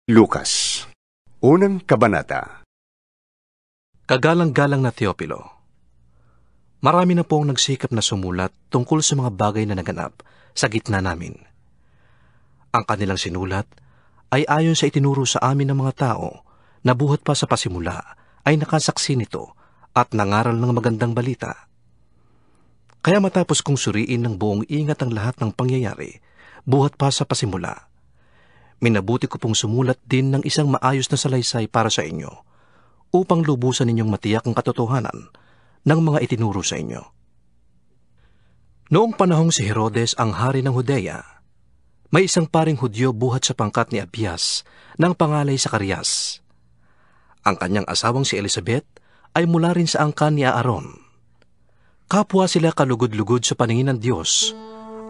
Lucas, Unang Kabanata. Kagalang-galang na Teopilo, marami na pong nagsikap na sumulat tungkol sa mga bagay na naganap sa gitna namin. Ang kanilang sinulat ay ayon sa itinuro sa amin ng mga tao na buhat pa sa pasimula ay nakasaksi nito at nangaral ng magandang balita. Kaya matapos kong suriin ng buong ingat ang lahat ng pangyayari, buhat pa sa pasimula, minabuti ko pong sumulat din ng isang maayos na salaysay para sa inyo, upang lubusan ninyong matiyak ang katotohanan ng mga itinuro sa inyo. Noong panahong si Herodes ang hari ng Judea, may isang paring Hudyo buhat sa pangkat ni Abias ng pangalay Zacarias. Ang kanyang asawang si Elizabeth ay mula rin sa angkan ni Aaron. Kapwa sila kalugod-lugod sa paningin ng Diyos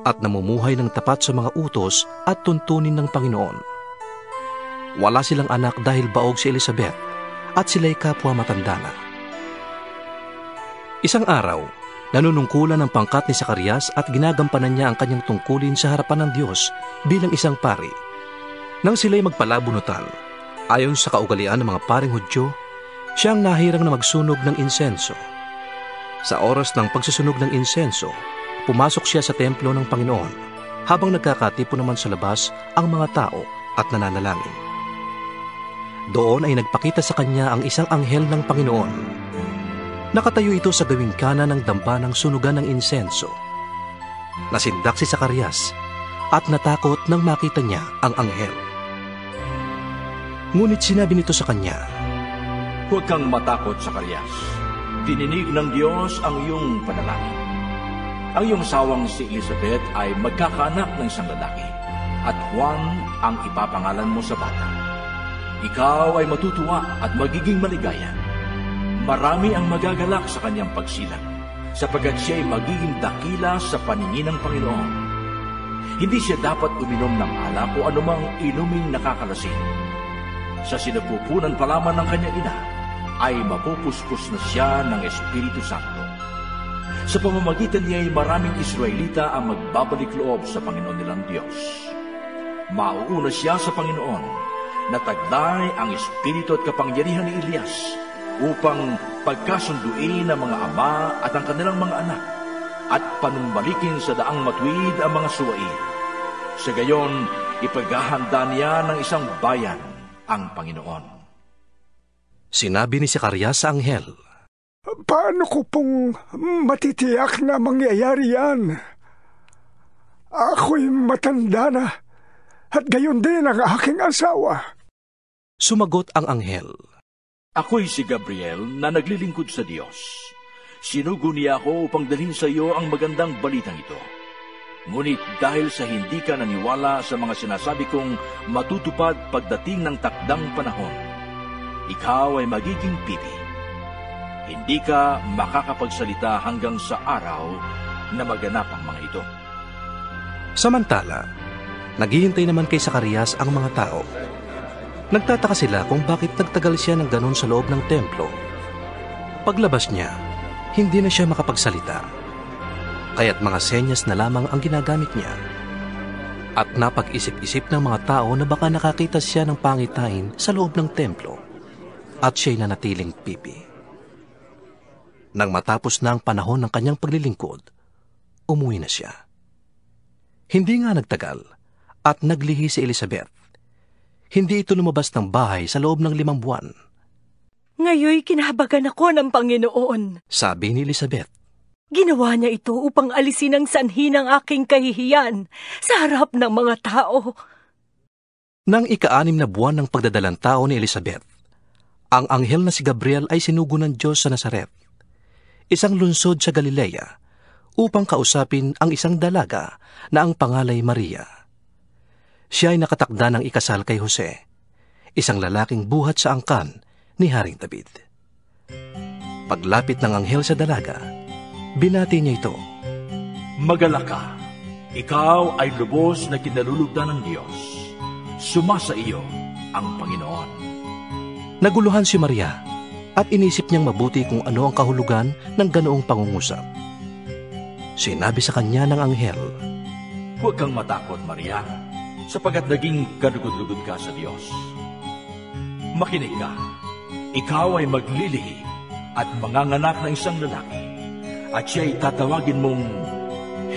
at namumuhay ng tapat sa mga utos at tuntunin ng Panginoon. Wala silang anak dahil baog si Elizabeth at sila'y kapwa matanda na. Isang araw, nanunungkulan ng pangkat ni Zacarias at ginagampanan niya ang kanyang tungkulin sa harapan ng Diyos bilang isang pari. Nang sila'y magpalabunutan, ayon sa kaugalian ng mga paring Hudyo, siyang nahirang na magsunog ng insenso. Sa oras ng pagsusunog ng insenso, pumasok siya sa templo ng Panginoon habang nagkakatipo naman sa labas ang mga tao at nananalangin. Doon ay nagpakita sa kanya ang isang anghel ng Panginoon. Nakatayo ito sa gawing kanan ng damba ng sunugan ng insenso. Nasindak si Zacarias at natakot nang makita niya ang anghel. Ngunit sinabi nito sa kanya, "Huwag kang matakot, Zacarias. Dininig ng Diyos ang iyong panalangin. Ang iyong sawang si Elizabeth ay magkakaanak ng isang lalaki, at Juan ang ipapangalan mo sa bata. Ikaw ay matutuwa at magiging maligaya. Marami ang magagalak sa kanyang pagsilang, sapagkat siya ay magiging dakila sa paningin ng Panginoon. Hindi siya dapat uminom ng alak o anumang inuming nakakalasing. Sa sinapupunan pa lamang ng kanyang ina, ay mapupuspos na siya ng Espiritu Santo. Sa pamamagitan niya ay maraming Israelita ang magbabalik loob sa Panginoon nilang Diyos. Mauuna siya sa Panginoon na taglay ang espiritu at kapangyarihan ni Elias upang pagkasunduin ang mga ama at ang kanilang mga anak at panumbalikin sa daang matuwid ang mga suwain. Sa gayon, ipaghahanda niya ng isang bayan ang Panginoon." Sinabi ni Zacarias sa anghel, "Paano ko pong matitiyak na mangyayari yan? Ako'y matanda na, at gayon din ang aking asawa." Sumagot ang anghel, "Ako'y si Gabriel na naglilingkod sa Diyos. Sinugo niya ako upang dalhin sa iyo ang magandang balitang ito. Ngunit dahil sa hindi ka naniwala sa mga sinasabi kong matutupad pagdating ng takdang panahon, ikaw ay magiging pipi. Hindi ka makakapagsalita hanggang sa araw na maganap ang mga ito." Samantala, naghihintay naman kay Zacarias ang mga tao. Nagtataka sila kung bakit nagtagal siya ng ganon sa loob ng templo. Paglabas niya, hindi na siya makapagsalita, kaya't mga senyas na lamang ang ginagamit niya. At napag-isip-isip ng mga tao na baka nakakita siya ng pangitain sa loob ng templo at siya'y nanatiling pipi. Nang matapos na ang panahon ng kanyang paglilingkod, umuwi na siya. Hindi nga nagtagal at naglihi si Elizabeth. Hindi ito lumabas ng bahay sa loob ng 5 buwan. "Ngayoy kinahabagan ako ng Panginoon," sabi ni Elizabeth. "Ginawa niya ito upang alisin ang sanhi ng aking kahihiyan sa harap ng mga tao." Nang ika-6 na buwan ng pagdadalang tao ni Elizabeth, ang anghel na si Gabriel ay sinugo ng Diyos sa Nazaret, isang lungsod sa Galilea, upang kausapin ang isang dalaga na ang pangalay Maria. Siya ay nakatakda ng ikasal kay Jose, isang lalaking buhat sa angkan ni Haring David. Paglapit ng anghel sa dalaga, binati niya ito, "Magalak ka, ikaw ay lubos na kinalulugdan ng Diyos. Sumasa iyo ang Panginoon." Naguluhan si Maria at inisip niyang mabuti kung ano ang kahulugan ng ganoong pangungusap. Sinabi sa kanya ng anghel, "Huwag kang matakot, Maria, sapagkat naging kalugod-lugod ka sa Diyos. Makinig ka. Ikaw ay maglilihi at manganganak ng isang lalaki. At siya'y tatawagin mong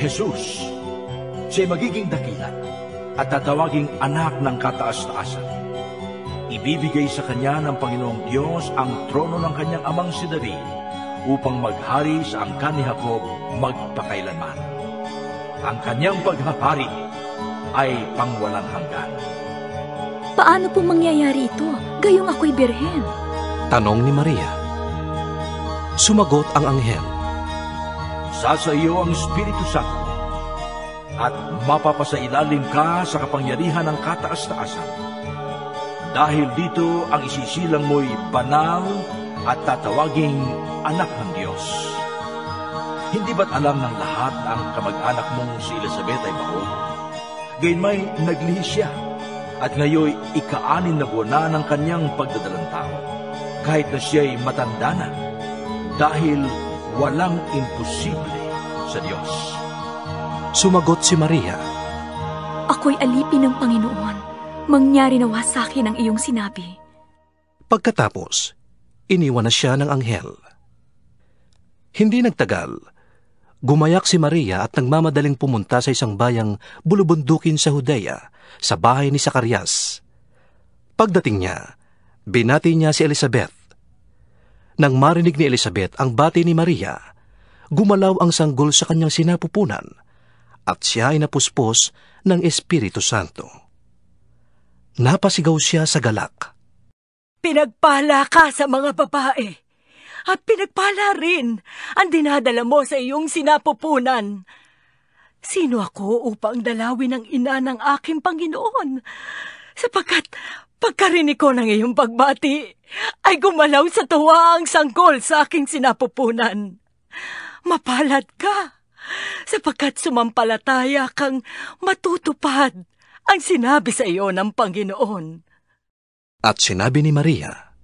Jesus. Siya'y magiging dakila at tatawaging anak ng kataas-taasan. Ibibigay sa kanya ng Panginoong Diyos ang trono ng kanyang amang si David upang maghari sa angkan ni Jacob magpakailanman. Ang kanyang paghahari ay pangwalang hanggan. Paano po mangyayari ito? Gayong ako'y birhen. Tanong ni Maria. Sumagot ang anghel. Sa iyo ang Espiritu Santo at mapapasailalim ka sa kapangyarihan ng kataas-taasan. Dahil dito ang isisilang mo'y banal at tatawaging anak ng Diyos. Hindi ba't alam ng lahat na ang kamag-anak mong si Elizabeth ay baon? Gayunmay naglihi siya at ngayon ika-6 na buwan na ng kanyang pagdadalang tao. Kahit na siya'y matanda na, dahil walang imposible sa Diyos. Sumagot si Maria. Ako'y alipin ng Panginoon. Mangyari nawa sa akin ang iyong sinabi. Pagkatapos, iniwan na siya ng anghel. Hindi nagtagal, gumayak si Maria at nagmamadaling pumunta sa isang bayang bulubundukin sa Judea, sa bahay ni Zacarias. Pagdating niya, binati niya si Elizabeth. Nang marinig ni Elizabeth ang bati ni Maria, gumalaw ang sanggol sa kanyang sinapupunan at siya ay napuspos ng Espiritu Santo. Napasigaw siya sa galak. Pinagpala ka sa mga babae at pinagpala rin ang dinadala mo sa iyong sinapupunan. Sino ako upang dalawin ang ina ng aking Panginoon? Sapagkat pagkarinig ko ng iyong pagbati, ay gumalaw sa tuwa ang sanggol sa aking sinapupunan. Mapalad ka, sapagkat sumampalataya kang matutupad ang sinabi sa iyo ng Panginoon. At sinabi ni Maria,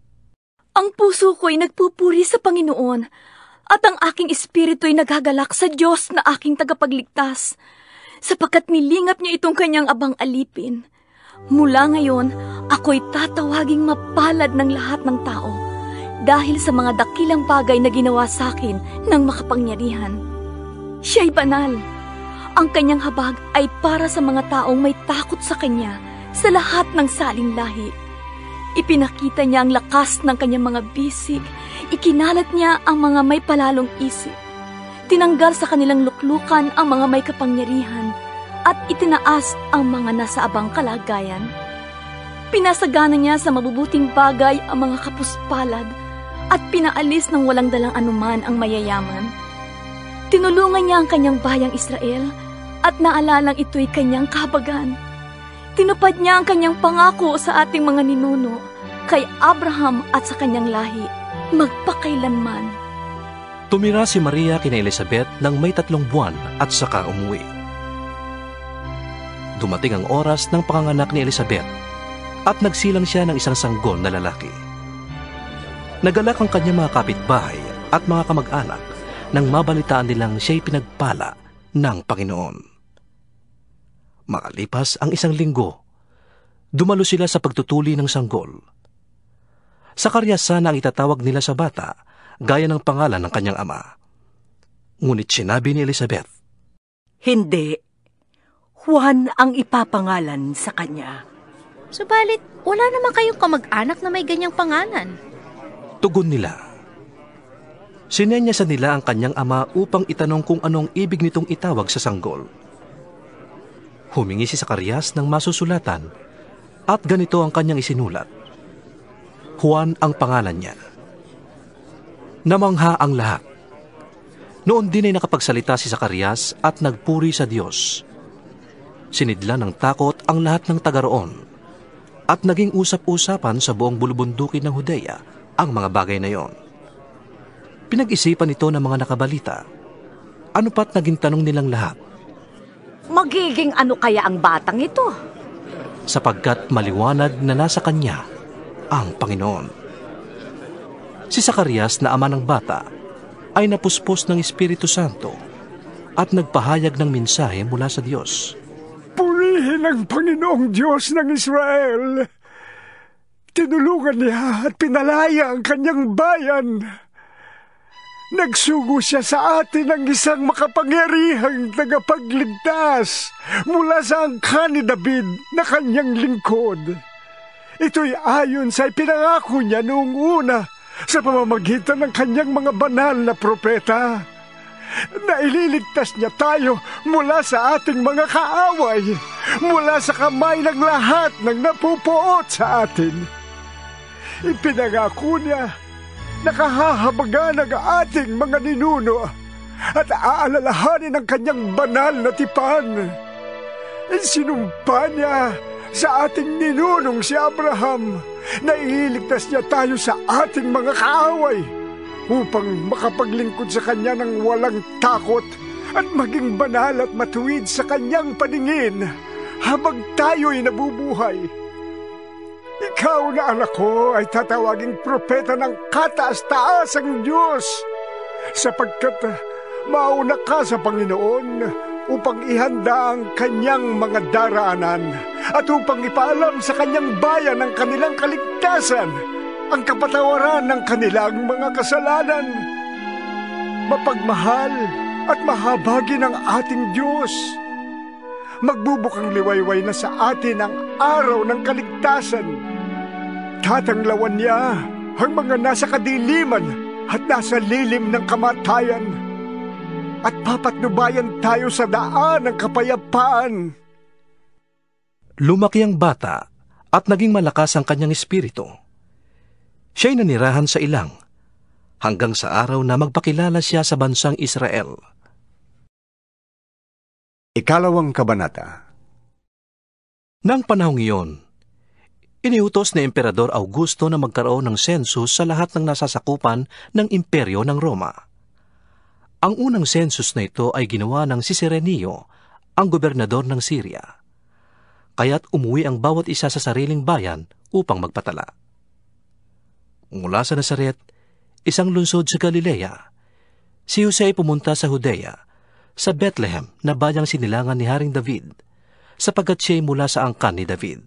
Ang puso ko'y nagpupuri sa Panginoon, at ang aking espiritu'y nagagalak sa Diyos na aking tagapagligtas, sapagkat nilingap niya itong kanyang abang alipin. Mula ngayon, ako'y tatawaging mapalad ng lahat ng tao, dahil sa mga dakilang bagay na ginawa sa akin ng makapangyarihan. Siya'y banal. Ang kanyang habag ay para sa mga taong may takot sa kanya sa lahat ng saling lahi. Ipinakita niya ang lakas ng kanyang mga bisig, ikinalat niya ang mga may palalong isip. Tinanggal sa kanilang luklukan ang mga may kapangyarihan at itinaas ang mga nasa abang kalagayan. Pinasagana niya sa mabubuting bagay ang mga kapuspalad at pinaalis ng walang dalang anuman ang mayayaman. Tinulungan niya ang kanyang bayang Israel at naalalang ito'y kanyang kahabagan. Tinupad niya ang kanyang pangako sa ating mga ninuno, kay Abraham at sa kanyang lahi, magpakailanman. tumira si Maria kina Elizabeth ng may 3 buwan at saka umuwi. Dumating ang oras ng panganganak ni Elizabeth at nagsilang siya ng isang sanggol na lalaki. Nagalak ang kanyang mga kapitbahay at mga kamag-anak nang mabalitaan nilang siya'y pinagpala ng Panginoon. Makalipas ang 1 linggo, dumalo sila sa pagtutuli ng sanggol. Zacarias sana ang itatawag nila sa bata, gaya ng pangalan ng kanyang ama. Ngunit sinabi ni Elizabeth, Hindi. Juan ang ipapangalan sa kanya. Subalit, wala naman kayong kamag-anak na may ganyang pangalan. Tugon nila. Sinenyasan nila ang kanyang ama upang itanong kung anong ibig nitong itawag sa sanggol. Humingi si Zacarias ng masusulatan at ganito ang kanyang isinulat. Juan ang pangalan niya. Namangha ang lahat. Noon din ay nakapagsalita si Zacarias at nagpuri sa Diyos. Sinidla ng takot ang lahat ng taga-roon at naging usap-usapan sa buong bulubundukin ng Judea ang mga bagay na iyon. Pinag-isipan ito ng mga nakabalita. Ano pat naging tanong nilang lahat? Magiging ano kaya ang batang ito? Sapagkat maliwanag na nasa kanya ang Panginoon. Si Zacarias na ama ng bata ay napuspos ng Espiritu Santo at nagpahayag ng mensahe mula sa Diyos. Purihin ang Panginoong Diyos ng Israel. tinulungan niya at pinalaya ang kanyang bayan. Nagsugo siya sa atin ng isang makapangyarihang tagapagligtas mula sa angkan ni David na kanyang lingkod. Ito'y ayon sa ipinangako niya noong una sa pamamagitan ng kanyang mga banal na propeta. Na ililigtas niya tayo mula sa ating mga kaaway, mula sa kamay ng lahat ng napupuot sa atin. Ipinangako niya na kahahabagan ng ating mga ninuno at aalalahanin ang kanyang banal na tipan. Sinumpa niya sa ating ninunong si Abraham na ililigtas niya tayo sa ating mga kaaway upang makapaglingkod sa kanya ng walang takot at maging banal at matuwid sa kanyang paningin habang tayo'y nabubuhay. Ikaw na anak ko ay tatawaging propeta ng kataas-taasang Diyos sapagkat mauna ka sa Panginoon upang ihanda ang kanyang mga daraanan at upang ipaalam sa kanyang bayan ang kanilang kaligtasan, ang kapatawaran ng kanilang mga kasalanan. Mapagmahal at mahabagin ang ating Diyos. Magbubukang liwayway na sa atin ang araw ng kaligtasan. Tatanglawan niya ang mga nasa kadiliman at nasa lilim ng kamatayan. At papatnubayan tayo sa daan ng kapayapaan. Lumaki ang bata at naging malakas ang kanyang espiritu. Siya'y nanirahan sa ilang, hanggang sa araw na magpakilala siya sa bansang Israel. Ikalawang kabanata. Nang panahong iyon, iniutos ni Emperador Augusto na magkaroon ng sensus sa lahat ng nasasakupan ng imperyo ng Roma. Ang unang sensus na ito ay ginawa ng si Cirenio, ang gobernador ng Syria. Kaya't umuwi ang bawat isa sa sariling bayan upang magpatala. Mula sa Nazaret, isang lungsod sa Galilea, si Jose ay pumunta sa Judea, sa Bethlehem na bayang sinilangan ni Haring David, sapagkat siya'y mula sa angkan ni David.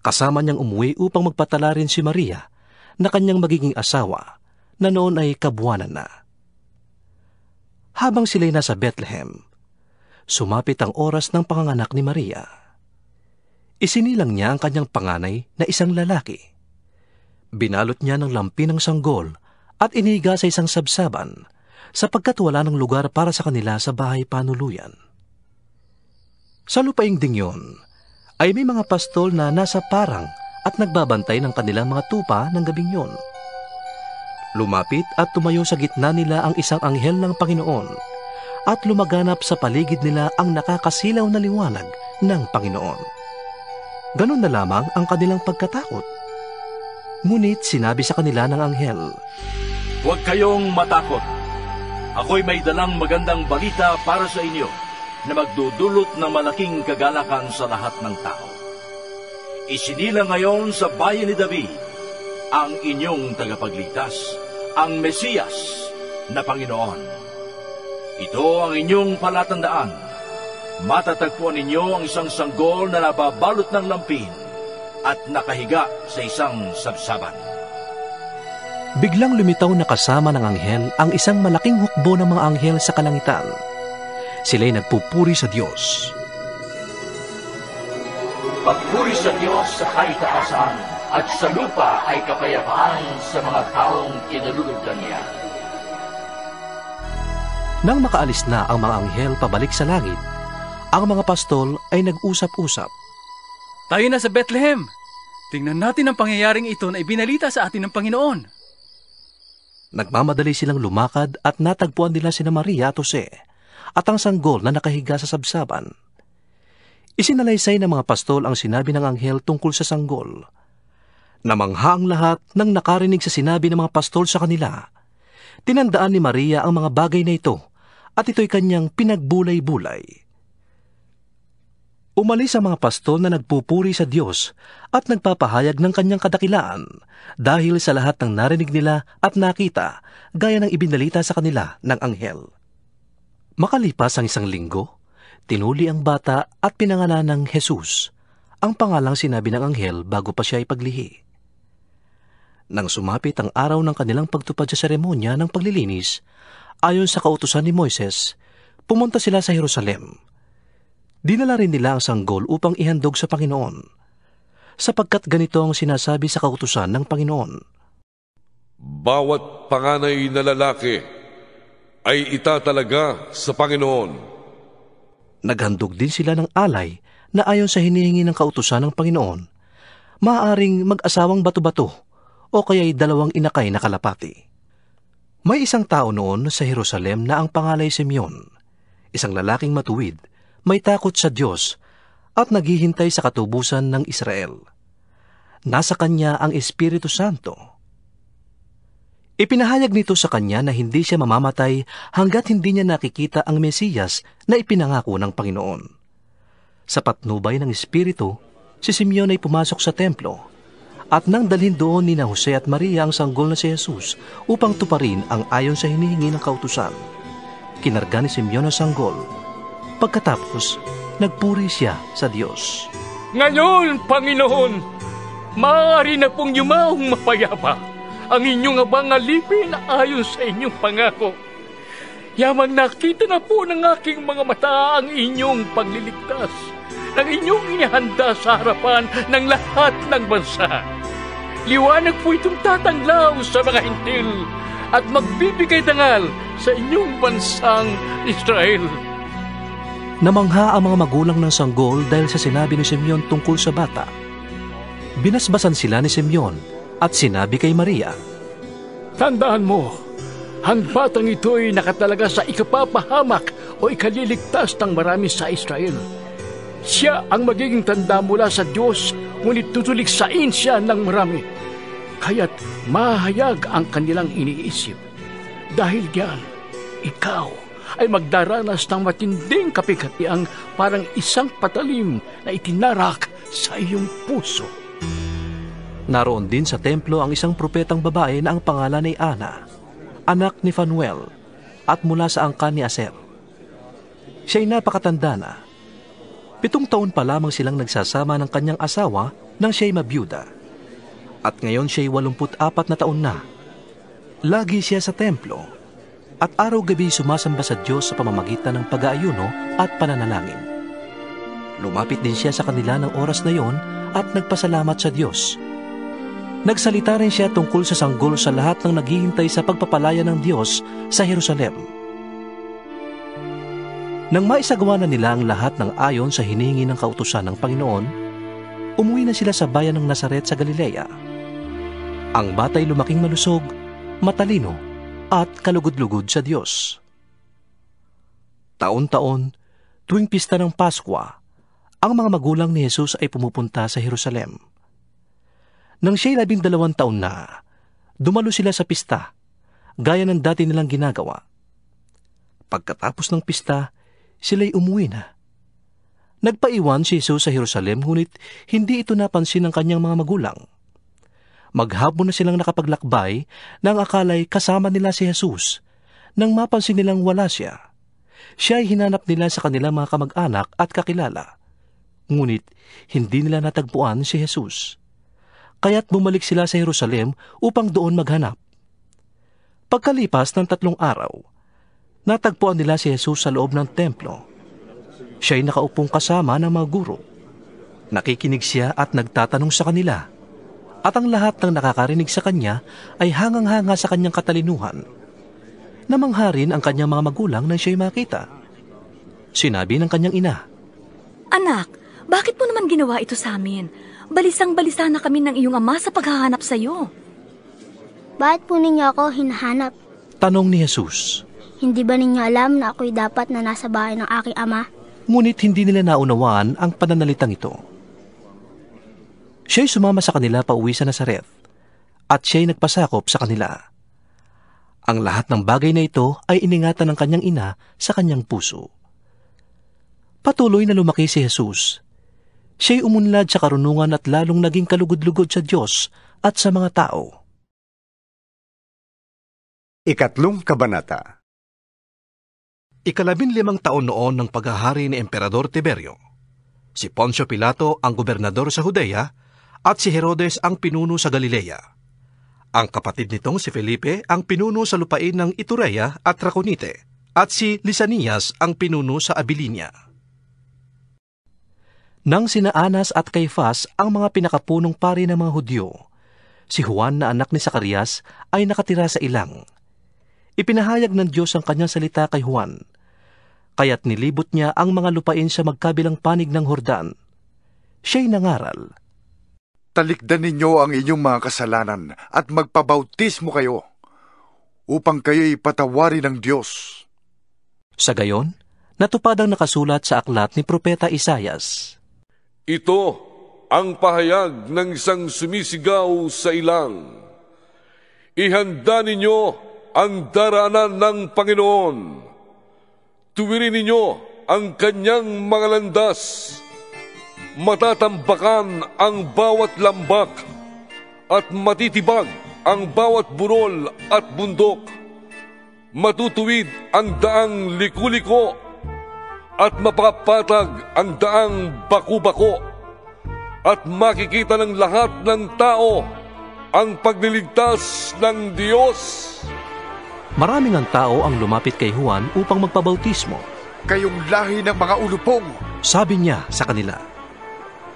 Kasama niyang umuwi upang magpatala rin si Maria, na kanyang magiging asawa, na noon ay kabuwanan na. Habang sila'y nasa Bethlehem, sumapit ang oras ng panganganak ni Maria. Isinilang niya ang kanyang panganay na isang lalaki. Binalot niya ng lampi ng sanggol at iniga sa isang sabsaban sapagkat wala ng lugar para sa kanila sa bahay panuluyan. Sa lupaing ding yun, ay may mga pastol na nasa parang at nagbabantay ng kanilang mga tupa ng gabing yun. Lumapit at tumayo sa gitna nila ang isang anghel ng Panginoon at lumaganap sa paligid nila ang nakakasilaw na liwanag ng Panginoon. Ganun na lamang ang kanilang pagkatakot. Ngunit sinabi sa kanila ng anghel, "Huwag kayong matakot. Ako'y may dalang magandang balita para sa inyo na magdudulot ng malaking kagalakan sa lahat ng tao. Isinilang ngayon sa bayan ni David ang inyong tagapagligtas, ang Mesiyas na Panginoon. Ito ang inyong palatandaan. Matatagpuan ninyo ang isang sanggol na nababalot ng lampin at nakahiga sa isang sabsaban." Biglang lumitaw na kasama ng anghel ang isang malaking hukbo ng mga anghel sa kalangitan. Sila'y nagpupuri sa Diyos. Pagpuri sa Diyos sa kaitaasan at sa lupa ay kapayapaan sa mga taong kinalulugdan niya. Nang makaalis na ang mga anghel pabalik sa langit, ang mga pastol ay nag-usap-usap. Tayo na sa Bethlehem. Tingnan natin ang pangyayaring ito na ibinalita sa atin ng Panginoon. Nagmamadali silang lumakad at natagpuan nila sina Maria at Jose at ang sanggol na nakahiga sa sabsaban. Isinalaysay ng mga pastol ang sinabi ng anghel tungkol sa sanggol. Namangha ang lahat nang nakarinig sa sinabi ng mga pastol sa kanila. Tinandaan ni Maria ang mga bagay na ito at ito'y kanyang pinagbulay-bulay. Umalis ang mga pastol na nagpupuri sa Diyos at nagpapahayag ng kanyang kadakilaan dahil sa lahat ng narinig nila at nakita gaya ng ibinalita sa kanila ng anghel. Makalipas ang isang linggo, tinuli ang bata at pinangalan ng Jesus, ang pangalang sinabi ng anghel bago pa siya ipaglihi. Nang sumapit ang araw ng kanilang pagtupad sa seremonya ng paglilinis, ayon sa kautusan ni Moises, pumunta sila sa Jerusalem. Dinala rin nila ang sanggol upang ihandog sa Panginoon, sapagkat ganito ang sinasabi sa kautusan ng Panginoon. Bawat panganay na lalaki ay itatalaga sa Panginoon. Naghandog din sila ng alay na ayon sa hinihingi ng kautusan ng Panginoon, maaaring mag-asawang bato-bato o kaya'y 2 inakay na kalapati. May isang tao noon sa Jerusalem na ang pangalay Simeon, isang lalaking matuwid, may takot sa Diyos at naghihintay sa katubusan ng Israel. Nasa kanya ang Espiritu Santo. Ipinahayag nito sa kanya na hindi siya mamamatay hanggat hindi niya nakikita ang Mesiyas na ipinangako ng Panginoon. Sa patnubay ng Espiritu, si Simeon ay pumasok sa templo at nang dalhin doon ni na Jose at Maria ang sanggol na si Jesus upang tuparin ang ayon sa hinihingi ng kautusan. Kinarga ni Simeon ang sanggol. Pagkatapos, nagpuri siya sa Diyos. Ngayon, Panginoon, maaari na pong yumaong mapayapa ang inyong abang alipin ayon sa inyong pangako. Yamang nakita na po ng aking mga mata ang inyong pagliligtas, ng inyong inihanda sa harapan ng lahat ng bansa. Liwanag po itong tatanglaw sa mga hintil at magbibigay dangal sa inyong bansang Israel. Namangha ang mga magulang ng sanggol dahil sa sinabi ni Simeon tungkol sa bata. Binasbasan sila ni Simeon at sinabi kay Maria, Tandaan mo, ang batang ito ay nakatalaga sa ikapapahamak o ikaliligtas ng marami sa Israel. Siya ang magiging tanda mula sa Diyos, ngunit tutuliksain siya ng marami. Kaya't mahayag ang kanilang iniisip. Dahil diyan, ikaw ay magdaranas ng matinding kapigatiang parang isang patalim na itinarak sa iyong puso. Naroon din sa templo ang isang propetang babae na ang pangalan ay Ana, anak ni Phanuel, at mula sa angkan ni Aser. Siya'y napakatanda na. 7 taon pa lamang silang nagsasama ng kanyang asawa nang siya'y mabiyuda. At ngayon siya'y 84 na taon na. Lagi siya sa templo at araw-gabi sumasamba sa Diyos sa pamamagitan ng pag-aayuno at pananalangin. Lumapit din siya sa kanila ng oras na yon at nagpasalamat sa Diyos. Nagsalita rin siya tungkol sa sanggol sa lahat ng naghihintay sa pagpapalaya ng Diyos sa Jerusalem. Nang maisagawa na nila ang lahat ng ayon sa hinihingi ng kautusan ng Panginoon, umuwi na sila sa bayan ng Nazaret sa Galilea. Ang bata'y lumaking malusog, matalino, at kalugod-lugod sa Diyos. Taon-taon, tuwing pista ng Paskwa, ang mga magulang ni Jesus ay pumupunta sa Jerusalem. Nang siya'y 12 taon na, dumalo sila sa pista, gaya ng dati nilang ginagawa. Pagkatapos ng pista, sila'y umuwi na. Nagpaiwan si Jesus sa Jerusalem, ngunit hindi ito napansin ng kanyang mga magulang. Maghapon na silang nakapaglakbay nang akala'y kasama nila si Jesus. Nang mapansin nilang wala siya, siya ay hinanap nila sa kanilang mga kamag-anak at kakilala. Ngunit hindi nila natagpuan si Jesus. Kaya't bumalik sila sa Jerusalem upang doon maghanap. Pagkalipas ng 3 araw, natagpuan nila si Jesus sa loob ng templo. Siya'y nakaupong kasama ng mga guro. Nakikinig siya at nagtatanong sa kanila. At ang lahat ng nakakarinig sa kanya ay hangang-hanga sa kanyang katalinuhan. Namangha rin ang kanyang mga magulang nang siya'y makita. Sinabi ng kanyang ina, Anak, bakit mo naman ginawa ito sa amin? Balisang-balisa na kami ng iyong ama sa paghahanap sa iyo. Bakit po ninyo ako hinahanap? Tanong ni Jesus. Hindi ba ninyo alam na ako'y dapat na nasa bahay ng aking ama? Ngunit hindi nila naunawaan ang pananalitang ito. Siya'y sumama sa kanila pauwi sa Nazaret, at siya'y nagpasakop sa kanila. Ang lahat ng bagay na ito ay iningatan ng kanyang ina sa kanyang puso. Patuloy na lumaki si Jesus. Siya'y umunlad sa karunungan at lalong naging kalugod-lugod sa Diyos at sa mga tao. 3 Kabanata. 15 taon noon ng paghahari ni Emperador Tiberio. Si Poncio Pilato ang gobernador sa Judea at si Herodes ang pinuno sa Galilea. Ang kapatid nitong si Felipe ang pinuno sa lupain ng Iturea at Traconite at si Lisanias ang pinuno sa Abilinia. Nang sina Anas at Caifás ang mga pinakapunong pari ng mga Hudyo, si Juan na anak ni Zacarias ay nakatira sa ilang. Ipinahayag ng Diyos ang kanyang salita kay Juan, kaya't nilibot niya ang mga lupain sa magkabilang panig ng Jordan. Siya'y nangaral, "Talikdan ninyo ang inyong mga kasalanan at magpabautismo kayo, upang kayo'y patawarin ng Diyos." Sa gayon, natupad ang nakasulat sa aklat ni Propeta Isaias. Ito ang pahayag ng isang sumisigaw sa ilang. Ihanda ninyo ang daraanan ng Panginoon. Tuwirin ninyo ang kanyang mga landas. Matatambakan ang bawat lambak at matitibag ang bawat burol at bundok. Matutuwid ang daang liku-liko at mapapatag ang daang baku-bako, at makikita ng lahat ng tao ang pagliligtas ng Diyos. Maraming ang tao ang lumapit kay Juan upang magpabautismo. "Kayong lahi ng mga ulupong," sabi niya sa kanila,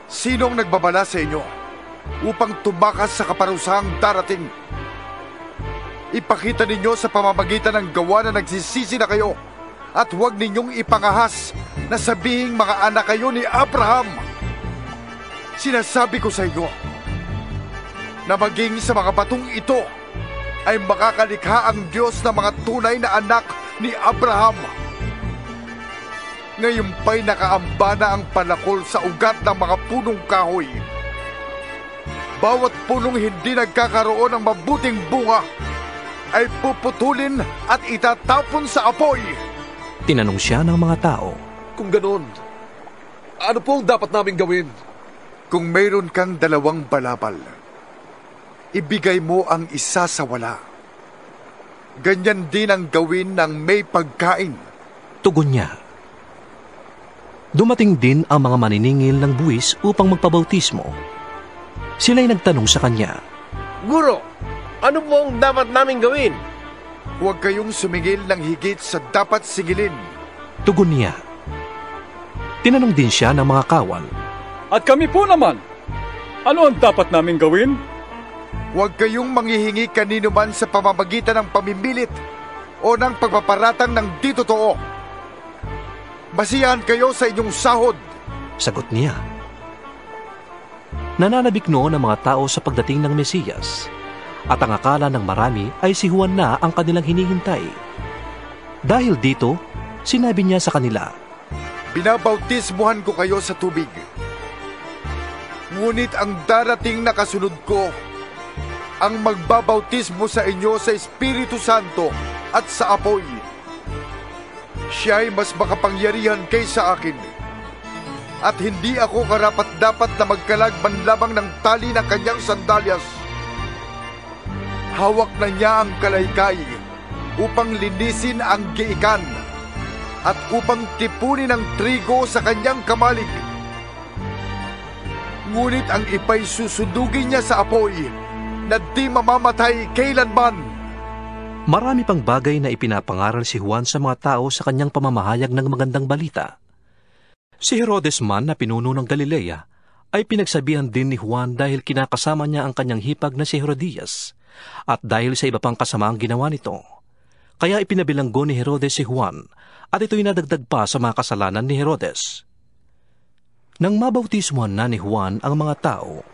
"sinong nagbabala sa inyo upang tumakas sa kaparusahang darating? Ipakita ninyo sa pamamagitan ng gawa na nagsisisi na kayo, at huwag ninyong ipangahas na sabihing mga anak kayo ni Abraham. Sinasabi ko sa inyo na maging sa mga batong ito ay makakalikha ang Diyos ng mga tunay na anak ni Abraham. Ngayon pa'y nakaamba na ang palakol sa ugat ng mga punong kahoy. Bawat punong hindi nagkakaroon ng mabuting bunga ay puputulin at itatapon sa apoy." Tinanong siya ng mga tao, "Kung ganon, ano pong dapat namin gawin?" "Kung mayroon kang 2 balabal, ibigay mo ang isa sa wala. Ganyan din ang gawin ng may pagkain." Tugon niya. Dumating din ang mga maniningil ng buwis upang magpabautismo. Sila'y nagtanong sa kanya, "Guro, ano po ang dapat namin gawin?" "Huwag kayong sumingil ng higit sa dapat singilin." Tugon niya. Tinanong din siya ng mga kawan, "At kami po naman, ano ang dapat namin gawin?" "Huwag kayong manghihingi kanino man sa pamamagitan ng pamimilit o ng pagpaparatang ng di totoo. Basihan kayo sa inyong sahod." Sagot niya. Nananabik noon ang mga tao sa pagdating ng Mesiyas, at ang akala ng marami ay si Juan na ang kanilang hinihintay. Dahil dito, sinabi niya sa kanila, "Binabautismuhan ko kayo sa tubig. Ngunit ang darating na kasunod ko, ang magbabautismo sa inyo sa Espiritu Santo at sa apoy. Siya ay mas makapangyarihan kaysa akin, at hindi ako karapat-dapat na magkalagman lamang ng tali ng kanyang sandalyas. Hawak na niya ang kalaykay upang linisin ang giikan at upang tipunin ang trigo sa kanyang kamalig. Ngunit ang ipa'y susundugin niya sa apoy na di mamamatay kailanman." Marami pang bagay na ipinapangaral si Juan sa mga tao sa kanyang pamamahayag ng magandang balita. Si Herodes man na pinuno ng Galilea ay pinagsabihan din ni Juan dahil kinakasama niya ang kanyang hipag na si Herodias, at dahil sa iba pang kasamaang ginawa nito. Kaya ipinabilanggo ni Herodes si Juan, at ito'y nadagdag pa sa mga kasalanan ni Herodes. Nang mabautismuhan na ni Juan ang mga tao,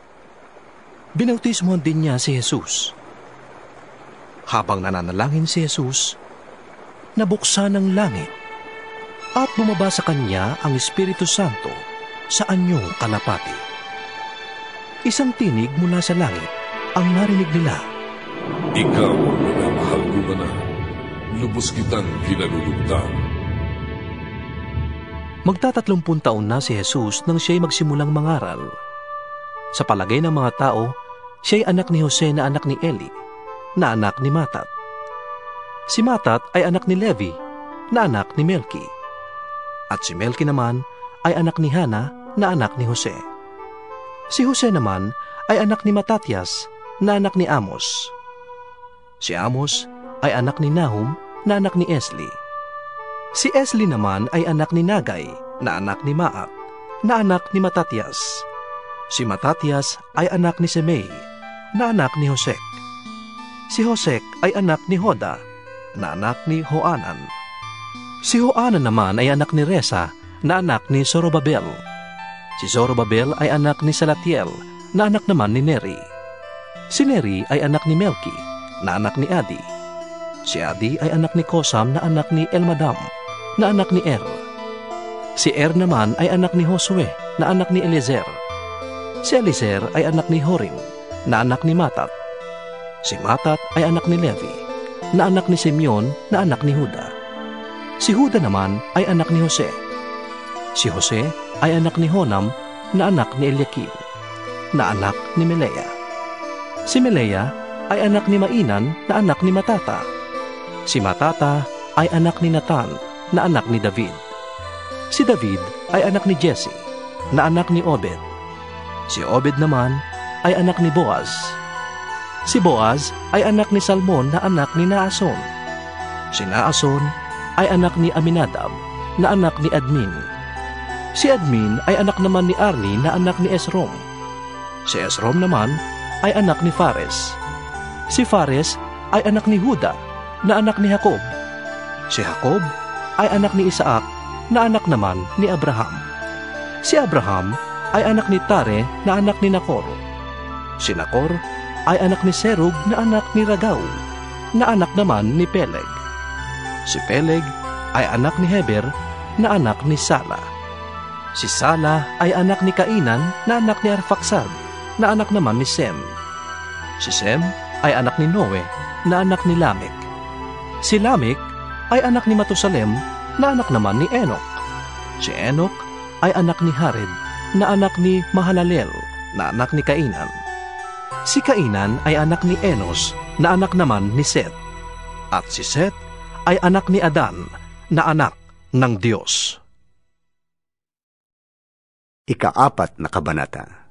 binautismuhan din niya si Jesus. Habang nananalangin si Jesus, nabuksan ang langit, at bumaba sa kanya ang Espiritu Santo sa anyong kalapati. Isang tinig mula sa langit ang narinig nila. "Ikaw na mahal ko na, lubos kitang kinalulugdan." Magta-30 taon na si Jesus nang siya'y magsimulang mangaral. Sa palagay ng mga tao, siya'y anak ni Jose na anak ni Eli, na anak ni Matat. Si Matat ay anak ni Levi, na anak ni Melki. At si Melki naman ay anak ni Hana, na anak ni Jose. Si Jose naman ay anak ni Matatias na anak ni Amos. Si Amos ay anak ni Nahum na anak ni Esli. Si Esli naman ay anak ni Nagay na anak ni Maat na anak ni Matatias. Si Matatias ay anak ni Semei na anak ni Hosek. Si Hosek ay anak ni Hoda na anak ni Hoanan. Si Hoanan naman ay anak ni Resa na anak ni Zorobabel. Si Zorobabel ay anak ni Salatiel na anak naman ni Neri. Si Neri ay anak ni Melki na anak ni Adi. Si Adi ay anak ni Kosam na anak ni Elmadam na anak ni Er. Si Er naman ay anak ni Josue na anak ni Eliezer. Si Eliezer ay anak ni Horim na anak ni Matat. Si Matat ay anak ni Levi na anak ni Simeon na anak ni Huda. Si Huda naman ay anak ni Jose. Si Jose ay anak ni Honam na anak ni Eliakim na anak ni Melea. Si Melea ay anak ni Mainan na anak ni Matata. Si Matata ay anak ni Natan na anak ni David. Si David ay anak ni Jesse na anak ni Obed. Si Obed naman ay anak ni Boaz. Si Boaz ay anak ni Salmon na anak ni Naason. Si Naason ay anak ni Aminadab na anak ni Admin. Si Admin ay anak naman ni Arni na anak ni Esrom. Si Esrom naman ay anak ni Fares. Si Fares ay anak ni Huda na anak ni Jacob. Si Jacob ay anak ni Isaac na anak naman ni Abraham. Si Abraham ay anak ni Tare na anak ni Nakor. Si Nakor ay anak ni Serug na anak ni Ragau na anak naman ni Peleg. Si Peleg ay anak ni Heber na anak ni Sala. Si Sala ay anak ni Kainan na anak ni Arfaksad na anak naman ni Sem. Si Sem ay anak ni Noe na anak ni Lamek. Si Lamek ay anak ni Matusalem na anak naman ni Enok. Si Enok ay anak ni Hared na anak ni Mahalalel na anak ni Kainan. Si Kainan ay anak ni Enos na anak naman ni Set. At si Set ay anak ni Adan na anak ng Diyos. Ika-4 na kabanata.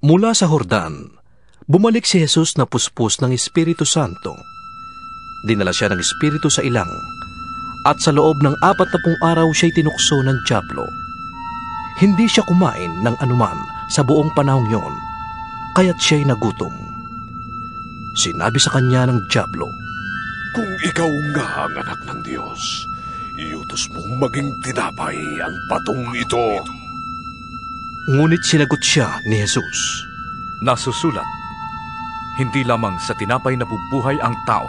Mula sa Jordan, bumalik si Jesus na puspos ng Espiritu Santo. Dinala siya ng Espiritu sa ilang, at sa loob ng 40 araw siya'y tinukso ng dyablo. Hindi siya kumain ng anuman sa buong panahong yon, kaya't siya'y nagutom. Sinabi sa kanya ng dyablo, "Kung ikaw nga ang anak ng Diyos, iutos mong maging tinapay ang patong ito." Ngunit sinagot siya ni Jesus, "Nasusulat, hindi lamang sa tinapay nabubuhay ang tao."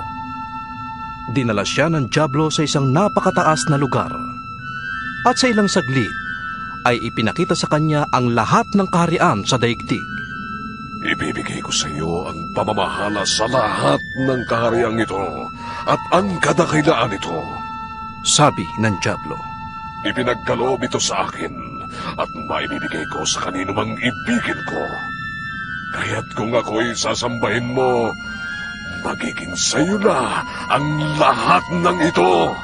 Dinala siya ng dyablo sa isang napakataas na lugar, at sa ilang saglit ay ipinakita sa kanya ang lahat ng kaharian sa daigdig. "Ibibigay ko sa iyo ang pamamahala sa lahat ng kahariang ito at ang kadakilaan ito," sabi ng dyablo. "Ipinagkaloob ito sa akin at maibibigay ko sa kanino mang ibigin ko. Kaya't kung ako'y sasambahin mo, magiging sayo na ang lahat ng ito."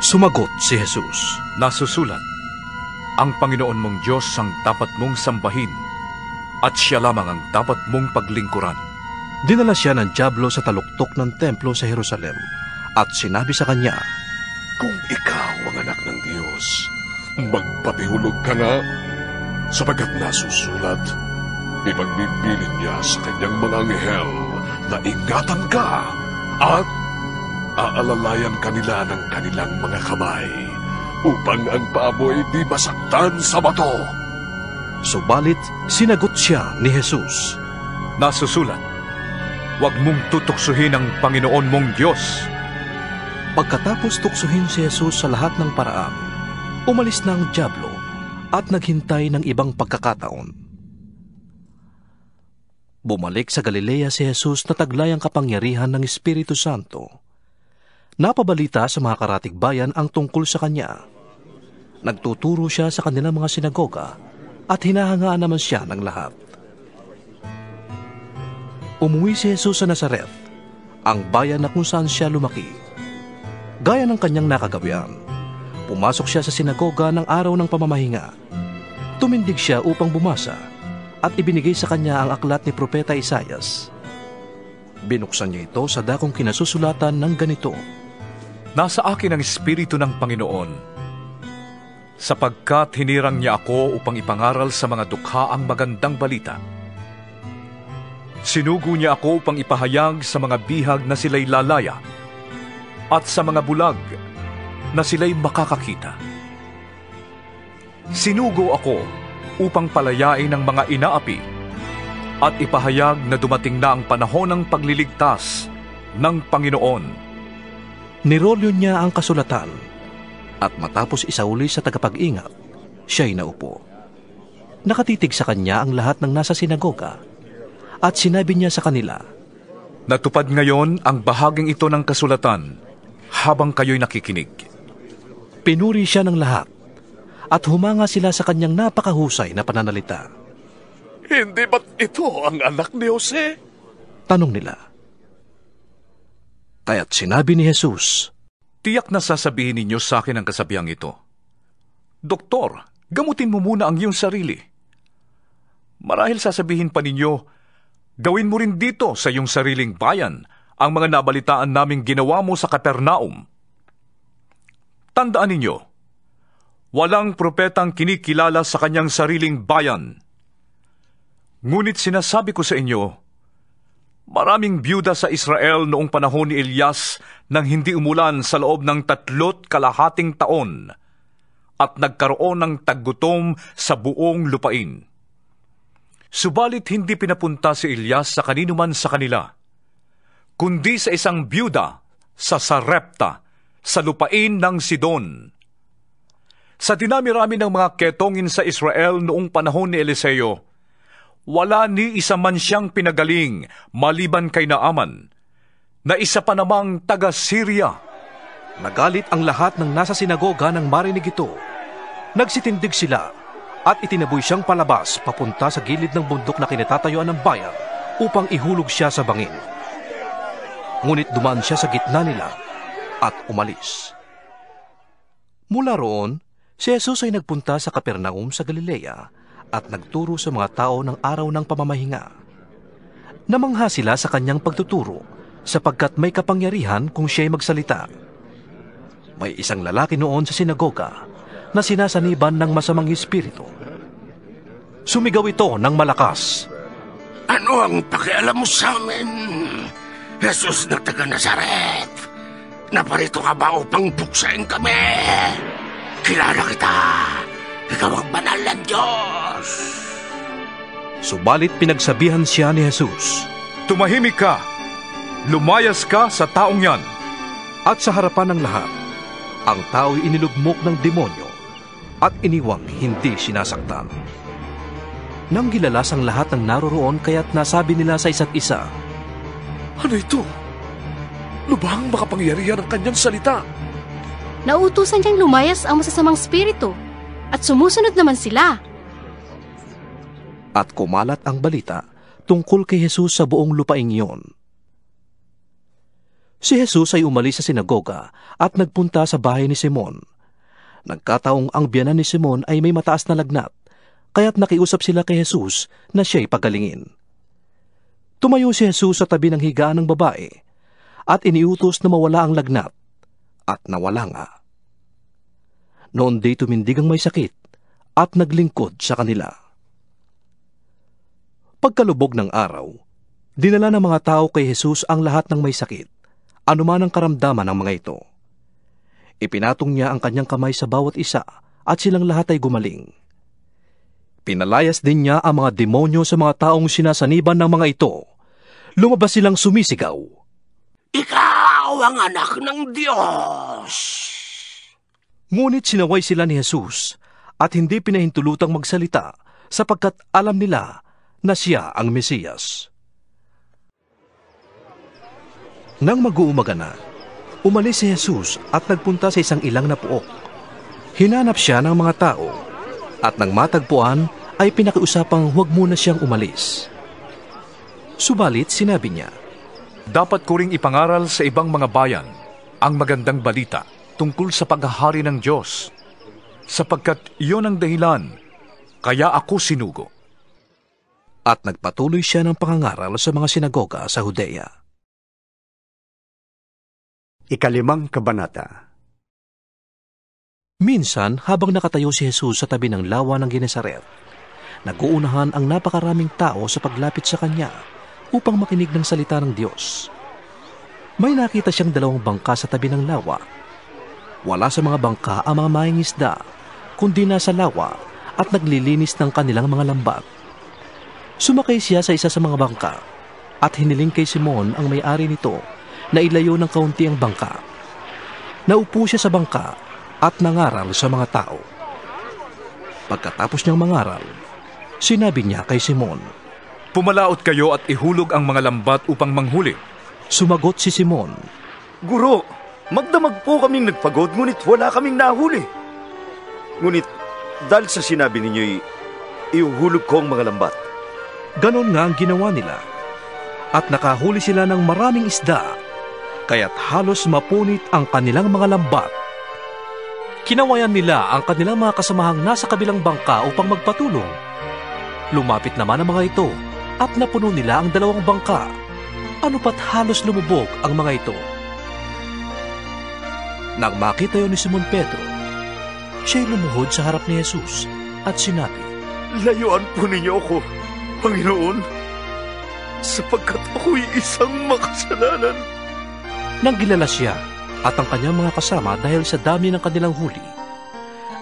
Sumagot si Jesus, "Nasusulat, ang Panginoon mong Diyos ang dapat mong sambahin, at siya lamang ang dapat mong paglingkuran." Dinala siya ng dyablo sa taluktok ng templo sa Jerusalem, at sinabi sa kanya, "Kung ikaw ang anak ng Diyos, magpatihulog ka nga, sapagkat nasusulat, ipagbibilin niya sa kanyang mga anghel na ingatan ka at aalalayan kanila ng kanilang mga kamay upang ang paa mo'y di masaktan sa bato." Subalit sinagot siya ni Jesus, "Nasusulat, huwag mong tutuksuhin ang Panginoon mong Diyos." Pagkatapos tuksuhin si Jesus sa lahat ng paraan, umalis na ang dyablo at naghintay ng ibang pagkakataon. Bumalik sa Galilea si Jesus na taglay ang kapangyarihan ng Espiritu Santo. Napabalita sa mga karatig-bayan ang tungkol sa kanya. Nagtuturo siya sa kanilang mga sinagoga at hinahangaan naman siya ng lahat. Umuwi si Jesus sa Nazaret, ang bayan na kung saan siya lumaki. Gaya ng kanyang nakagawian, Pumasok siya sa sinagoga ng araw ng pamamahinga. Tumindig siya upang bumasa at ibinigay sa kanya ang aklat ni Propeta Isaias. Binuksan niya ito sa dakong kinasusulatan ng ganito: Nasa akin ang Espiritu ng Panginoon, sapagkat hinirang niya ako upang ipangaral sa mga dukha ang magandang balita. Sinugo niya ako upang ipahayag sa mga bihag na sila'y lalaya, at sa mga bulag na sila'y makakakita. Sinugo ako upang palayain ang mga inaapi at ipahayag na dumating na ang panahon ng pagliligtas ng Panginoon. Nirolyo niya ang kasulatan at matapos isauli sa tagapag-ingat, siya'y naupo. Nakatitig sa kanya ang lahat ng nasa sinagoga at sinabi niya sa kanila, Natupad ngayon ang bahaging ito ng kasulatan habang kayo'y nakikinig. Pinuri siya ng lahat at humanga sila sa kanyang napakahusay na pananalita. Hindi ba't ito ang anak ni Jose? Tanong nila. Kaya't sinabi ni Jesus, Tiyak na sasabihin ninyo sa akin ang kasabihang ito, Doktor, gamutin mo muna ang iyong sarili. Marahil sasabihin pa ninyo, gawin mo rin dito sa iyong sariling bayan ang mga nabalitaan naming ginawa mo sa Kapernaum. Tandaan ninyo, walang propetang kinikilala sa kanyang sariling bayan. Ngunit sinasabi ko sa inyo, maraming byuda sa Israel noong panahon ni Elias nang hindi umulan sa loob ng 3.5 taon at nagkaroon ng taggutom sa buong lupain. Subalit hindi pinapunta si Elias sa kaninuman sa kanila, kundi sa isang byuda sa Sarepta, sa lupain ng Sidon. Sa dinami-rami ng mga ketongin sa Israel noong panahon ni Eliseo, wala ni isa man siyang pinagaling maliban kay Naaman, na isa pa namang taga-Syria. Nagalit ang lahat ng nasa sinagoga nang marinig ito. Nagsitindig sila at itinaboy siyang palabas papunta sa gilid ng bundok na kinatatayuan ng bayan upang ihulog siya sa bangin. Ngunit dumaan siya sa gitna nila at umalis. Mula roon, si Jesus ay nagpunta sa Kapernaum sa Galilea at nagturo sa mga tao ng araw ng pamamahinga. Namangha sila sa kanyang pagtuturo sapagkat may kapangyarihan kung siya'y magsalita. May isang lalaki noon sa sinagoga na sinasaniban ng masamang espiritu. Sumigaw ito ng malakas, Ano ang pakialam mo sa amin, Jesus na taga Nazaret? Naparito ka ba upang buksain kami? Kilala kita. Ikaw ang banal na Diyos. Subalit pinagsabihan siya ni Jesus, Tumahimik ka! Lumayas ka sa taong yan! At sa harapan ng lahat, ang tao'y inilugmok ng demonyo at iniwang hindi sinasaktan. Nang gilalas ang lahat ng naroroon kaya't nasabi nila sa isa't isa, Ano ito? Lubhang makapangyarihan ang kanyang salita. Nautusan niyang lumayas ang masasamang spirito at sumusunod naman sila. At kumalat ang balita tungkol kay Jesus sa buong lupaing iyon. Si Jesus ay umalis sa sinagoga at nagpunta sa bahay ni Simon. Nagkataong ang biyanan ni Simon ay may mataas na lagnat, kaya't nakiusap sila kay Jesus na siya'y pagalingin. Tumayo si Jesus sa tabi ng higaan ng babae at iniutos na mawala ang lagnat, at nawala nga. Noon di tumindig ang may sakit at naglingkod sa kanila. Pagkalubog ng araw, dinala ng mga tao kay Jesus ang lahat ng may sakit, anuman ang karamdaman ng mga ito. Ipinatong niya ang kanyang kamay sa bawat isa at silang lahat ay gumaling. Pinalayas din niya ang mga demonyo sa mga taong sinasaniban ng mga ito. Lumabas silang sumisigaw, Ikaw ang anak ng Diyos! Ngunit sinaway sila ni Jesus at hindi pinahintulutang magsalita sapagkat alam nila na siya ang Mesiyas. Nang mag-uumaga na, umalis si Jesus at nagpunta sa isang ilang na puok. Hinanap siya ng mga tao at nang matagpuan ay pinakiusapang huwag muna siyang umalis. Subalit sinabi niya, Dapat ko ring ipangaral sa ibang mga bayan ang magandang balita tungkol sa paghahari ng Diyos, sapagkat iyon ang dahilan, kaya ako sinugo. At nagpatuloy siya ng pangangaral sa mga sinagoga sa Judea. 5 Kabanata. Minsan, habang nakatayo si Jesus sa tabi ng lawa ng Genesaret, nag-uunahan ang napakaraming tao sa paglapit sa kanya upang makinig ng salita ng Diyos. May nakita siyang 2 bangka sa tabi ng lawa. Wala sa mga bangka ang mga mangingisda, kundi nasa lawa at naglilinis ng kanilang mga lambat. Sumakay siya sa isa sa mga bangka at hiniling kay Simon ang may-ari nito na ilayo ng kaunti ang bangka. Naupo siya sa bangka at nangaral sa mga tao. Pagkatapos niyang mangaral, sinabi niya kay Simon, "Pumalaot kayo at ihulog ang mga lambat upang manghuli." Sumagot si Simon, "Guro, magdamag po kaming nagpagod ngunit wala kaming nahuli. Ngunit dahil sa sinabi ninyo'y ihuhulog ko ang mga lambat." Ganon nga ang ginawa nila. At nakahuli sila ng maraming isda, kaya't halos mapunit ang kanilang mga lambat. Kinawayan nila ang kanilang mga kasamahang nasa kabilang bangka upang magpatulong. Lumapit naman ang mga ito at napuno nila ang 2 bangka. Ano pat halos lumubog ang mga ito. Nang makita yun ni Simon Pedro, siya'y lumuhod sa harap ni Jesus at sinabi, "Layuan po ninyo ako, Panginoon, sapagkat ako'y isang makasalanan." Nang gilala siya at ang kanyang mga kasama dahil sa dami ng kanilang huli,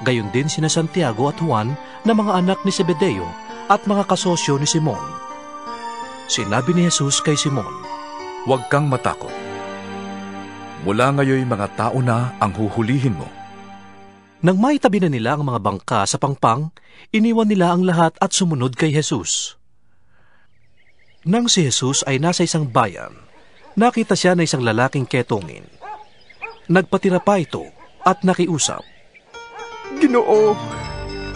gayon din sina Santiago at Juan na mga anak ni Zebedeo at mga kasosyo ni Simon. Sinabi ni Jesus kay Simon, "Huwag kang matakot. Mula ngayon mga tao na ang huhulihin mo." Nang maitabi na nila ang mga bangka sa pangpang, iniwan nila ang lahat at sumunod kay Jesus. Nang si Jesus ay nasa isang bayan, nakita siya na isang lalaking ketongin. Nagpatira pa ito at nakiusap, "Ginoo,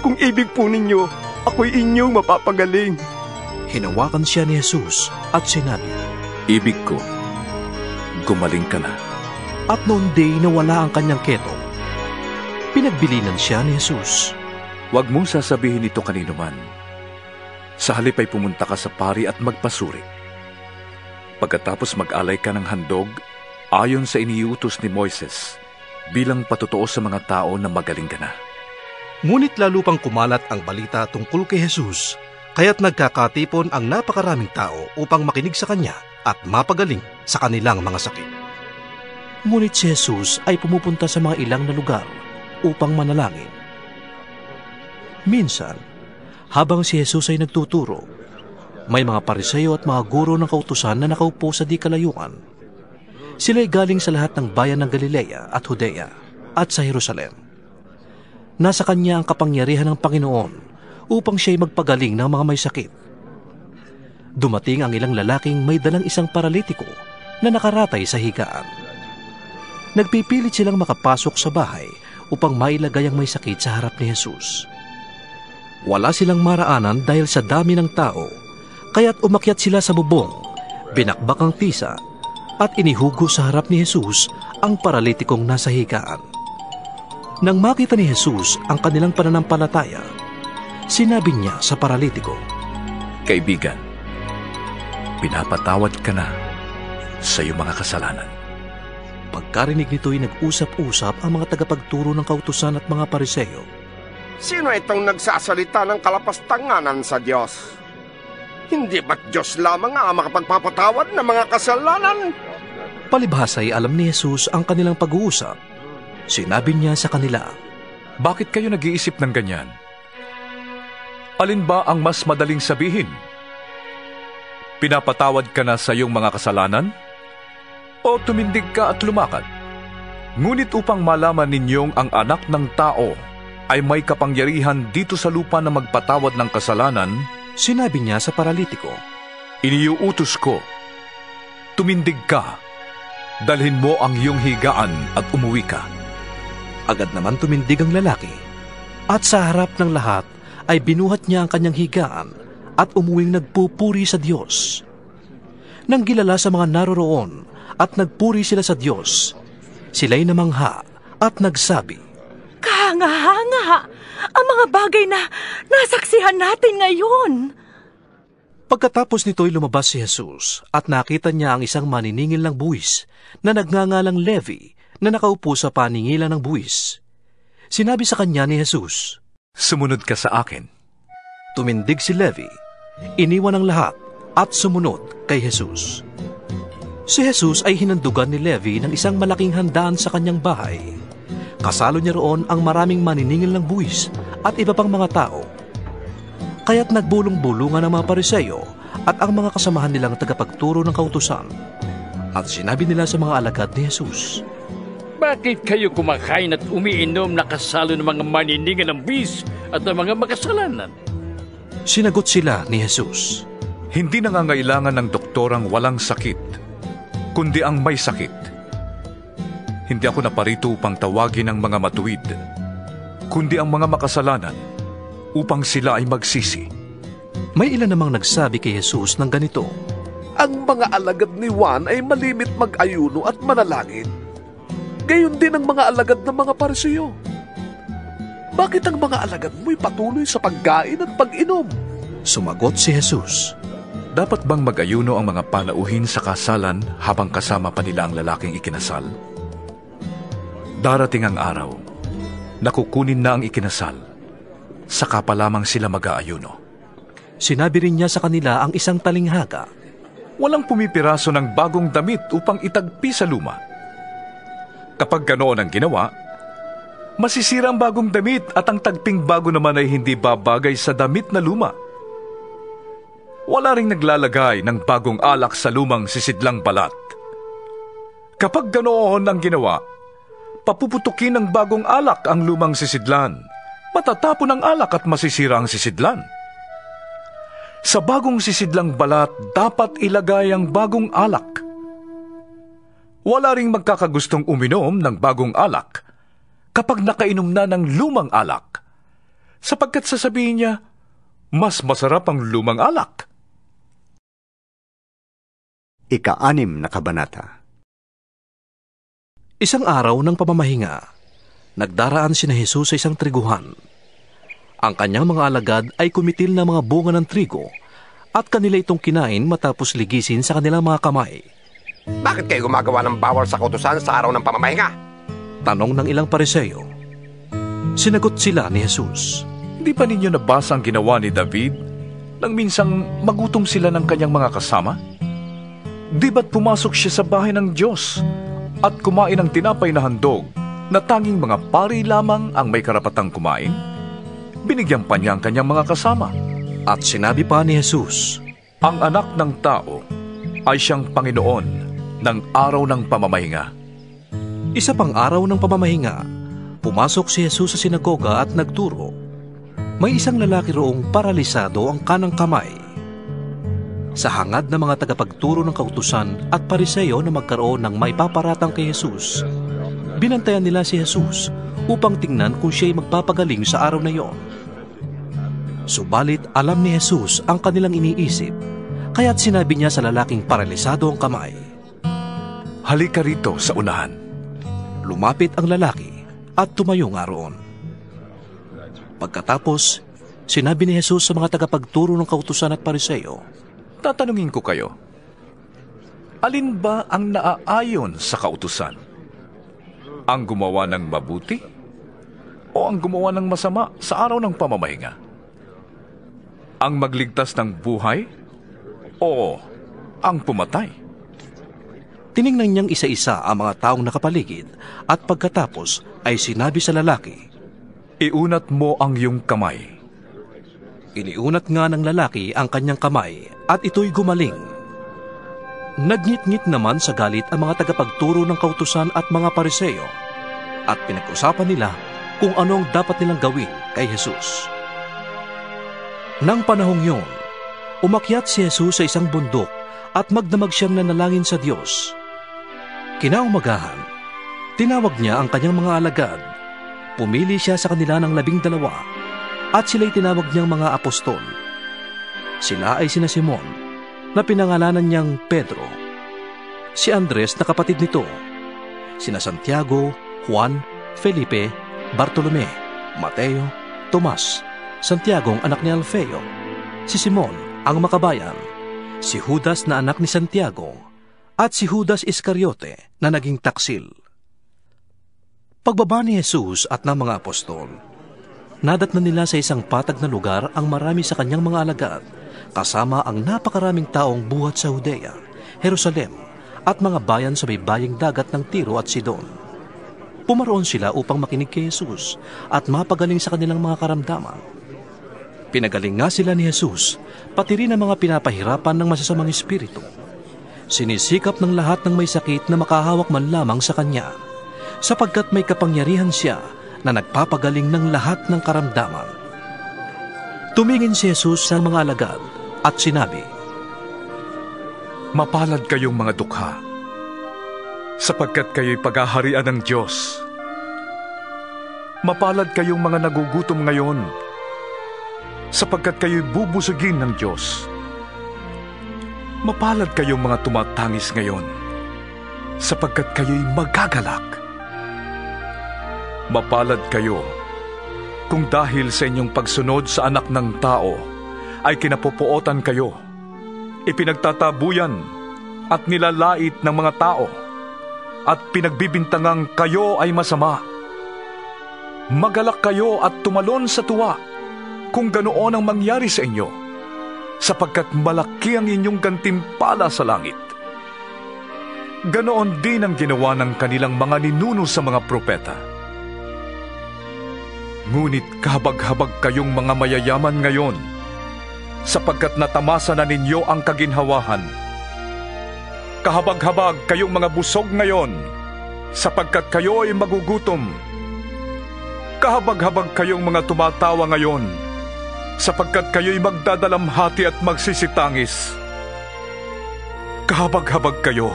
kung ibig po ninyo, ako'y inyong mapapagaling." Hinawakan siya ni Jesus at sinabi, "Ibig ko, gumaling ka na." At noon day nawala ang kanyang ketong. Pinagbilinan siya ni Jesus, "Huwag mong sasabihin ito kanino man. Sa halip ay pumunta ka sa pari at magpasuri. Pagkatapos mag-alay ka ng handog, ayon sa iniutos ni Moises, bilang patotoo sa mga tao na magaling ka na." Ngunit lalo pang kumalat ang balita tungkol kay Jesus, kaya't nagkakatipon ang napakaraming tao upang makinig sa kanya at mapagaling sa kanilang mga sakit. Ngunit si Jesus ay pumupunta sa mga ilang na lugar upang manalangin. Minsan, habang si Jesus ay nagtuturo, may mga Pariseo at mga guro ng kautusan na nakaupo sa di kalayuan. Sila'y galing sa lahat ng bayan ng Galilea at Judea at sa Jerusalem. Nasa kanya ang kapangyarihan ng Panginoon upang siya'y magpagaling ng mga may sakit. Dumating ang ilang lalaking may dalang isang paralitiko na nakaratay sa higaan. Nagpipilit silang makapasok sa bahay upang mailagay ang may sakit sa harap ni Jesus. Wala silang maraanan dahil sa dami ng tao, kaya't umakyat sila sa bubong, binakbak ang tisa, at inihugo sa harap ni Jesus ang paralitikong nasa higaan. Nang makita ni Jesus ang kanilang pananampalataya, sinabi niya sa paralitiko, "Kaibigan, pinapatawad ka na sa iyong mga kasalanan." Pagkarinig nito'y nag-usap-usap ang mga tagapagturo ng kautusan at mga Pariseo. "Sino itong nagsasalita ng kalapastanganan sa Diyos? Hindi ba't Diyos lamang ang makapagpapatawad ng mga kasalanan?" Palibhasa'y alam ni Jesus ang kanilang pag-uusap. Sinabi niya sa kanila, "Bakit kayo nag-iisip ng ganyan? Alin ba ang mas madaling sabihin? Pinapatawad ka na sa iyong mga kasalanan? O tumindig ka at lumakad? Ngunit upang malaman ninyong ang anak ng tao ay may kapangyarihan dito sa lupa na magpatawad ng kasalanan," sinabi niya sa paralitiko, "iniuutos ko, tumindig ka, dalhin mo ang iyong higaan at umuwi ka." Agad naman tumindig ang lalaki, at sa harap ng lahat ay binuhat niya ang kanyang higaan at umuwing nagpupuri sa Diyos. Nang gilala sa mga naroroon at nagpuri sila sa Diyos, sila'y namangha at nagsabi, Kahanga-hanga ang mga bagay na nasaksihan natin ngayon. Pagkatapos nito'y lumabas si Jesus at nakita niya ang isang maniningil ng buwis na nagngangalang Levi na nakaupo sa paningilan ng buwis. Sinabi sa kanya ni Jesus, "Sumunod ka sa akin." Tumindig si Levi, iniwan ang lahat at sumunod kay Jesus. Si Jesus ay hinandugan ni Levi ng isang malaking handaan sa kanyang bahay. Kasalo niya roon ang maraming maniningil ng buwis at iba pang mga tao. Kaya't nagbulong-bulungan ang mga Pariseo at ang mga kasamahan nilang tagapagturo ng kautusan. At sinabi nila sa mga alagad ni Jesus, "Bakit kayo kumakain at umiinom na kasalo ng mga maniningil ng buwis at ng mga makasalanan?" Sinagot sila ni Jesus, "Hindi nangangailangan ng doktor ang walang sakit, kundi ang may sakit. Hindi ako naparito upang tawagin ang mga matuwid, kundi ang mga makasalanan, upang sila ay magsisi." May ilan namang nagsabi kay Jesus ng ganito, "Ang mga alagad ni Juan ay malimit mag-ayuno at manalangin. Gayon din ang mga alagad ng mga Pariseo. Bakit ang mga alagad mo'y patuloy sa pagkain at pag-inom?" Sumagot si Jesus, "Dapat bang mag-ayuno ang mga panauhin sa kasalan habang kasama pa nila ang lalaking ikinasal? Darating ang araw na kukunin na ang ikinasal, saka pa lamang sila mag-aayuno." Sinabi rin niya sa kanila ang isang talinghaga, "Walang pumipiraso ng bagong damit upang itagpi sa luma. Kapag ganoon ang ginawa, masisira ang bagong damit at ang tagping bago naman ay hindi babagay sa damit na luma. Wala ring naglalagay ng bagong alak sa lumang sisidlang balat. Kapag ganoon ang ginawa, papuputukin ng bagong alak ang lumang sisidlan. Matatapon ang alak at masisira ang sisidlan. Sa bagong sisidlang balat, dapat ilagay ang bagong alak. Wala ring magkakagustong uminom ng bagong alak kapag nakainom na ng lumang alak, sapagkat sasabihin niya, mas masarap ang lumang alak." Ika-6 na kabanata. Isang araw ng pamamahinga, nagdaraan sina Jesus sa isang triguhan. Ang kanyang mga alagad ay kumitil na mga bunga ng trigo at kanila itong kinain matapos ligisin sa kanilang mga kamay. "Bakit kayo gumagawa ng bawal sa kautusan sa araw ng pamamahinga?" Tanong ng ilang Pariseo. Sinagot sila ni Jesus, "Hindi pa ninyo nabasa ang ginawa ni David nang minsang magutom sila ng kanyang mga kasama? Di ba't pumasok siya sa bahay ng Diyos at kumain ng tinapay na handog na tanging mga pari lamang ang may karapatang kumain? Binigyan pa niya ang kanyang mga kasama." At sinabi pa ni Jesus, "Ang anak ng tao ay siyang Panginoon ng araw ng pamamahinga." Isa pang araw ng pamamahinga, pumasok si Jesus sa sinagoga at nagturo. May isang lalaki roong paralisado ang kanang kamay. Sa hangad ng mga tagapagturo ng kautusan at Pariseo na magkaroon ng may paparatang kay Jesus, binantayan nila si Jesus upang tingnan kung siya'y magpapagaling sa araw na iyon. Subalit alam ni Jesus ang kanilang iniisip, kaya't sinabi niya sa lalaking paralisado ang kamay, "Halika rito sa unahan." Lumapit ang lalaki at tumayo nga roon. Pagkatapos, sinabi ni Jesus sa mga tagapagturo ng kautusan at Pariseo, "Tatanungin ko kayo, alin ba ang naaayon sa kautusan? Ang gumawa ng mabuti o ang gumawa ng masama sa araw ng pamamahinga? Ang magligtas ng buhay o ang pumatay?" Tiningnan niyang isa-isa ang mga taong nakapaligid at pagkatapos ay sinabi sa lalaki, "Iunat mo ang iyong kamay." Iniunat nga ng lalaki ang kanyang kamay at ito'y gumaling. Nagngit-ngit naman sa galit ang mga tagapagturo ng kautusan at mga Pariseo at pinag-usapan nila kung ano ang dapat nilang gawin kay Jesus. Nang panahong yun, umakyat si Jesus sa isang bundok at magdamag siyang nanalangin sa Diyos. Kinaumagahan, tinawag niya ang kanyang mga alagad. Pumili siya sa kanila ng 12 at sila'y tinawag niyang mga apostol. Sila ay sina Simon, na pinangalanan niyang Pedro, si Andres na kapatid nito, sina Santiago, Juan, Felipe, Bartolome, Mateo, Tomas, Santiago ang anak ni Alfeo, si Simon ang makabayan, si Judas na anak ni Santiago, at si Judas Iscariote na naging taksil. Pagbaba ni Jesus at ng mga apostol, nadatnan nila sa isang patag na lugar ang marami sa kanyang mga alagad, kasama ang napakaraming taong buhat sa Judea, Jerusalem, at mga bayan sa may baying dagat ng Tiro at Sidon. Pumaroon sila upang makinig kay Jesus at mapagaling sa kanilang mga karamdaman. Pinagaling nga sila ni Jesus, pati rin ang mga pinapahirapan ng masasamang espiritu. Sinisikap ng lahat ng may sakit na makahawak man lamang sa kanya, sapagkat may kapangyarihan siya na nagpapagaling ng lahat ng karamdaman. Tumingin si Jesus sa mga alagad at sinabi, "Mapalad kayong mga dukha, sapagkat kayo'y paghaharian ng Diyos. Mapalad kayong mga nagugutom ngayon, sapagkat kayo'y bubusugin ng Diyos. Mapalad kayong mga tumatangis ngayon, sapagkat kayo'y magagalak. Mapalad kayo kung dahil sa inyong pagsunod sa anak ng tao ay kinapupuotan kayo, ipinagtatabuyan at nilalait ng mga tao, at pinagbibintangang kayo ay masama. Magalak kayo at tumalon sa tuwa kung ganoon ang mangyari sa inyo, sapagkat malaki ang inyong gantimpala sa langit. Ganoon din ang ginawa ng kanilang mga ninuno sa mga propeta. Ngunit kahabag-habag kayong mga mayayaman ngayon, sapagkat natamasa na ninyo ang kaginhawahan. Kahabag-habag kayong mga busog ngayon, sapagkat kayo ay magugutom. Kahabag-habag kayong mga tumatawa ngayon, sapagkat kayo'y magdadalamhati at magsisitangis. Kahabag-habag kayo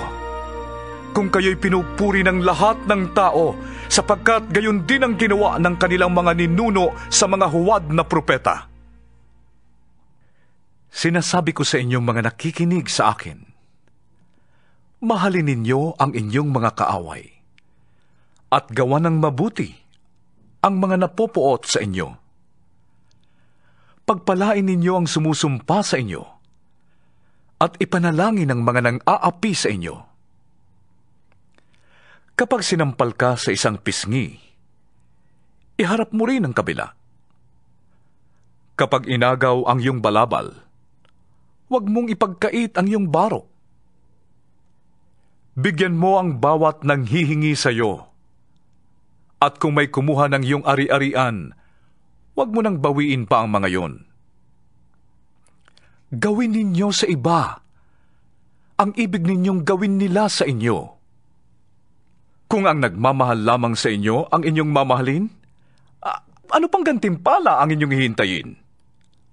kung kayo'y pinupuri ng lahat ng tao, sapagkat gayon din ang ginawa ng kanilang mga ninuno sa mga huwad na propeta. Sinasabi ko sa inyong mga nakikinig sa akin, mahalin ninyo ang inyong mga kaaway, at gawan ng mabuti ang mga napopuot sa inyo. Pagpalain ninyo ang sumusumpa sa inyo, at ipanalangin ang mga nang-aapi sa inyo. Kapag sinampal ka sa isang pisngi, iharap mo rin ang kabila. Kapag inagaw ang iyong balabal, huwag mong ipagkait ang iyong baro. Bigyan mo ang bawat nanghihingi sa iyo, at kung may kumuha ng iyong ari-arian, huwag mo nang bawiin pa ang mga yon. Gawin ninyo sa iba ang ibig ninyong gawin nila sa inyo. Kung ang nagmamahal lamang sa inyo ang inyong mamahalin, ano pang gantimpala ang inyong hihintayin?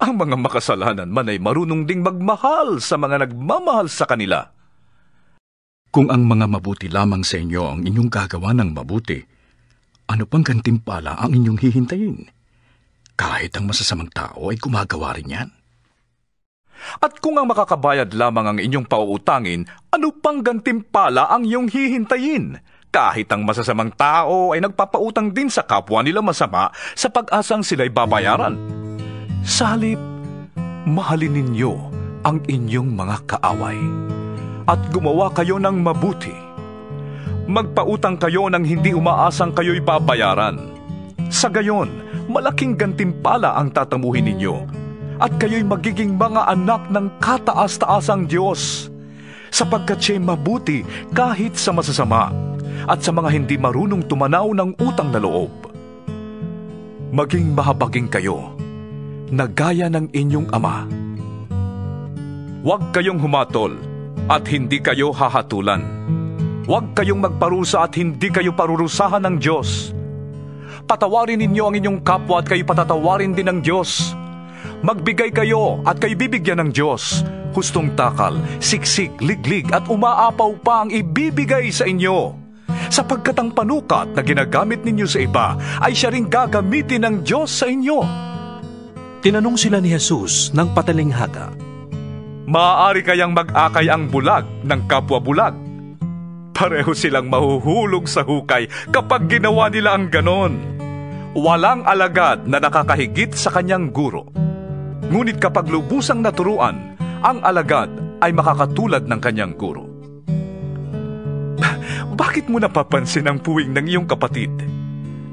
Ang mga makasalanan man ay marunong ding magmahal sa mga nagmamahal sa kanila. Kung ang mga mabuti lamang sa inyo ang inyong gagawa ng mabuti, ano pang gantimpala ang inyong hihintayin? Kahit ang masasamang tao ay gumagawa rin yan. At kung ang makakabayad lamang ang inyong pauutangin, ano pang gantimpala ang iyong hihintayin? Kahit ang masasamang tao ay nagpapautang din sa kapwa nila masama sa pag-asang sila'y babayaran. Sa halip, mahalin ninyo ang inyong mga kaaway, at gumawa kayo ng mabuti. Magpautang kayo nang hindi umaasang kayo'y babayaran. Sa gayon, malaking gantimpala ang tatamuhin ninyo, at kayo'y magiging mga anak ng kataas-taasang Diyos, sapagkat siya'y mabuti kahit sa masasama, at sa mga hindi marunong tumanaw ng utang na loob. Maging mahabagin kayo, na gaya ng inyong ama. Huwag kayong humatol, at hindi kayo hahatulan. Huwag kayong magparusa at hindi kayo parurusahan ng Diyos. Patawarin ninyo ang inyong kapwa at kayo patatawarin din ng Diyos. Magbigay kayo at kayo bibigyan ng Diyos. Hustong takal, siksik, liglig at umaapaw pa ang ibibigay sa inyo. Sapagkat ang panukat na ginagamit ninyo sa iba ay siya ring gagamitin ng Diyos sa inyo. Tinanong sila ni Jesus ng patalinghaga, maaari kayang mag-akay ang bulag ng kapwa bulag? Pareho silang mahuhulog sa hukay kapag ginawa nila ang ganon. Walang alagad na nakakahigit sa kanyang guro. Ngunit kapag lubusang naturuan, ang alagad ay makakatulad ng kanyang guro. Bakit mo napapansin ang puwing ng iyong kapatid?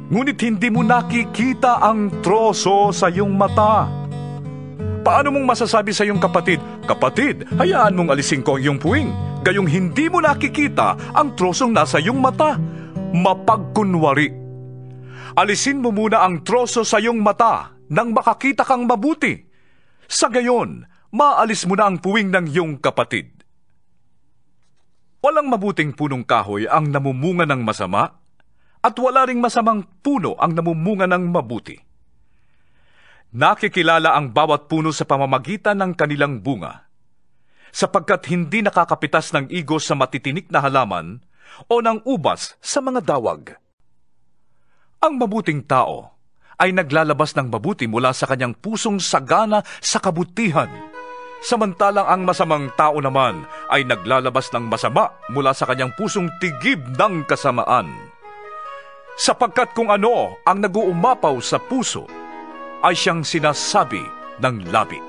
Ngunit hindi mo nakikita ang troso sa iyong mata. Paano mong masasabi sa iyong kapatid, "Kapatid, hayaan mong alisin ko ang iyong puwing," gayong hindi mo nakikita ang trosong nasa iyong mata? Mapagkunwari. Alisin mo muna ang troso sa iyong mata nang makakita kang mabuti. Sa gayon, maalis mo na ang puwing ng iyong kapatid. Walang mabuting punong kahoy ang namumunga ng masama, at wala ring masamang puno ang namumunga ng mabuti. Nakikilala ang bawat puno sa pamamagitan ng kanilang bunga, sapagkat hindi nakakapitas ng igos sa matitinik na halaman o ng ubas sa mga dawag. Ang mabuting tao ay naglalabas ng mabuti mula sa kanyang pusong sagana sa kabutihan, samantalang ang masamang tao naman ay naglalabas ng masama mula sa kanyang pusong tigib ng kasamaan. Sapagkat kung ano ang nag-uumapaw sa puso, ay siyang sinasabi ng labi.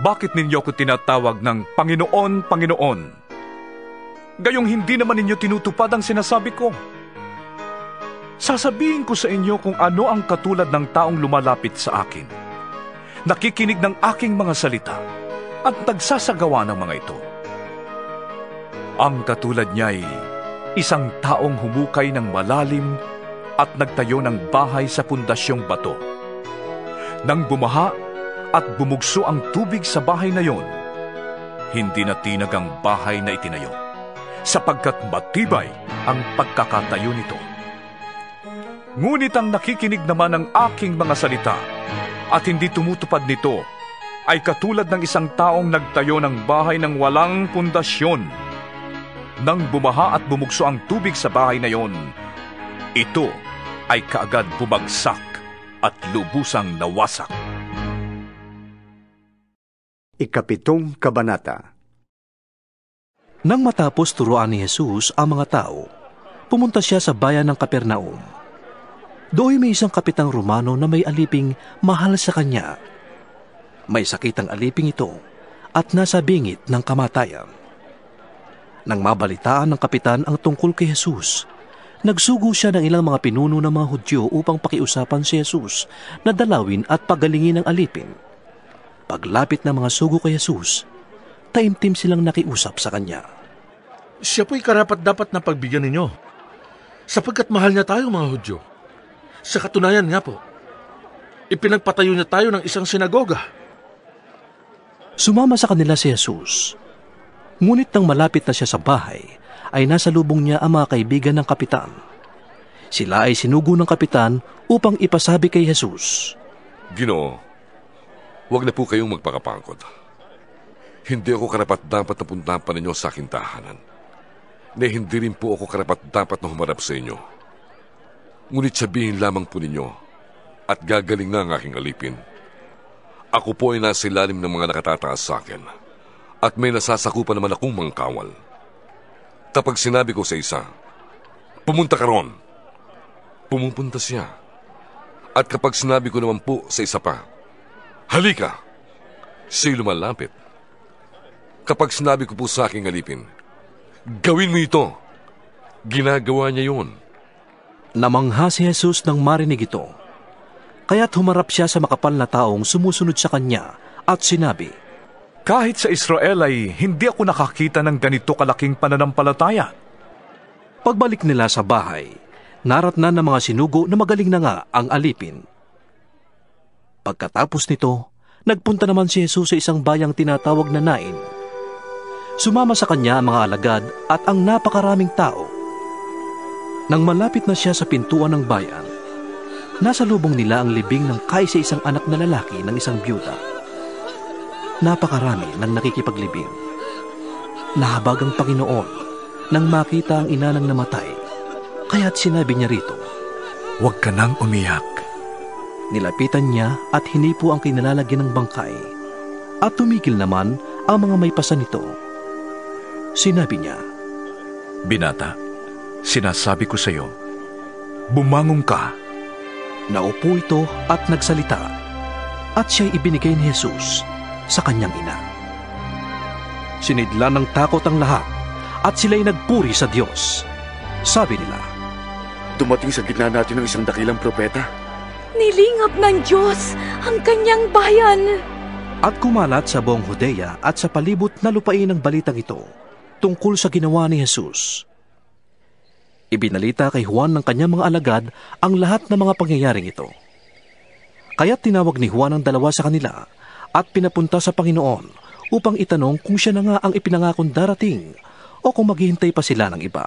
Bakit ninyo ko tinatawag ng Panginoon, Panginoon? Gayong hindi naman ninyo tinutupad ang sinasabi ko. Sasabihin ko sa inyo kung ano ang katulad ng taong lumalapit sa akin, nakikinig ng aking mga salita, at nagsasagawa ng mga ito. Ang katulad niya'y isang taong humukay ng malalim at nagtayo ng bahay sa pundasyong bato. Nang bumaha at bumugso ang tubig sa bahay na yon, hindi na tinag ang bahay na itinayo, sapagkat matibay ang pagkakatayo nito. Ngunit ang nakikinig naman ng aking mga salita at hindi tumutupad nito ay katulad ng isang taong nagtayo ng bahay ng walang pundasyon. Nang bumaha at bumugso ang tubig sa bahay na yon, ito ay kaagad bumagsak at lubusang nawasak. Ikapitong Kabanata. Nang matapos turuan ni Jesus ang mga tao, pumunta siya sa bayan ng Capernaum. Doon may isang kapitang Romano na may aliping mahal sa kanya. May sakit ang aliping ito at nasa bingit ng kamatayan. Nang mabalitaan ng kapitan ang tungkol kay Jesus, nagsugo siya ng ilang mga pinuno ng mga Hudyo upang pakiusapan si Jesus na dalawin at pagalingin ang alipin. Paglapit ng mga sugo kay Jesus, taimtim silang nakiusap sa kanya. Siya po'y karapat-dapat na pagbigyan ninyo, sapagkat mahal niya tayo mga Hudyo. Sa katunayan nga po, ipinagpatayo niya tayo ng isang sinagoga. Sumama sa kanila si Jesus. Ngunit nang malapit na siya sa bahay, ay nasa lubong niya ang mga kaibigan ng kapitan. Sila ay sinugo ng kapitan upang ipasabi kay Jesus. Ginoo, huwag na po kayong magpakapangkot. Hindi ako karapat-dapat na puntahan pa ninyo sa aking tahanan. Hindi rin po ako karapat-dapat na humarap sa inyo. Ngunit sabihin lamang po ninyo at gagaling na ang aking alipin. Ako po ay nasa ilalim ng mga nakatataas sa akin at may nasasakupan naman akong mga kawal. Kapag sinabi ko sa isa, pumunta ka ron, pumupunta siya. At kapag sinabi ko naman po sa isa pa, halika, siya'y lumalapit. Kapag sinabi ko po sa aking alipin, gawin mo ito, ginagawa niya yun. Namangha si Jesus nang marinig ito. Kaya't humarap siya sa makapal na taong sumusunod sa kanya at sinabi, kahit sa Israel ay hindi ako nakakita ng ganito kalaking pananampalataya. Pagbalik nila sa bahay, naratnan ng mga sinugo na magaling na nga ang alipin. Pagkatapos nito, nagpunta naman si Jesus sa isang bayang tinatawag na Nain. Sumama sa kanya ang mga alagad at ang napakaraming tao. Nang malapit na siya sa pintuan ng bayan, nasa lubong nila ang libing ng kaisa-isang anak na lalaki ng isang byuda. Napakarami nang nakikipaglibing. Nahabag ang Panginoon nang makita ang ina ng namatay, kaya't sinabi niya rito, huwag ka nang umiyak. Nilapitan niya at hinipo ang kinalalagyan ng bangkay, at tumigil naman ang mga may pasa nito. Sinabi niya, Binata, sinasabi ko sa iyo, bumangon ka. Naupo ito at nagsalita, at siya'y ibinigay ni Jesus sa kanyang ina. Sinidlan ng takot ang lahat, at sila'y nagpuri sa Diyos. Sabi nila, dumating sa gitna natin ng isang dakilang propeta. Nilingap ng Diyos ang kanyang bayan. At kumalat sa buong Judea at sa palibot na lupain ang balitang ito tungkol sa ginawa ni Jesus. Ibinalita kay Juan ng kanyang mga alagad ang lahat ng mga pangyayaring ito. Kaya't tinawag ni Juan ang dalawa sa kanila at pinapunta sa Panginoon upang itanong kung siya na nga ang ipinangakong darating o kung maghihintay pa sila ng iba.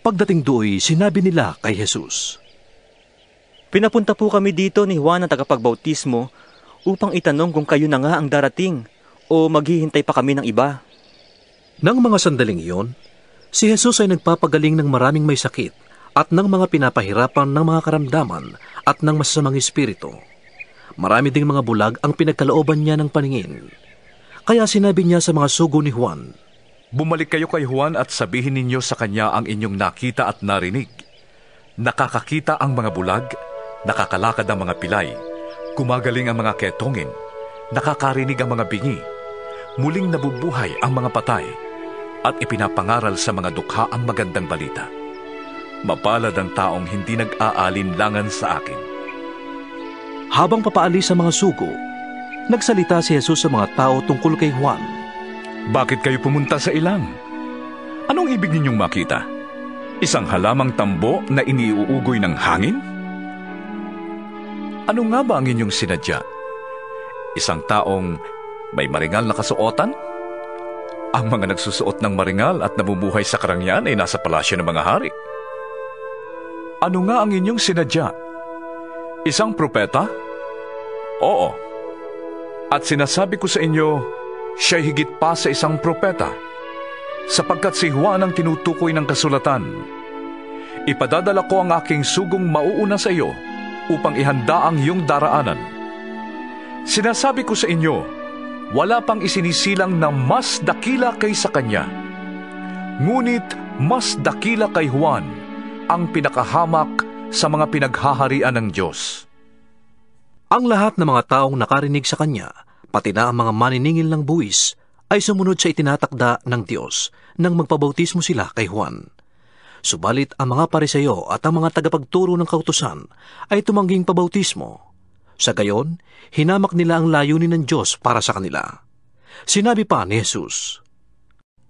Pagdating do'y sinabi nila kay Jesus, Pinapunta po kami dito ni Juan ang tagapagbautismo upang itanong kung kayo na nga ang darating o maghihintay pa kami ng iba. Nang mga sandaling iyon, si Jesus ay nagpapagaling ng maraming may sakit at ng mga pinapahirapan ng mga karamdaman at ng masasamang espiritu. Marami ding mga bulag ang pinagkalooban niya ng paningin. Kaya sinabi niya sa mga sugo ni Juan, bumalik kayo kay Juan at sabihin ninyo sa kanya ang inyong nakita at narinig. Nakakakita ang mga bulag, nakakalakad ang mga pilay, gumagaling ang mga ketongin, nakakarinig ang mga bingi, muling nabubuhay ang mga patay, at ipinapangaral sa mga dukha ang magandang balita. Mapalad ang taong hindi nag-aalinlangan sa akin. Habang papaalis sa mga sugo, nagsalita si Jesus sa mga tao tungkol kay Juan. Bakit kayo pumunta sa ilang? Anong ibig ninyong makita? Isang halamang tambo na iniuugoy ng hangin? Ano nga ba ang inyong sinadya? Isang taong may maringal na kasuotan? Ang mga nagsusuot ng maringal at namumuhay sa karangyan ay nasa palasyo ng mga hari. Ano nga ang inyong sinadya? Isang propeta? Oo. At sinasabi ko sa inyo, siya'y higit pa sa isang propeta, sapagkat si Juan ang tinutukoy ng kasulatan. Ipadadala ko ang aking sugong mauuna sa iyo upang ihanda ang iyong daraanan. Sinasabi ko sa inyo, wala pang isinisilang na mas dakila kaysa kanya. Ngunit mas dakila kay Juan ang pinakahamak sa mga pinaghaharian ng Diyos. Ang lahat ng mga taong nakarinig sa kanya, pati na ang mga maniningil ng buwis, ay sumunod sa itinatakda ng Diyos nang magpabautismo sila kay Juan. Subalit ang mga Pariseo at ang mga tagapagturo ng kautusan ay tumangging pabautismo. Sa gayon, hinamak nila ang layunin ng Diyos para sa kanila. Sinabi pa ni Jesus,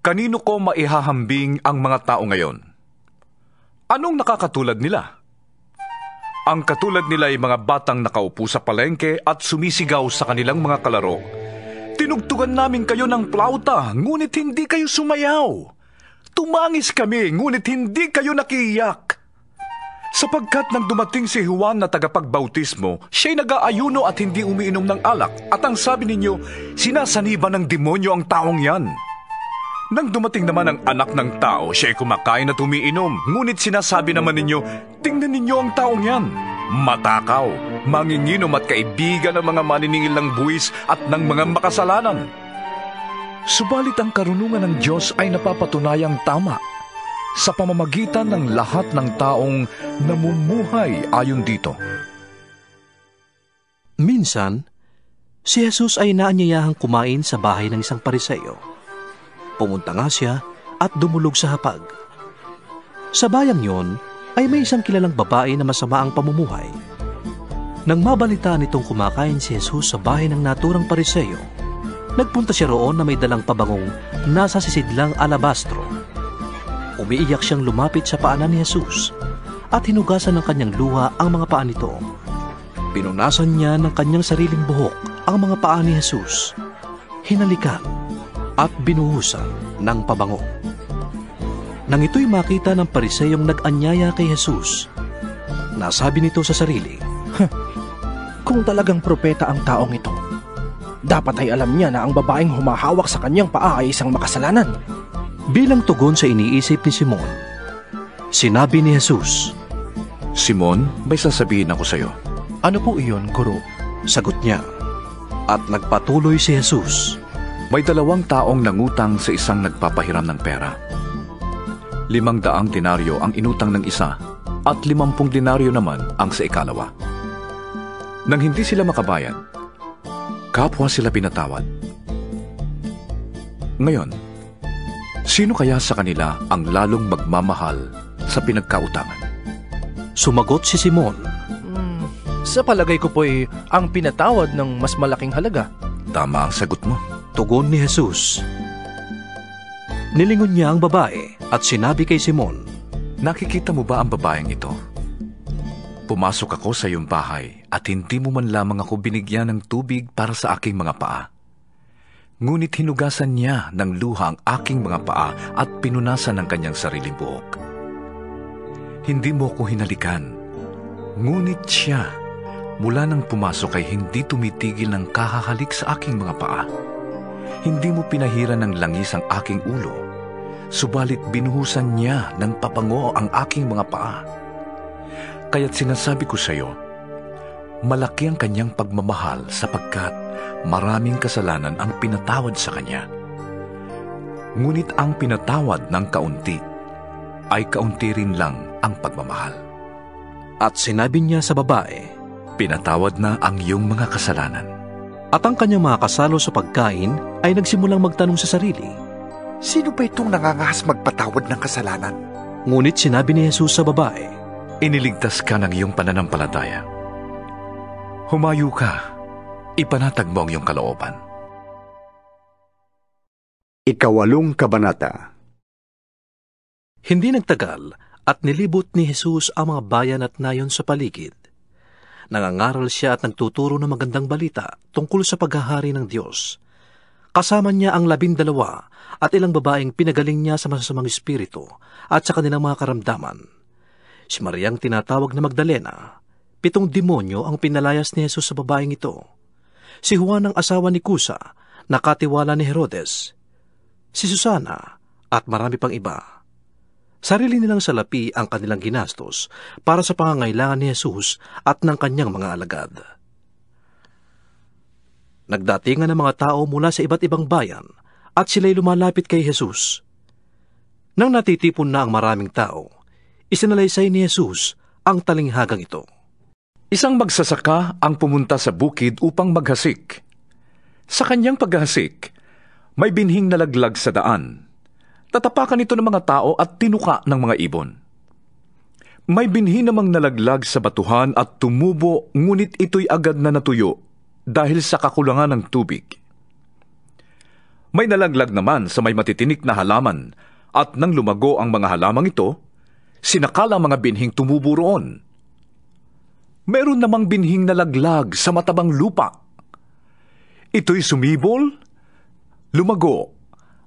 kanino ko maihahambing ang mga tao ngayon? Anong nakakatulad nila? Ang katulad nila ay mga batang nakaupo sa palengke at sumisigaw sa kanilang mga kalaro. Tinugtugan namin kayo ng plauta, ngunit hindi kayo sumayaw. Tumangis kami, ngunit hindi kayo nakiiyak. Sapagkat nang dumating si Juan na tagapagbautismo, siya'y nag-aayuno at hindi umiinom ng alak. At ang sabi ninyo, sinasaniba ng demonyo ang taong yan. Nang dumating naman ang anak ng tao, siya'y kumakain at umiinom. Ngunit sinasabi naman ninyo, tingnan ninyo ang taong yan. Matakaw, manginginom at kaibigan ng mga maniningil ng buwis at ng mga makasalanan. Subalit ang karunungan ng Diyos ay napapatunayang tama sa pamamagitan ng lahat ng taong namumuhay ayon dito. Minsan, si Jesus ay naanyayahang kumain sa bahay ng isang Pariseo. Pumunta nga siya at dumulog sa hapag. Sa bayang yon ay may isang kilalang babae na masama ang pamumuhay. Nang mabalitaan nitong kumakain si Jesus sa bahay ng naturang Pariseo, nagpunta siya roon na may dalang pabangong nasa sisidlang alabastro. Umiiyak siyang lumapit sa paanan ni Jesus at hinugasan ng kanyang luha ang mga paa nito. Pinunasan niya ng kanyang sariling buhok ang mga paa ni Jesus, hinalikan at binuhusan ng pabango. Nang ito'y makita ng Pariseyong nag-anyaya kay Jesus, nasabi nito sa sarili, kung talagang propeta ang taong ito, dapat ay alam niya na ang babaeng humahawak sa kanyang paa ay isang makasalanan. Bilang tugon sa iniisip ni Simon, sinabi ni Jesus, Simon, may sasabihin ako sa iyo. Ano po iyon, Guro? Sagot niya, at nagpatuloy si Jesus. May 2 taong nangutang sa isang nagpapahiram ng pera. 500 denaryo ang inutang ng isa at 50 denaryo naman ang sa ikalawa. Nang hindi sila makabayad, kapwa sila pinatawad. Ngayon, sino kaya sa kanila ang lalong magmamahal sa pinagkautangan? Sumagot si Simon. Sa palagay ko po'y ang pinatawad ng mas malaking halaga. Tama ang sagot mo. Tugon ni Jesus. Nilingon niya ang babae at sinabi kay Simon, nakikita mo ba ang babaeng ito? Pumasok ako sa iyong bahay at hindi mo man lamang ako binigyan ng tubig para sa aking mga paa. Ngunit hinugasan niya ng luha ang aking mga paa at pinunasan ng kanyang sariling buhok. Hindi mo ko hinalikan, ngunit siya, mula nang pumasok ay hindi tumitigil ng kahahalik sa aking mga paa. Hindi mo pinahiran ng langis ang aking ulo, subalit binuhusan niya ng pabango ang aking mga paa. Kaya't sinasabi ko sa iyo, malaki ang kanyang pagmamahal sapagkat maraming kasalanan ang pinatawad sa kanya. Ngunit ang pinatawad ng kaunti ay kaunti rin lang ang pagmamahal. At sinabi niya sa babae, pinatawad na ang iyong mga kasalanan. At ang kanyang mga kasalo sa pagkain ay nagsimulang magtanong sa sarili, sino ba itong nangangahas magpatawad ng kasalanan? Ngunit sinabi ni Jesus sa babae, iniligtas ka ng iyong pananampalataya. Humayo ka, ipanatag mo ang iyong kalooban. 8 Kabanata. Hindi nagtagal at nilibot ni Jesus ang mga bayan at nayon sa paligid. Nangangaral siya at nagtuturo ng magandang balita tungkol sa paghahari ng Diyos. Kasama niya ang 12 at ilang babaeng pinagaling niya sa masasamang espiritu at sa kanilang mga karamdaman. Si Mariang tinatawag na Magdalena, 7 demonyo ang pinalayas ni Jesus sa babaeng ito. Si Juan ang asawa ni Kusa, nakatiwala ni Herodes. Si Susana at marami pang iba. Sarili nilang salapi ang kanilang ginastos para sa pangangailangan ni Jesus at ng kanyang mga alagad. Nagdatingan ng mga tao mula sa iba't ibang bayan at sila'y lumalapit kay Jesus. Nang natitipon na ang maraming tao, isinalaysay ni Jesus ang talinghagang ito. Isang magsasaka ang pumunta sa bukid upang maghasik. Sa kanyang paghasik, may binhing nalaglag sa daan. Tatapakan ito ng mga tao at tinuka ng mga ibon. May binhi namang nalaglag sa batuhan at tumubo, ngunit ito'y agad na natuyo dahil sa kakulangan ng tubig. May nalaglag naman sa may matitinik na halaman at nang lumago ang mga halamang ito, sinakal ang mga binhing tumubo roon. Meron namang binhing nalaglag sa matabang lupa. Ito'y sumibol, lumago,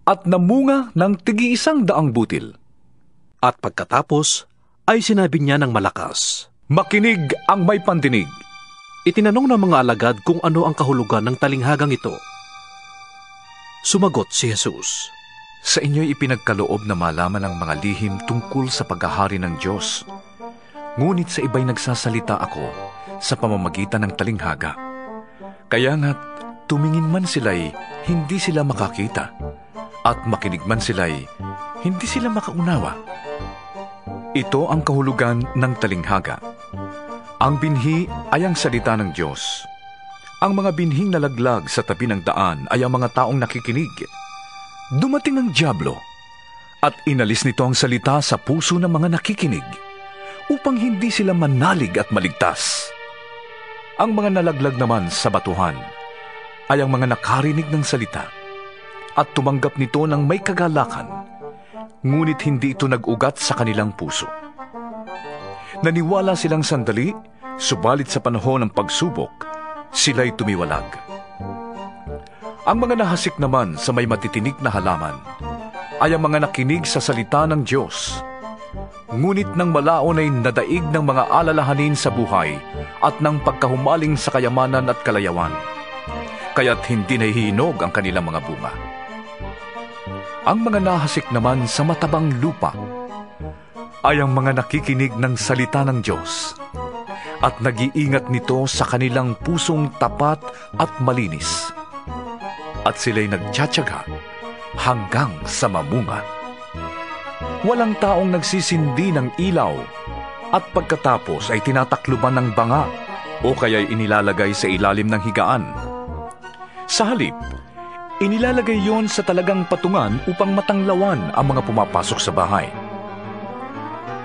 at namunga ng 100 butil. At pagkatapos, ay sinabi niya ng malakas, makinig ang may pandinig. Itinanong ng mga alagad kung ano ang kahulugan ng talinghagang ito. Sumagot si Jesus, sa inyo'y ipinagkaloob na malaman ang mga lihim tungkol sa paghahari ng Diyos. Ngunit sa iba'y nagsasalita ako sa pamamagitan ng talinghaga. Kaya nga't tumingin man sila'y hindi sila makakita, at makinig man sila'y hindi sila makaunawa. Ito ang kahulugan ng talinghaga. Ang binhi ay ang salita ng Diyos. Ang mga binhing nalaglag sa tabi ng daan ay ang mga taong nakikinig. Dumating ang dyablo at inalis nito ang salita sa puso ng mga nakikinig upang hindi sila manalig at maligtas. Ang mga nalaglag naman sa batuhan ay ang mga nakarinig ng salita at tumanggap nito ng may kagalakan, ngunit hindi ito nag-ugat sa kanilang puso. Naniwala silang sandali, subalit sa panahon ng pagsubok, sila'y tumiwalag. Ang mga nahasik naman sa may matitinik na halaman ay ang mga nakinig sa salita ng Diyos. Ngunit nang malaon ay nadaig ng mga alalahanin sa buhay at ng pagkahumaling sa kayamanan at kalayawan, kaya't hindi nahihinog ang kanilang mga bunga. Ang mga nahasik naman sa matabang lupa ay ang mga nakikinig ng salita ng Diyos at nag-iingat nito sa kanilang pusong tapat at malinis. At sila'y nagtsatsaga hanggang sa mamunga. Walang taong nagsisindi ng ilaw at pagkatapos ay tinatakluban ng banga o kaya'y inilalagay sa ilalim ng higaan. Sa halip, inilalagay yon sa talagang patungan upang matanglawan ang mga pumapasok sa bahay.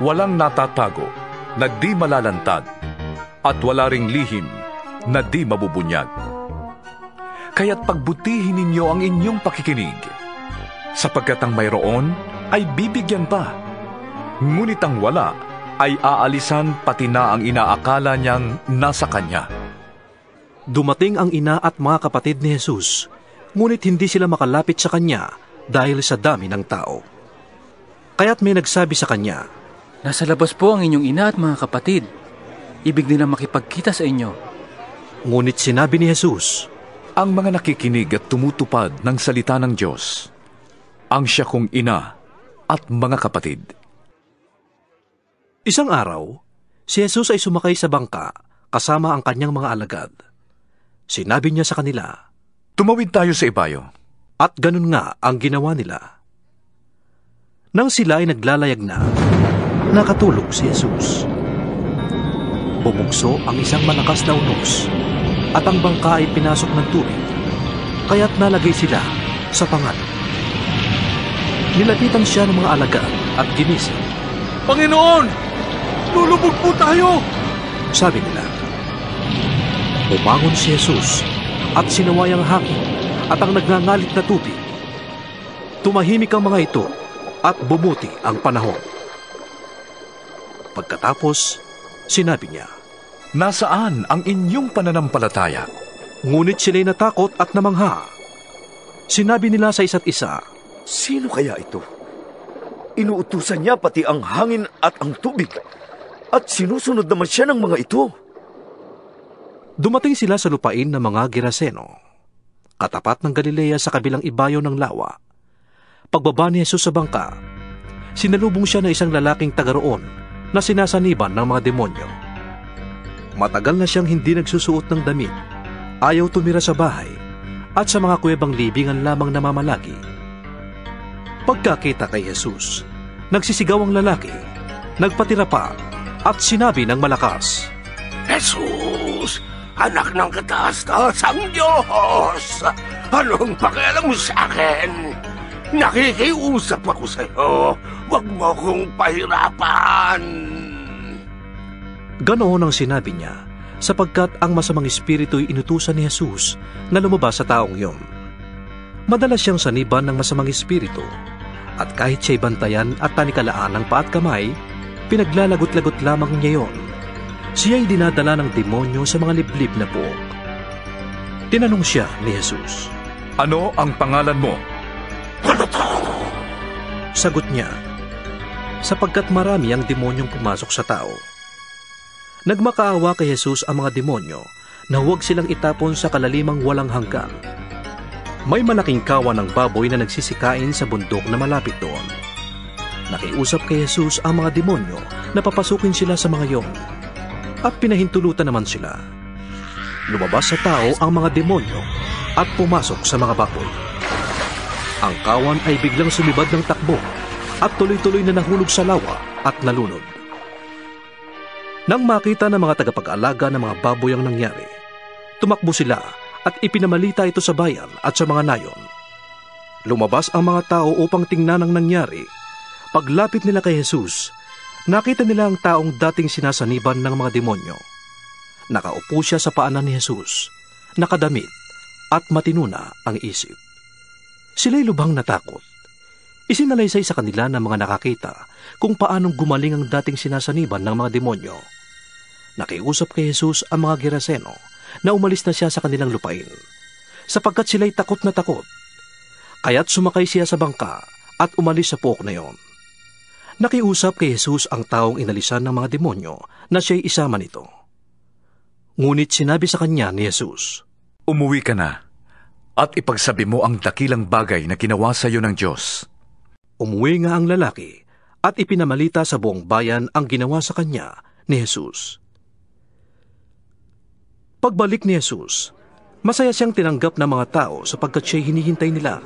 Walang natatago na di malalantad at wala ring lihim na di mabubunyag. Kaya't pagbutihin ninyo ang inyong pakikinig, sapagkat ang mayroon ay bibigyan pa, ngunit ang wala ay aalisan pati na ang inaakala niyang nasa kanya. Dumating ang ina at mga kapatid ni Jesus, ngunit hindi sila makalapit sa kanya dahil sa dami ng tao. Kaya't may nagsabi sa kanya, "Nasa labas po ang inyong ina at mga kapatid. Ibig nila makipagkita sa inyo." Ngunit sinabi ni Jesus, "Ang mga nakikinig at tumutupad ng salita ng Diyos, ang siya kong ina at mga kapatid." Isang araw, si Jesus ay sumakay sa bangka kasama ang kanyang mga alagad. Sinabi niya sa kanila, "Tumawid tayo sa ibayo." At ganun nga ang ginawa nila. Nang sila ay naglalayag na, nakatulog si Jesus. Bumugso ang isang malakas na unos at ang bangka ay pinasok ng tubig, kaya't nalagay sila sa pangan. Nilapitan siya ng mga alagad at ginising. "Panginoon, lulubog po tayo!" sabi nila. Umangon si Jesus at sinaway ang hangin at ang nagngangalit na tubig. Tumahimik ang mga ito at bumuti ang panahon. Pagkatapos, sinabi niya, "Nasaan ang inyong pananampalataya?" Ngunit sila'y natakot at namangha. Sinabi nila sa isa't isa, "Sino kaya ito? Inuutusan niya pati ang hangin at ang tubig, at sinusunod naman siya ng mga ito." Dumating sila sa lupain ng mga Geraseno, katapat ng Galilea sa kabilang ibayo ng lawa. Pagbaba ni Jesus sa bangka, sinalubong siya ng isang lalaking taga roon na sinasaniban ng mga demonyo. Matagal na siyang hindi nagsusuot ng damit, ayaw tumira sa bahay, at sa mga kuwebang libingan lamang namamalagi. Pagkakita kay Jesus, nagsisigaw ang lalaki, nagpatira pa, at sinabi ng malakas, "Jesus, anak ng kataas-taasang Diyos! Anong pakialam mo sa akin? Nakikiusap ako sa iyo. Huwag mo akong pahirapan." Ganoon ang sinabi niya, sapagkat ang masamang espiritu'y inutusan ni Jesus na lumabas sa taong iyon. Madalas siyang saniban ng masamang espiritu, at kahit siya'y bantayan at tanikalaan ng paa at kamay, pinaglalagot-lagot lamang niya yon. Siya'y dinadala ng demonyo sa mga liblib na puok. Tinanong siya ni Jesus, "Ano ang pangalan mo?" Sagot niya, "Sapagkat marami ang demonyong pumasok sa tao." Nagmakaawa kay Jesus ang mga demonyo na huwag silang itapon sa kalalimang walang hanggan. May malaking kawan ng baboy na nagsisikain sa bundok na malapit doon. Nakiusap kay Jesus ang mga demonyo na papasukin sila sa mga iyon, at pinahintulutan naman sila. Lumabas sa tao ang mga demonyo at pumasok sa mga baboy. Ang kawan ay biglang sumibad ng takbo at tuloy-tuloy na nahulog sa lawa at nalunod. Nang makita ng mga tagapag-alaga ng mga baboy ang nangyari, tumakbo sila at ipinamalita ito sa bayan at sa mga nayon. Lumabas ang mga tao upang tingnan ang nangyari. Paglapit nila kay Jesus, nakita nila ang taong dating sinasaniban ng mga demonyo. Nakaupo siya sa paanan ni Jesus, nakadamit at matinuna ang isip. Sila'y lubhang natakot. Isinalaysay sa kanila ng mga nakakita kung paanong gumaling ang dating sinasaniban ng mga demonyo. Nakiusap kay Jesus ang mga Geraseno na umalis na siya sa kanilang lupain, sapagkat sila'y takot na takot. Kaya't sumakay siya sa bangka at umalis sa puok na iyon. Nakiusap kay Jesus ang taong inalisan ng mga demonyo na siya'y isama nito. Ngunit sinabi sa kanya ni Jesus, "Umuwi ka na at ipagsabi mo ang dakilang bagay na ginawa sa iyo ng Diyos." Umuwi nga ang lalaki at ipinamalita sa buong bayan ang ginawa sa kanya ni Jesus. Pagbalik ni Jesus, masaya siyang tinanggap ng mga tao sapagkat siya'y hinihintay nila.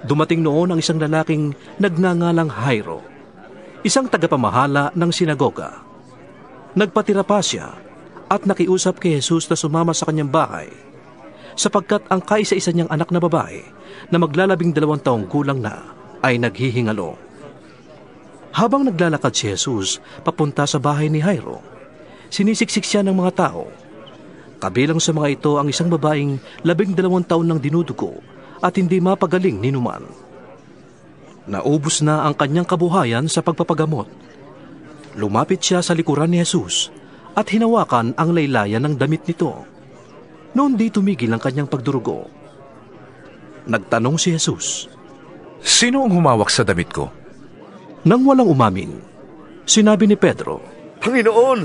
Dumating noon ang isang lalaking nagngangalang Jairo, isang tagapamahala ng sinagoga. Nagpatira pa siya at nakiusap kay Jesus na sumama sa kanyang bahay, sapagkat ang kaisa-isa niyang anak na babae na maglalabing 2 taong gulang na ay naghihingalo. Habang naglalakad si Jesus papunta sa bahay ni Jairo, sinisiksik siya ng mga tao. Kabilang sa mga ito ang isang babaeng 12 taon nang dinudugo at hindi mapagaling ninuman. Naubos na ang kanyang kabuhayan sa pagpapagamot. Lumapit siya sa likuran ni Jesus at hinawakan ang laylayan ng damit nito. Noon di tumigil ang kanyang pagdurugo. Nagtanong si Jesus, "Sino ang humawak sa damit ko?" Nang walang umamin, sinabi ni Pedro, "Panginoon,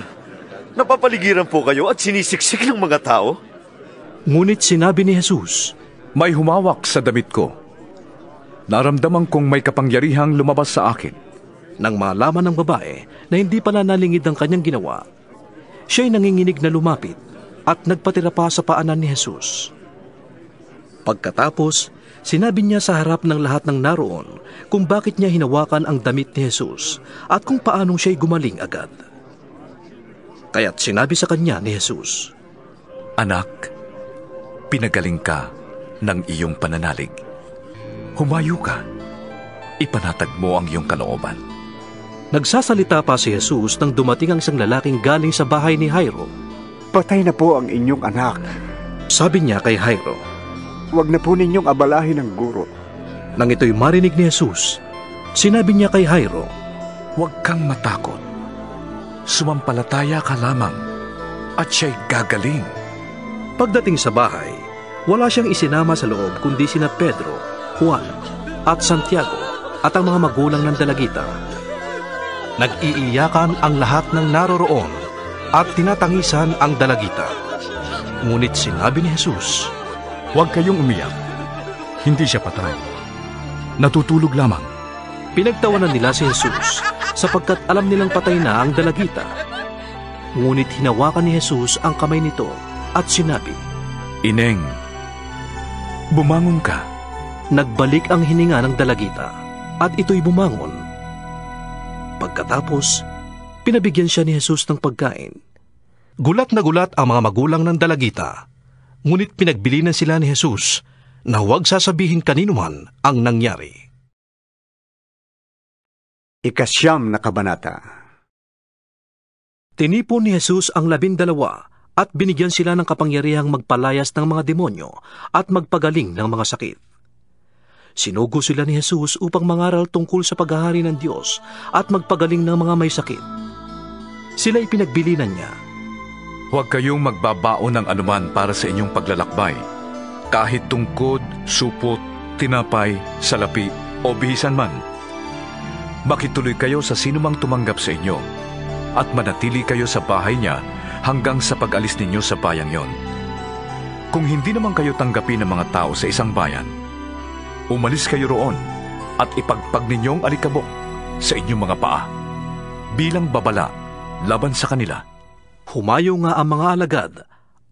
napapaligiran po kayo at sinisiksik ng mga tao?" Ngunit sinabi ni Jesus, "May humawak sa damit ko. Naramdaman kong may kapangyarihang lumabas sa akin." Nang malaman ng babae na hindi pala nalingid ang kanyang ginawa, siya'y nanginginig na lumapit at nagpatira pa sa paanan ni Jesus. Pagkatapos, sinabi niya sa harap ng lahat ng naroon kung bakit niya hinawakan ang damit ni Jesus at kung paanong siya'y gumaling agad. Kaya't sinabi sa kanya ni Jesus, "Anak, pinagaling ka ng iyong pananalig. Humayo ka, ipanatag mo ang iyong kalooban." Nagsasalita pa si Jesus nang dumating ang isang lalaking galing sa bahay ni Jairo. "Patay na po ang inyong anak," sabi niya kay Jairo. "Huwag na po ninyong abalahin ang guro." Nang ito'y marinig ni Jesus, sinabi niya kay Jairo, "Huwag kang matakot. Sumampalataya ka lamang at siya'y gagaling." Pagdating sa bahay, wala siyang isinama sa loob kundi sina Pedro, Juan at Santiago at ang mga magulang ng dalagita. Nag-iiyakan ang lahat ng naroroon at tinatangisan ang dalagita. Ngunit sinabi ni Jesus, "Huwag kayong umiyak. Hindi siya patay. Natutulog lamang." Pinagtawanan nila si Jesus sapagkat alam nilang patay na ang dalagita. Ngunit hinawakan ni Jesus ang kamay nito at sinabi, "Ineng, bumangon ka." Nagbalik ang hininga ng dalagita at ito'y bumangon. Pagkatapos, pinabigyan siya ni Jesus ng pagkain. Gulat na gulat ang mga magulang ng dalagita, ngunit pinagbilinan sila ni Jesus na huwag sasabihin kanino man ang nangyari. 9 na kabanata. Tinipon ni Jesus ang 12 at binigyan sila ng kapangyarihang magpalayas ng mga demonyo at magpagaling ng mga sakit. Sinugo sila ni Jesus upang mangaral tungkol sa paghahari ng Diyos at magpagaling ng mga may sakit. Sila'y pinagbilinan niya, "Huwag kayong magbabaon ng anuman para sa inyong paglalakbay, kahit tungkod, supot, tinapay, salapi o bihisan man. Makituloy kayo sa sinumang tumanggap sa inyo at manatili kayo sa bahay niya hanggang sa pag-alis ninyo sa bayang yon. Kung hindi naman kayo tanggapin ng mga tao sa isang bayan, umalis kayo roon at ipagpag ninyong alikabok sa inyong mga paa bilang babala laban sa kanila." Humayo nga ang mga alagad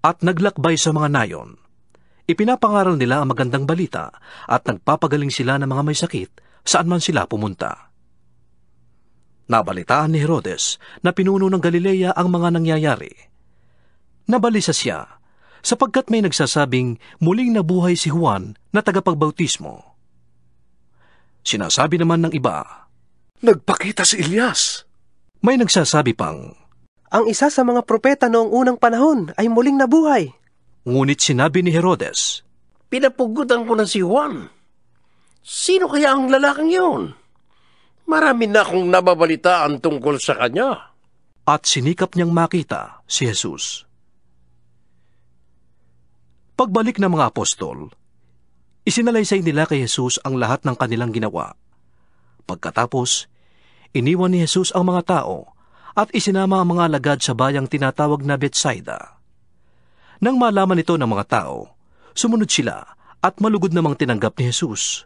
at naglakbay sa mga nayon. Ipinapangaral nila ang magandang balita at nagpapagaling sila ng mga may sakit saan man sila pumunta. Nabalitaan ni Herodes na pinuno ng Galilea ang mga nangyayari. Nabalisa siya sapagkat may nagsasabing muling nabuhay si Juan na tagapagbautismo. Sinasabi naman ng iba, "Nagpakita si Elias." May nagsasabi pang, "Ang isa sa mga propeta noong unang panahon ay muling nabuhay." Ngunit sinabi ni Herodes, "Pinapugutan ko na si Juan. Sino kaya ang lalaking yun? Marami na akong nababalitaan tungkol sa kanya." At sinikap niyang makita si Jesus. Pagbalik ng mga apostol, isinalaysay nila kay Jesus ang lahat ng kanilang ginawa. Pagkatapos, iniwan ni Jesus ang mga tao at isinama ang mga alagad sa bayang tinatawag na Betsaida. Nang malaman ito ng mga tao, sumunod sila at malugod namang tinanggap ni Jesus.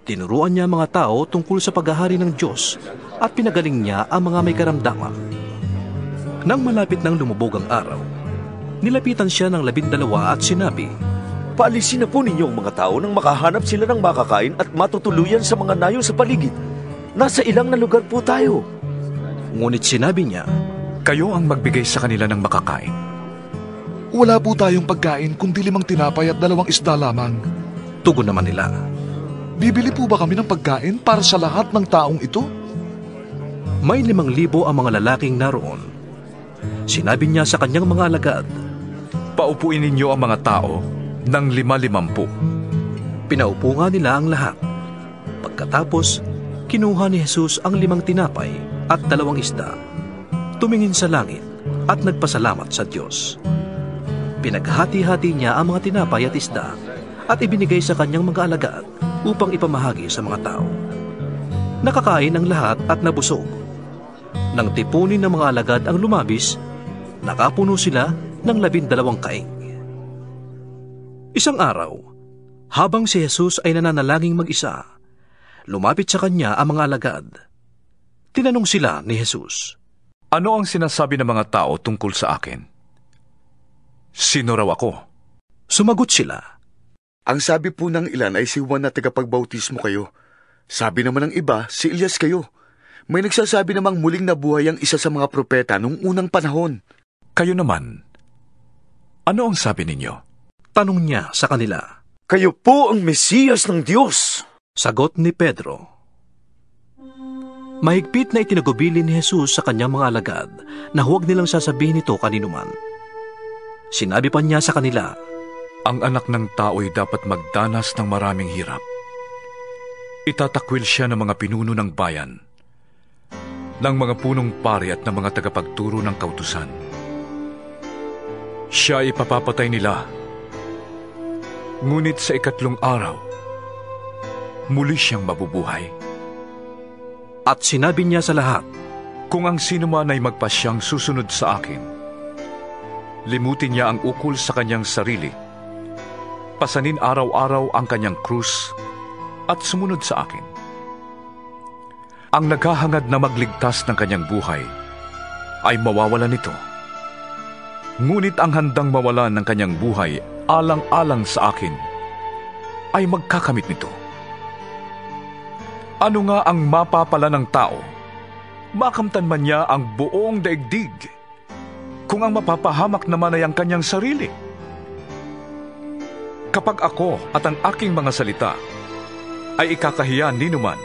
Tinuruan niya ang mga tao tungkol sa paghahari ng Diyos at pinagaling niya ang mga may karamdaman. Nang malapit ng lumubog ang araw, nilapitan siya ng 12 at sinabi, Paalisin na po ninyo ang mga tao nang makahanap sila ng makakain at matutuluyan sa mga nayo sa paligid. Nasa ilang na lugar po tayo. Ngunit sinabi niya, kayo ang magbigay sa kanila ng makakain. Wala po tayong pagkain kundi 5 tinapay at 2 isda lamang. Tugon naman nila, bibili po ba kami ng pagkain para sa lahat ng taong ito? May 5,000 ang mga lalaking naroon. Sinabi niya sa kanyang mga alagad, paupuin ninyo ang mga tao ng 50. Pinaupo nga nila ang lahat. Pagkatapos, kinuha ni Jesus ang 5 tinapay at 2 isda. Tumingin sa langit at nagpasalamat sa Diyos. Pinaghati-hati niya ang mga tinapay at isda at ibinigay sa kanyang mga alagad upang ipamahagi sa mga tao. Nakakain ang lahat at nabusog. Nang tipunin ng mga alagad ang lumabis, nakapuno sila ng 12 kaing. Isang araw, habang si Jesus ay nananalangin mag-isa, lumapit sa kanya ang mga alagad. Tinanong sila ni Jesus, ano ang sinasabi ng mga tao tungkol sa akin? Sino raw ako? Sumagot sila, ang sabi po ng ilan ay si Juan na tagapagbautismo kayo. Sabi naman ng iba, si Elias kayo. May nagsasabi namang muling nabuhay ang isa sa mga propeta nung unang panahon. Kayo naman, ano ang sabi ninyo? Tanong niya sa kanila. Kayo po ang Mesiyas ng Diyos. Sagot ni Pedro. Mahigpit na itinagubilin ni Jesus sa kanyang mga alagad na huwag nilang sasabihin ito kaninuman. Sinabi pa niya sa kanila, ang anak ng tao'y dapat magdanas ng maraming hirap. Itatakwil siya ng mga pinuno ng bayan, ng mga punong pari at ng mga tagapagturo ng kautusan. Siya ay ipapapatay nila. Ngunit sa 3 araw, muli siyang mabubuhay. At sinabi niya sa lahat, kung ang sino man ay magpasyang susunod sa akin, limutin niya ang ukol sa kanyang sarili, pasanin araw-araw ang kanyang krus, at sumunod sa akin. Ang naghahangad na magligtas ng kanyang buhay ay mawawalan nito. Ngunit ang handang mawalan ng kanyang buhay alang-alang sa akin ay magkakamit nito. Ano nga ang mapapala ng tao? Makamtan man niya ang buong daigdig, kung ang mapapahamak naman ay ang kanyang sarili. Kapag ako at ang aking mga salita ay ikakahiya ninuman,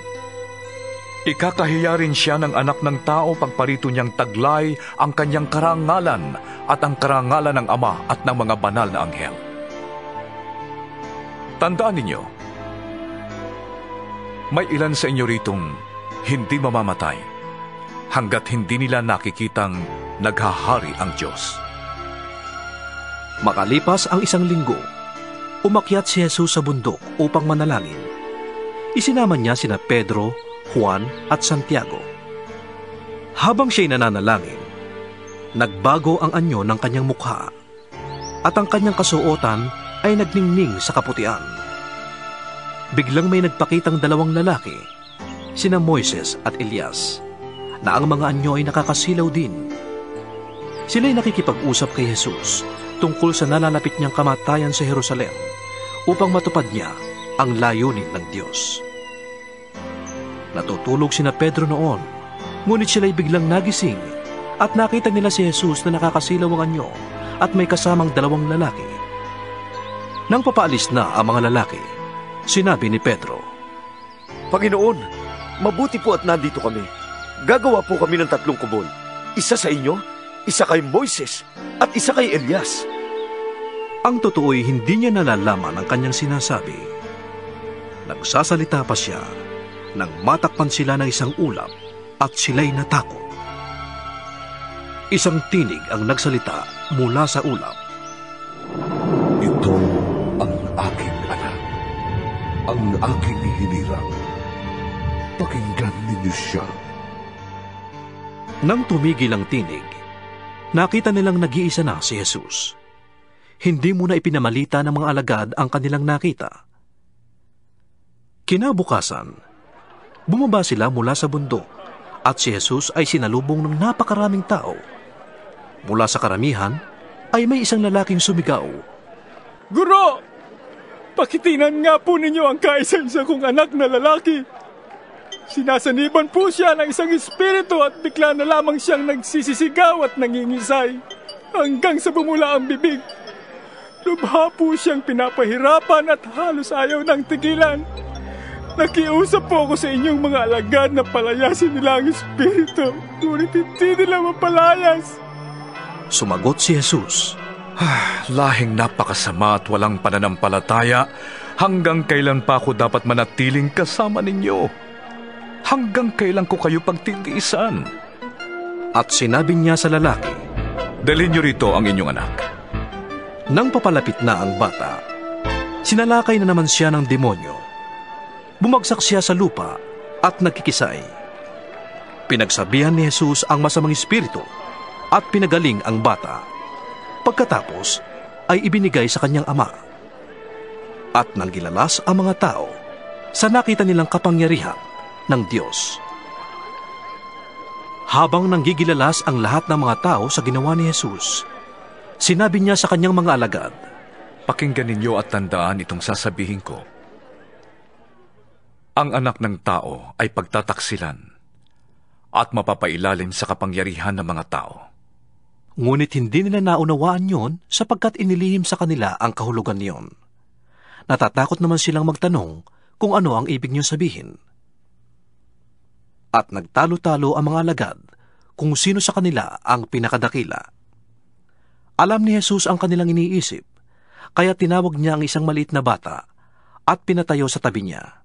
ikakahiya rin siya ng anak ng tao pagparito niyang taglay ang kanyang karangalan at ang karangalan ng Ama at ng mga banal na anghel. Tandaan ninyo, may ilan sa inyo ritong hindi mamamatay hanggat hindi nila nakikitang naghahari ang Diyos. Makalipas ang 1 linggo, umakyat si Jesus sa bundok upang manalangin. Isinama niya sina Pedro, Juan at Santiago. Habang siya'y nananalangin, nagbago ang anyo ng kanyang mukha at ang kanyang kasuotan ay nagningning sa kaputian. Biglang may nagpakitang 2 lalaki, sina Moises at Elias, na ang mga anyo ay nakakasilaw din. Sila'y nakikipag-usap kay Jesus tungkol sa nalalapit niyang kamatayan sa Jerusalem upang matupad niya ang layunin ng Diyos. Natutulog sina Pedro noon, ngunit sila'y biglang nagising at nakita nila si Jesus na nakakasilaw ang anyo at may kasamang 2 lalaki. Nang papaalis na ang mga lalaki, sinabi ni Pedro, Panginoon, mabuti po at nandito kami. Gagawa po kami ng 3 kubol. Isa sa inyo, isa kay Moises, at isa kay Elias. Ang totoo'y hindi niya nalalaman ang kanyang sinasabi. Nagsasalita pa siya nang matakpan sila ng isang ulap at sila'y natakot. Isang tinig ang nagsalita mula sa ulap. Ito ang aking anak, ang aking hinirang. Pakinggan ninyo siya. Nang tumigil ang tinig, nakita nilang nag-iisa na si Jesus. Hindi muna ipinamalita ng mga alagad ang kanilang nakita. Kinabukasan, bumaba sila mula sa bundok at si Jesus ay sinalubong ng napakaraming tao. Mula sa karamihan ay may isang lalaking sumigaw, Guro! Pakitinan nga po ninyo ang kaisa-isa kong anak na lalaki. Sinasaniban po siya ng isang espiritu at bigla na lamang siyang nagsisisigaw at nangingisay hanggang sa bumula ang bibig. Lubha po siyang pinapahirapan at halos ayaw ng tigilan. Nakiusap po ako sa inyong mga alagad na palayasin nila ang espiritu, ngunit hindi nila mapalayas. Sumagot si Jesus. Lahing napakasama at walang pananampalataya. Hanggang kailan pa ako dapat manatiling kasama ninyo? Hanggang kailan ko kayo pagtitiisan? At sinabi niya sa lalaki, dalhin niyo rito ang inyong anak. Nang papalapit na ang bata, sinalakay na naman siya ng demonyo. Bumagsak siya sa lupa at nagkikisay. Pinagsabihan ni Jesus ang masamang espiritu at pinagaling ang bata. Pagkatapos ay ibinigay sa kanyang ama. At nanggilalas ang mga tao sa nakita nilang kapangyarihan ng Diyos. Habang nanggigilalas ang lahat ng mga tao sa ginawa ni Jesus, sinabi niya sa kanyang mga alagad, pakinggan ninyo at tandaan itong sasabihin ko. Ang anak ng tao ay pagtataksilan at mapapailalim sa kapangyarihan ng mga tao. Ngunit hindi nila naunawaan yon sapagkat inilihim sa kanila ang kahulugan niyon. Natatakot naman silang magtanong kung ano ang ibig niyo sabihin. At nagtalo-talo ang mga alagad kung sino sa kanila ang pinakadakila. Alam ni Jesus ang kanilang iniisip, kaya tinawag niya ang isang maliit na bata at pinatayo sa tabi niya.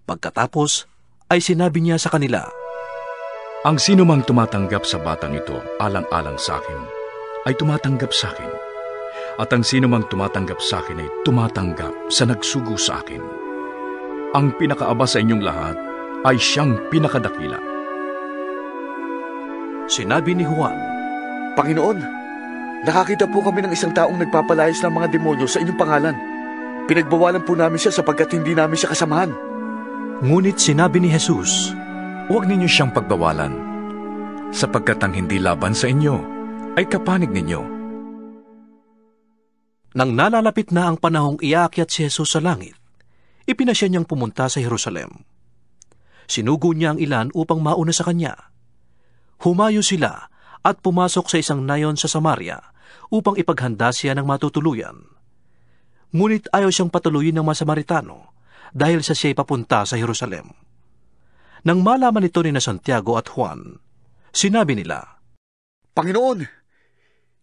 Pagkatapos ay sinabi niya sa kanila, ang sino mang tumatanggap sa batang ito alang-alang sa akin, ay tumatanggap sa akin. At ang sino mang tumatanggap sa akin ay tumatanggap sa nagsugo sa akin. Ang pinakaaba sa inyong lahat ay siyang pinakadakila. Sinabi ni Juan, Panginoon, nakakita po kami ng isang taong nagpapalayas ng mga demonyo sa inyong pangalan. Pinagbawalan po namin siya sapagkat hindi namin siya kasamahan. Ngunit sinabi ni Jesus, huwag ninyo siyang pagbawalan, sapagkat ang hindi laban sa inyo ay kapanig ninyo. Nang nalalapit na ang panahong iaakyat si Jesus sa langit, ipinasya niyang pumunta sa Jerusalem. Sinugo niya ang ilan upang mauna sa kanya. Humayo sila at pumasok sa isang nayon sa Samaria upang ipaghanda siya ng matutuluyan. Ngunit ayaw siyang patuluyin ng mga Samaritano dahil sa siya'y papunta sa Jerusalem. Nang malaman ito ni Santiago at Juan, sinabi nila, Panginoon,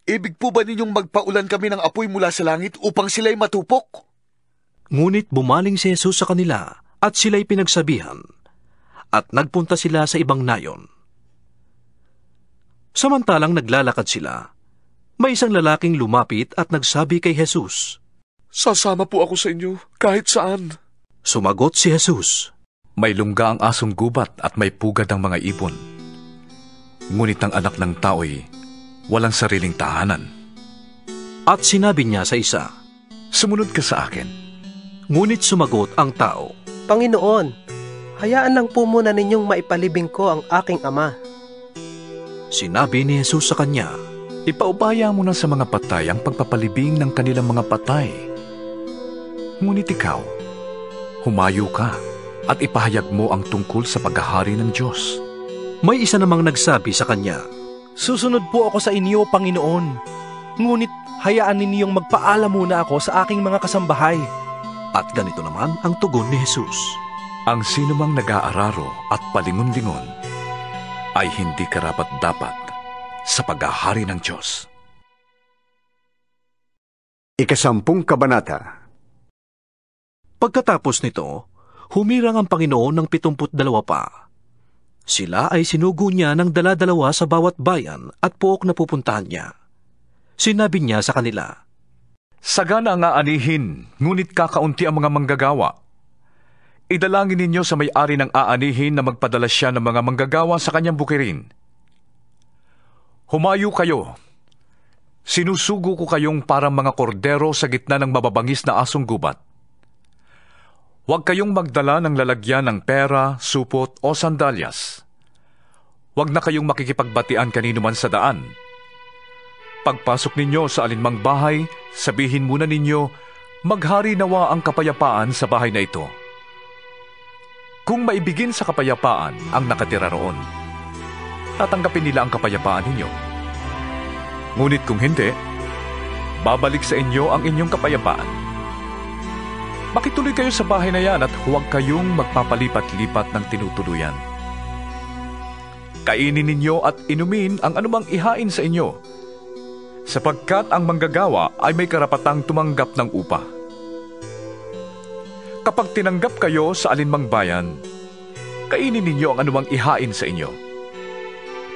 ibig po ba ninyong magpaulan kami ng apoy mula sa langit upang sila'y matupok? Ngunit bumaling si Jesus sa kanila at sila'y pinagsabihan, at nagpunta sila sa ibang nayon. Samantalang naglalakad sila, may isang lalaking lumapit at nagsabi kay Jesus, sasama po ako sa inyo kahit saan. Sumagot si Jesus, may lungga ang asong gubat at may pugad ang mga ibon. Ngunit ang anak ng tao'y walang sariling tahanan. At sinabi niya sa isa, sumunod ka sa akin. Ngunit sumagot ang tao, Panginoon, hayaan lang po muna ninyong maipalibing ko ang aking ama. Sinabi ni Jesus sa kanya, ipaubaya mo na sa mga patay ang pagpapalibing ng kanilang mga patay. Ngunit ikaw, humayo ka at ipahayag mo ang tungkol sa paghahari ng Diyos. May isa namang nagsabi sa kanya, susunod po ako sa inyo, Panginoon. Ngunit hayaan ninyong magpaalam muna ako sa aking mga kasambahay. At ganito naman ang tugon ni Jesus, ang sinumang nag-aararo at palingon-lingon ay hindi karapat-dapat sa paghahari ng Diyos. 10 Kabanata. Pagkatapos nito, humirang ang Panginoon ng 72 pa. Sila ay sinugo niya ng dala-dalawa sa bawat bayan at pook na pupuntahan niya. Sinabi niya sa kanila, sagana ang aanihin, ngunit kakaunti ang mga manggagawa. Idalangin ninyo sa may-ari ng aanihin na magpadala siya ng mga manggagawa sa kanyang bukirin. Humayo kayo. Sinusugo ko kayong parang mga kordero sa gitna ng mababangis na asong gubat. Huwag kayong magdala ng lalagyan ng pera, supot o sandalyas. Huwag na kayong makikipagbatian kanino man sa daan. Pagpasok ninyo sa alinmang bahay, sabihin muna ninyo, Maghari nawa ang kapayapaan sa bahay na ito. Kung maibigin sa kapayapaan ang nakatira roon, tatanggapin nila ang kapayapaan ninyo. Ngunit kung hindi, babalik sa inyo ang inyong kapayapaan. Makituloy kayo sa bahay na yan at huwag kayong magpapalipat-lipat ng tinutuluyan. Kainin ninyo at inumin ang anumang ihain sa inyo, sapagkat ang manggagawa ay may karapatang tumanggap ng upa. Kapag tinanggap kayo sa alinmang bayan, kainin ninyo ang anumang ihain sa inyo.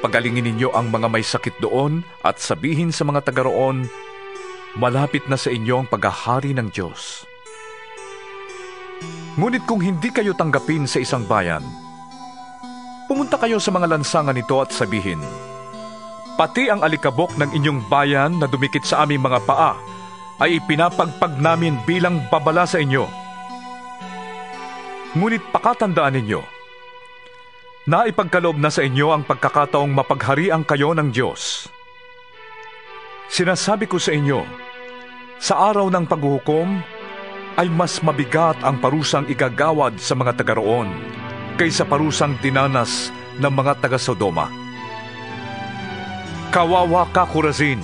Pagalingin ninyo ang mga may sakit doon at sabihin sa mga taga roon, malapit na sa inyo ang paghahari ng Diyos. Ngunit kung hindi kayo tanggapin sa isang bayan, pumunta kayo sa mga lansangan nito at sabihin, pati ang alikabok ng inyong bayan na dumikit sa aming mga paa ay ipinapagpag namin bilang babala sa inyo. Ngunit pakatandaan ninyo, na ipagkaloob na sa inyo ang pagkakataong mapagharian kayo ng Diyos. Sinasabi ko sa inyo, sa araw ng paghuhukom ay mas mabigat ang parusang igagawad sa mga taga roon kaysa parusang dinanas ng mga taga Sodoma. Kawawa ka, Corazin!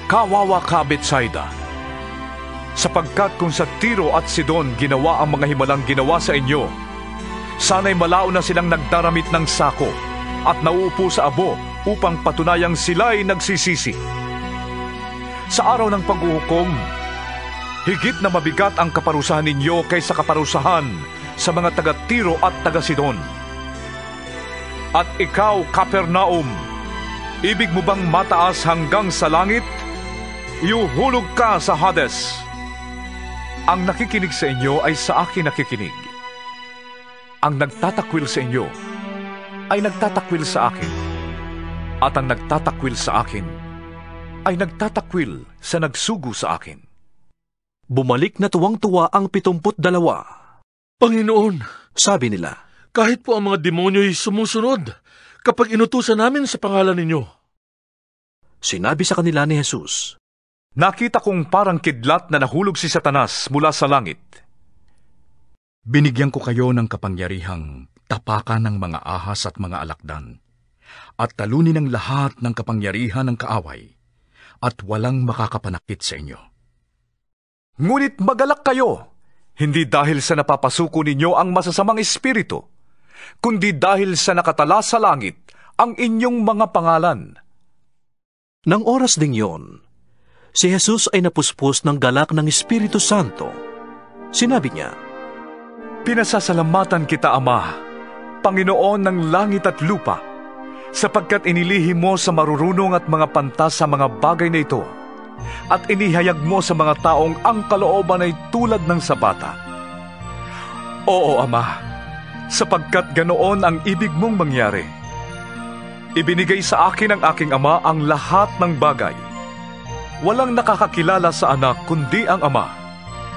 Kawawa ka, Betsaida! Sapagkat kung sa Tiro at Sidon ginawa ang mga himalang ginawa sa inyo, sana'y malao na silang nagdaramit ng sako at nauupo sa abo upang patunayang sila'y nagsisisi. Sa araw ng paghuhukom, higit na mabigat ang kaparusahan ninyo kaysa kaparusahan sa mga taga-Tiro at taga-Sidon. At ikaw, Capernaum, ibig mo bang mataas hanggang sa langit? Iuhulog ka sa Hades. Ang nakikinig sa inyo ay sa akin nakikinig. Ang nagtatakwil sa inyo ay nagtatakwil sa akin. At ang nagtatakwil sa akin ay nagtatakwil sa nagsugo sa akin. Bumalik na tuwang-tuwa ang 72. Panginoon, sabi nila, kahit po ang mga demonyo'y sumusunod kapag inutusan namin sa pangalan ninyo. Sinabi sa kanila ni Jesus, nakita kong parang kidlat na nahulog si Satanas mula sa langit. Binigyan ko kayo ng kapangyarihang tapakan ng mga ahas at mga alakdan, at talunin ang lahat ng kapangyarihan ng kaaway, at walang makakapanakit sa inyo. Ngunit magalak kayo, hindi dahil sa napapasuko ninyo ang masasamang espiritu, kundi dahil sa nakatala sa langit ang inyong mga pangalan. Nang oras ding yon, si Jesus ay napuspos ng galak ng Espiritu Santo. Sinabi niya, pinasasalamatan kita, Ama, Panginoon ng langit at lupa, sapagkat inilihim mo sa marurunong at mga pantas sa mga bagay na ito, at inihayag mo sa mga taong ang kalooban ay tulad ng sa bata. Oo, Ama, sapagkat ganoon ang ibig mong mangyari. Ibinigay sa akin ng aking Ama ang lahat ng bagay. Walang nakakakilala sa anak kundi ang Ama,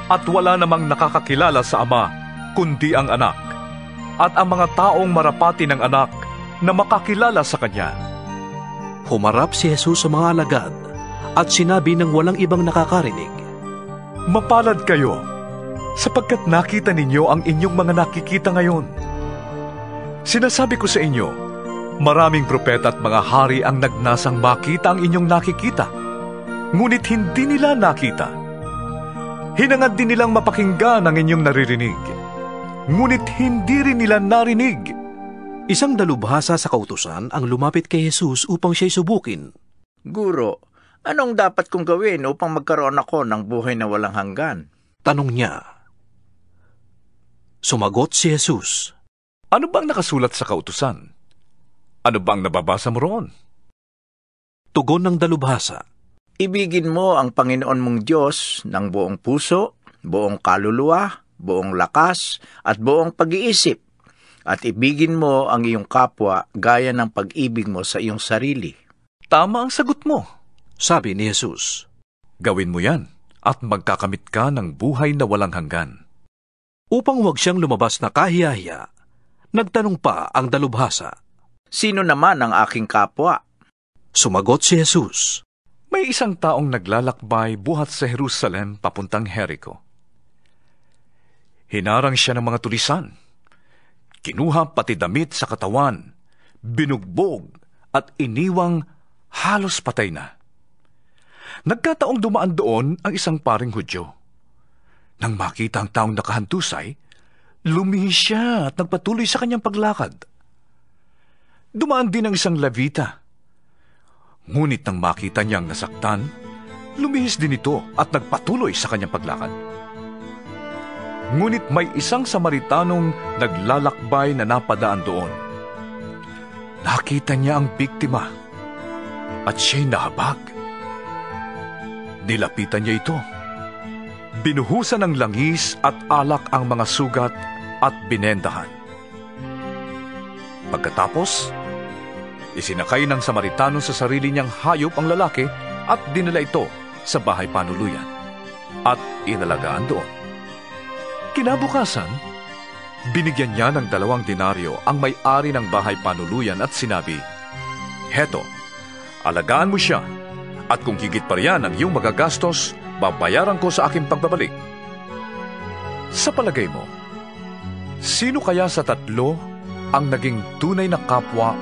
at wala namang nakakakilala sa Ama kundi ang anak, at ang mga taong marapati ng anak na makakilala sa kanya. Humarap si Jesus sa mga alagad at sinabi ng walang ibang nakakarinig, mapalad kayo, sapagkat nakita ninyo ang inyong mga nakikita ngayon. Sinasabi ko sa inyo, maraming propeta at mga hari ang nagnasang makita ang inyong nakikita, ngunit hindi nila nakita. Hinangad din nilang mapakinggan ang inyong naririnig, ngunit hindi rin nila narinig. Isang dalubhasa sa kautusan ang lumapit kay Jesus upang siya'y subukin. Guro, anong dapat kong gawin upang magkaroon ako ng buhay na walang hanggan? Tanong niya. Sumagot si Jesus, ano bang nakasulat sa kautusan? Ano bang nababasa mo roon? Tugon ng dalubhasa, ibigin mo ang Panginoon mong Diyos ng buong puso, buong kaluluwa, buong lakas, at buong pag-iisip, at ibigin mo ang iyong kapwa gaya ng pag-ibig mo sa iyong sarili. Tama ang sagot mo, sabi ni Jesus. Gawin mo yan at magkakamit ka ng buhay na walang hanggan. Upang huwag siyang lumabas na kahiyahiya, nagtanong pa ang dalubhasa, sino naman ang aking kapwa? Sumagot si Jesus, May isang taong naglalakbay buhat sa Jerusalem papuntang Jericho. Hinarang siya ng mga tulisan. Kinuha pati damit sa katawan, binugbog at iniwang halos patay na. Nagkataong dumaan doon ang isang paring Hudyo. Nang makita ang taong nakahantusay, lumihis siya at nagpatuloy sa kanyang paglakad. Dumaan din ang isang Levita. Ngunit nang makita niyang nasaktan, lumihis din ito at nagpatuloy sa kanyang paglakad. Ngunit may isang Samaritanong naglalakbay na napadaan doon. Nakita niya ang biktima at siya'y nahabag. Nilapitan niya ito. Binuhusan ng langis at alak ang mga sugat at binendahan. Pagkatapos, isinakay ng Samaritano sa sarili niyang hayop ang lalaki at dinala ito sa bahay panuluyan at inalagaan doon. Kinabukasan, binigyan niya ng 2 denaryo ang may-ari ng bahay panuluyan at sinabi, "Heto, alagaan mo siya at kung higit pa riyan ang iyong magagastos, babayaran ko sa aking pagbabalik." Sa palagay mo, sino kaya sa 3 ang naging tunay na kapwa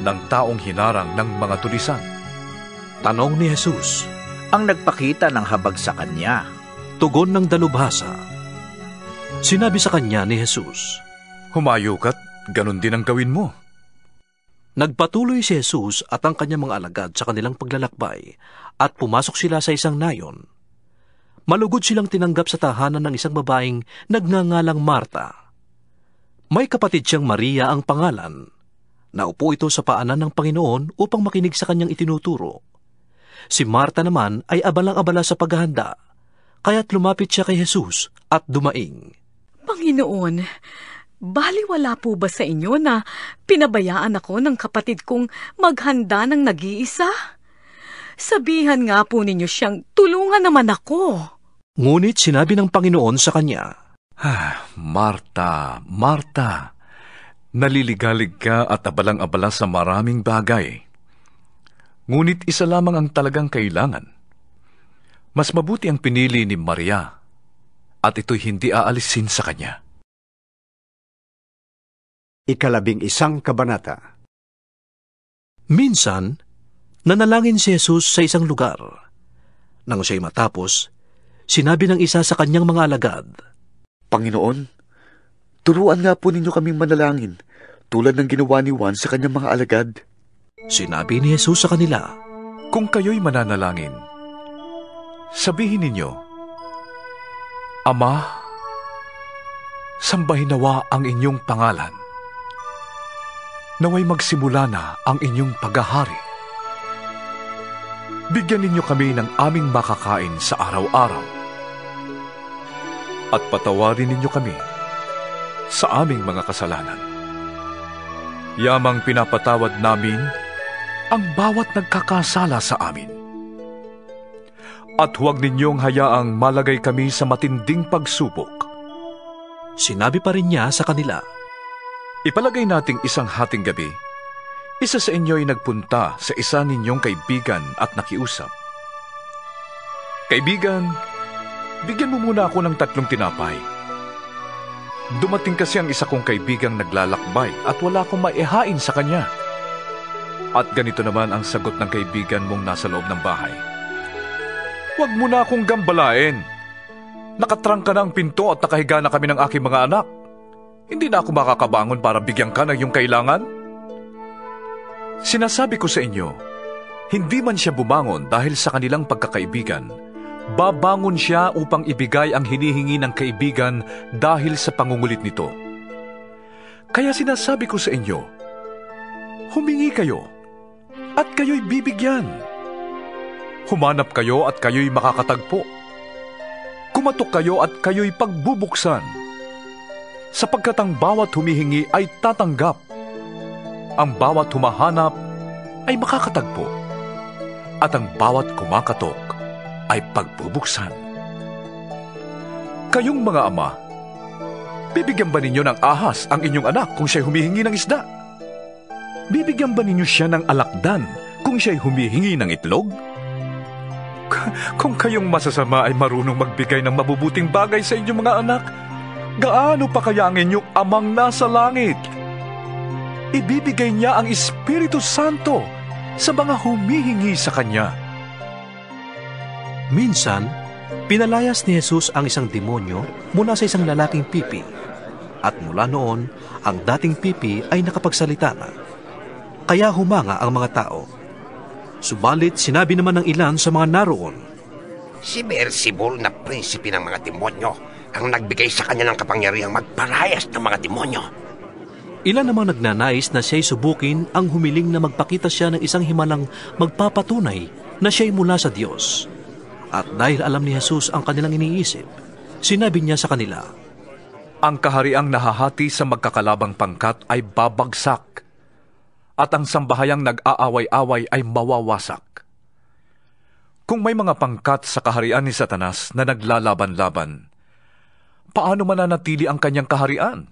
ng taong hinarang ng mga tulisan? Tanong ni Jesus. Ang nagpakita ng habag sa kanya. Tugon ng dalubhasa. Sinabi sa kanya ni Jesus, "Humayo ka't ganun din ang gawin mo." Nagpatuloy si Jesus at ang kanyang mga alagad sa kanilang paglalakbay at pumasok sila sa isang nayon. Malugod silang tinanggap sa tahanan ng isang babaeng nagngangalang Marta. May kapatid siyang Maria ang pangalan. Naupo ito sa paanan ng Panginoon upang makinig sa kanyang itinuturo. Si Marta naman ay abalang-abala sa paghahanda, kaya't lumapit siya kay Jesus at dumaing. "Panginoon, baliwala po ba sa inyo na pinabayaan ako ng kapatid kong maghanda ng nag-iisa? Sabihan nga po ninyo siyang tulungan naman ako." Ngunit sinabi ng Panginoon sa kanya, "Marta, Marta, naliligalig ka at abalang-abala sa maraming bagay. Ngunit isa lamang ang talagang kailangan. Mas mabuti ang pinili ni Maria at ito'y hindi aalisin sa kanya." 11 kabanata. Minsan, nanalangin si Jesus sa isang lugar. Nang siya'y matapos, sinabi ng isa sa kanyang mga alagad, "Panginoon, turuan nga po ninyo kaming manalangin, tulad ng ginawa ni Juan sa kanyang mga alagad." Sinabi ni Jesus sa kanila, "Kung kayo'y mananalangin, sabihin ninyo, Ama, sambahin nawa ang inyong pangalan. Naway magsimula na ang inyong paghahari. Bigyan ninyo kami ng aming makakain sa araw-araw. At patawarin ninyo kami sa aming mga kasalanan. Yamang pinapatawad namin ang bawat nagkakasala sa amin. At huwag ninyong hayaang malagay kami sa matinding pagsubok." Sinabi pa rin niya sa kanila, "Ipalagay nating isang hating gabi, isa sa inyo ay nagpunta sa isa ninyong kaibigan at nakiusap. 'Kaibigan, bigyan mo muna ako ng 3 tinapay. Dumating kasi ang isa kong kaibigang naglalakbay at wala akong maihain sa kanya.' At ganito naman ang sagot ng kaibigan mong nasa loob ng bahay, 'Huwag mo na akong gambalain. Nakatrangka na ang pinto at nakahiga na kami ng aking mga anak. Hindi na ako makakabangon para bigyan ka ng iyong kailangan.' Sinasabi ko sa inyo, hindi man siya bumangon dahil sa kanilang pagkakaibigan, babangon siya upang ibigay ang hinihingi ng kaibigan dahil sa pangungulit nito. Kaya sinasabi ko sa inyo, humingi kayo at kayo'y bibigyan. Humanap kayo at kayo'y makakatagpo. Kumatok kayo at kayo'y pagbubuksan. Sapagkat ang bawat humihingi ay tatanggap. Ang bawat humahanap ay makakatagpo. At ang bawat kumakatok ay pagbubuksan. Kayong mga ama, bibigyan ba ninyo ng ahas ang inyong anak kung siya'y humihingi ng isda? Bibigyan ba ninyo siya ng alakdan kung siya'y humihingi ng itlog? Kung kayong masasama ay marunong magbigay ng mabubuting bagay sa inyong mga anak, gaano pa kaya ang inyong amang nasa langit? Ibibigay niya ang Espiritu Santo sa mga humihingi sa Kanya. Minsan, pinalayas ni Jesus ang isang demonyo mula sa isang lalaking pipi. At mula noon, ang dating pipi ay nakapagsalita na. Kaya humanga ang mga tao. Subalit sinabi naman ng ilan sa mga naroon, Si Beelzebul na prinsipe ng mga demonyo ang nagbigay sa kanya ng kapangyarihang magparayas ng mga demonyo. Ilan namang nagnanais na siya'y subukin ang humiling na magpakita siya ng isang himalang magpapatunay na siya'y mula sa Diyos. At dahil alam ni Jesus ang kanilang iniisip, sinabi niya sa kanila, Ang kahariang nahahati sa magkakalabang pangkat ay babagsak, at ang sambahayang nag-aaway-away ay mawawasak. Kung may mga pangkat sa kaharian ni Satanas na naglalaban-laban, paano mananatili ang kanyang kaharian?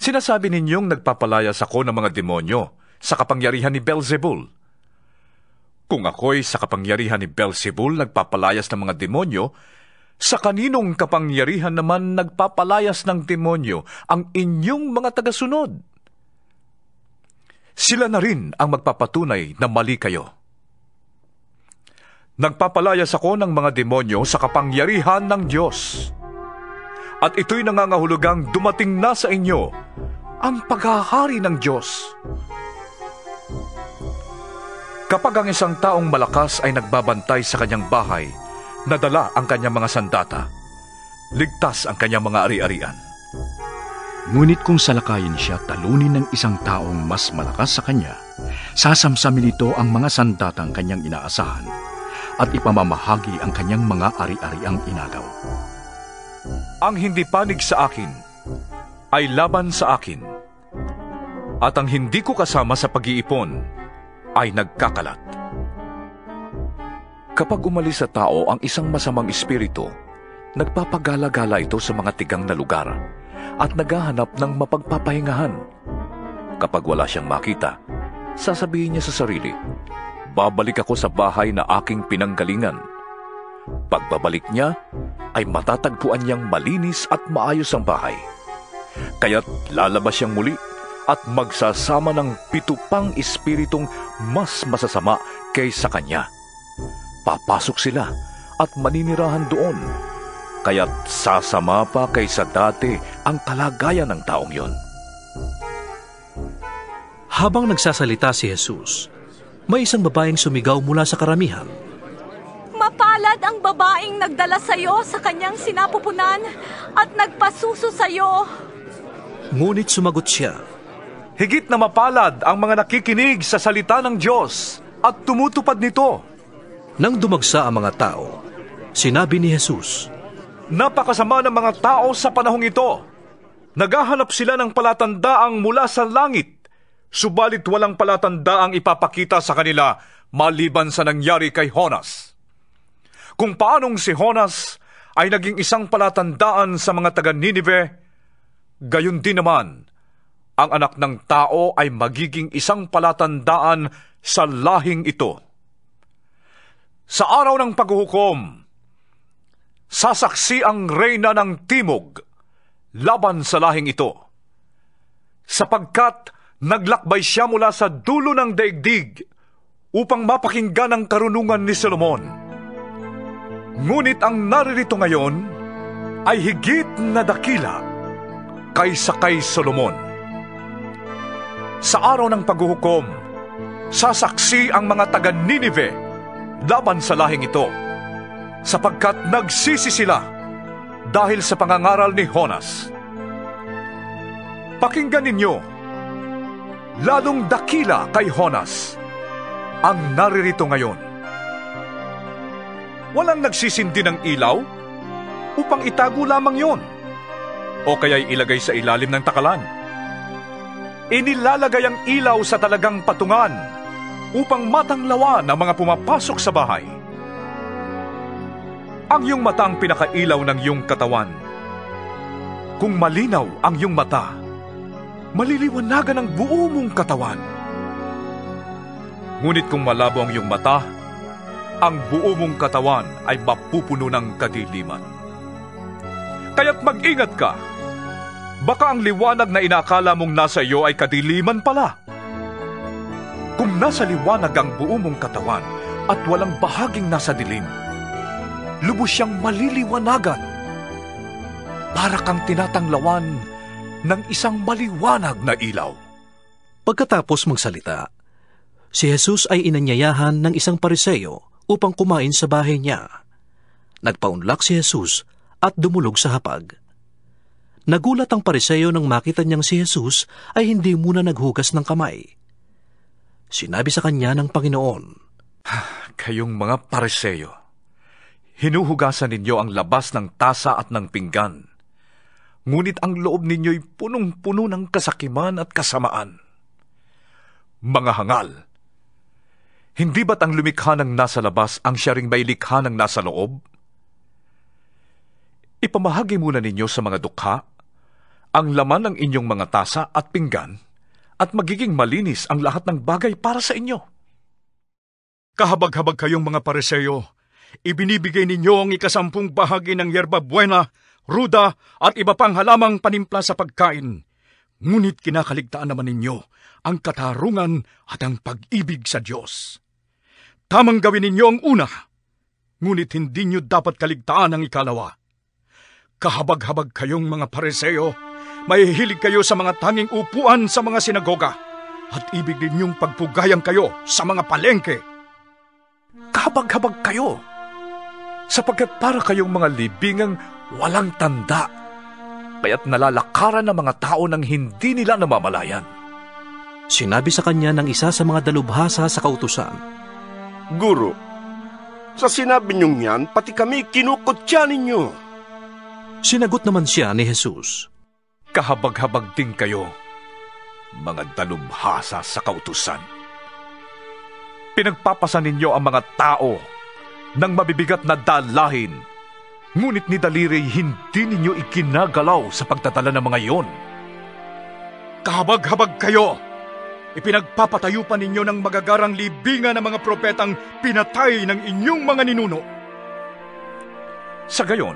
Sinasabi ninyong nagpapalayas ako ng mga demonyo sa kapangyarihan ni Beelzebul. Kung ako'y sa kapangyarihan ni Beelzebul nagpapalayas ng mga demonyo, sa kaninong kapangyarihan naman nagpapalayas ng demonyo ang inyong mga tagasunod? Sila na rin ang magpapatunay na mali kayo. Nagpapalayas ako ng mga demonyo sa kapangyarihan ng Diyos. At ito'y nangangahulugang dumating na sa inyo ang paghahari ng Diyos. Kapag ang isang taong malakas ay nagbabantay sa kanyang bahay, nadala ang kanyang mga sandata, ligtas ang kanyang mga ari-arian. Ngunit kung salakayin siya talunin ng isang taong mas malakas sa kanya, sasamsamin nito ang mga sandatang kanyang inaasahan at ipamamahagi ang kanyang mga ari-ariang inagaw. Ang hindi panig sa akin ay laban sa akin, at ang hindi ko kasama sa pag-iipon ay nagkakalat. Kapag umalis sa tao ang isang masamang espiritu, nagpapagala-gala ito sa mga tigang na lugar at naghahanap ng mapagpapahingahan. Kapag wala siyang makita, sasabihin niya sa sarili, babalik ako sa bahay na aking pinanggalingan. Pagbabalik niya, ay matatagpuan niyang malinis at maayos ang bahay. Kaya't lalabas siyang muli at magsasama ng 7 pang espiritong mas masasama kaysa kanya. Papasok sila at maninirahan doon. Kaya't sasama pa kaysa dati ang kalagayan ng taong yon. Habang nagsasalita si Jesus, may isang babaeng sumigaw mula sa karamihan. Mapalad ang babaeng nagdala sa iyo sa kanyang sinapupunan at nagpasuso sa iyo. Ngunit sumagot siya, Higit na mapalad ang mga nakikinig sa salita ng Diyos at tumutupad nito. Nang dumagsa ang mga tao, sinabi ni Jesus, Napakasama ng mga tao sa panahong ito. Naghahanap sila ng palatandaang mula sa langit, subalit walang palatandaang ipapakita sa kanila maliban sa nangyari kay Jonas. Kung paanong si Jonas ay naging isang palatandaan sa mga taga-Ninive, gayon din naman, ang anak ng tao ay magiging isang palatandaan sa lahing ito. Sa araw ng paghuhukom, sasaksi ang reyna ng timog laban sa lahing ito, sapagkat naglakbay siya mula sa dulo ng daigdig upang mapakinggan ang karunungan ni Solomon. Ngunit ang naririto ngayon ay higit na dakila kaysa kay Solomon. Sa araw ng paghuhukom, sasaksi ang mga taga-Ninive laban sa lahing ito, sapagkat nagsisi sila dahil sa pangangaral ni Jonas. Pakinggan ninyo, lalong dakila kay Jonas ang naririto ngayon. Walang nagsisindi ng ilaw upang itago lamang yon, o kaya'y ilagay sa ilalim ng takalan. Inilalagay ang ilaw sa talagang patungan upang matanglawan ang mga pumapasok sa bahay. Ang iyong mata ang pinakailaw ng iyong katawan. Kung malinaw ang iyong mata, maliliwanagan ang buo mong katawan. Ngunit kung malabo ang iyong mata, ang buo mong katawan ay mapupuno ng kadiliman. Kaya't mag-ingat ka. Baka ang liwanag na inakala mong nasa iyo ay kadiliman pala. Kung nasa liwanag ang buo mong katawan at walang bahaging nasa dilim, lubos siyang maliliwanagan. Para kang tinatanglawan ng isang maliwanag na ilaw. Pagkatapos magsalita, si Jesus ay inanyayahan ng isang Pariseo upang kumain sa bahay niya. Nagpaunlak si Jesus at dumulog sa hapag. Nagulat ang Pariseo nang makita niyang si Jesus ay hindi muna naghugas ng kamay. Sinabi sa kanya ng Panginoon, Kayong mga Pariseo, hinuhugasan ninyo ang labas ng tasa at ng pinggan, ngunit ang loob ninyo'y punong-puno ng kasakiman at kasamaan. Mga hangal, hindi ba't ang lumikha ng nasa labas ang siya ring may likha ng nasa loob? Ipamahagi muna ninyo sa mga dukha ang laman ng inyong mga tasa at pinggan at magiging malinis ang lahat ng bagay para sa inyo. Kahabag-habag kayong mga Pariseo, ibinibigay ninyo ang 10 bahagi ng yerba buena, ruda at iba pang halamang panimpla sa pagkain. Ngunit kinakaligtaan naman ninyo ang katarungan at ang pag-ibig sa Diyos. Tamang gawin ninyo ang una, ngunit hindi nyo dapat kaligtaan ang ikalawa. Kahabag-habag kayong mga Pariseo, mahihilig kayo sa mga tanging upuan sa mga sinagoga at ibig ninyong pagpugayang kayo sa mga palengke. Kahabag-habag kayo, sapagkat para kayong mga libingang walang tanda, kaya't nalalakaran ng mga tao nang hindi nila namamalayan. Sinabi sa kanya ng isa sa mga dalubhasa sa kautusan, Guro, sa sinabi niyong yan, pati kami kinukutya ninyo. Sinagot naman siya ni Jesus, Kahabag-habag din kayo, mga dalubhasa sa kautusan. Pinagpapasan ninyo ang mga tao ng mabibigat na dalahin, ngunit ni daliri hindi ninyo ikinagalaw sa pagtatala ng mga iyon. Kahabag-habag kayo! Ipinagpapatayo pa ninyo ng magagarang libingan ng mga propetang pinatay ng inyong mga ninuno. Sa gayon,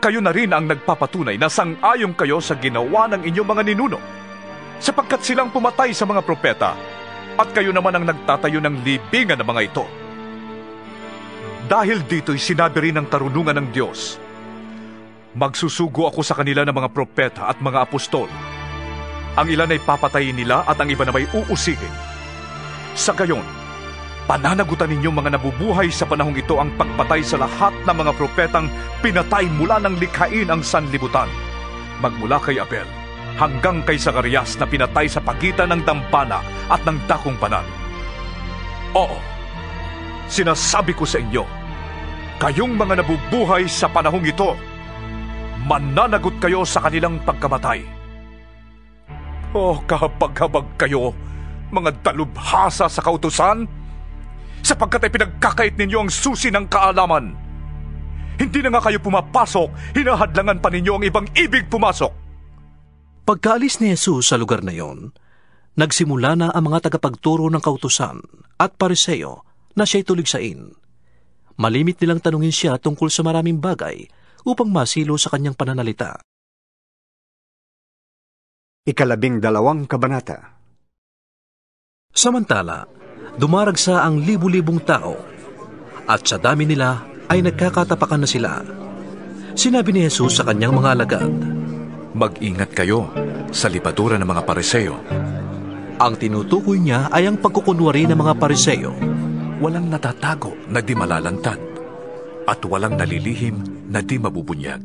kayo na rin ang nagpapatunay na sang-ayon kayo sa ginawa ng inyong mga ninuno, sapagkat silang pumatay sa mga propeta, at kayo naman ang nagtatayo ng libingan ng mga ito. Dahil dito'y sinabi rin ng karunungan ng Diyos, Magsusugo ako sa kanila ng mga propeta at mga apostol. Ang ilan ay papatayin nila at ang iba na may uusigin. Sa gayon, pananagutan ninyong mga nabubuhay sa panahong ito ang pagpatay sa lahat ng mga propetang pinatay mula ng likhain ang sanlibutan, magmula kay Abel hanggang kay Zacarias na pinatay sa pagitan ng dambana at ng dakong banal. Oo, sinasabi ko sa inyo, kayong mga nabubuhay sa panahong ito, mananagot kayo sa kanilang pagkamatay. Kahabag-habag kayo, mga dalubhasa sa kautusan, sapagkat ay pinagkakait ninyo ang susi ng kaalaman. Hindi na nga kayo pumapasok, hinahadlangan pa ninyo ang ibang ibig pumasok. Pagkaalis ni Jesus sa lugar na iyon, nagsimula na ang mga tagapagturo ng kautusan at Pariseo na siya'y tuligsain. Malimit nilang tanungin siya tungkol sa maraming bagay upang masilo sa kanyang pananalita. 12 kabanata. Samantala, dumaragsa ang libu-libong tao, at sa dami nila ay nagkakatapakan na sila. Sinabi ni Jesus sa kanyang mga alagad, Mag-ingat kayo sa lipadura ng mga Pariseo. Ang tinutukoy niya ay ang pagkukunwari ng mga Pariseo. Walang natatago na di malalantad, at walang nalilihim na di mabubunyag.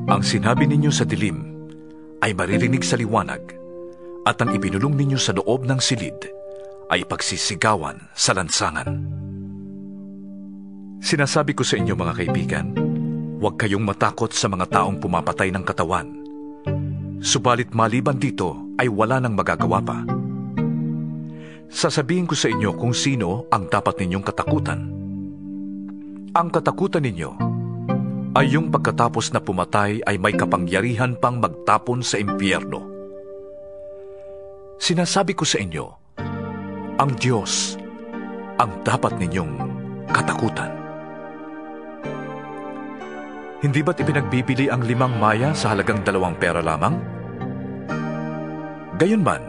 Ang sinabi ninyo sa dilim ay maririnig sa liwanag, at ang ibinulong ninyo sa loob ng silid ay pagsisigawan sa lansangan. Sinasabi ko sa inyo mga kaibigan, huwag kayong matakot sa mga taong pumapatay ng katawan. Subalit maliban dito ay wala nang magagawa pa. Sasabihin ko sa inyo kung sino ang dapat ninyong katakutan. Ang katakutan ninyo ay yung pagkatapos na pumatay ay may kapangyarihan pang magtapon sa impyerno. Sinasabi ko sa inyo, ang Diyos ang dapat ninyong katakutan. Hindi ba't ipinagbibili ang 5 maya sa halagang 2 pera lamang? Gayunman,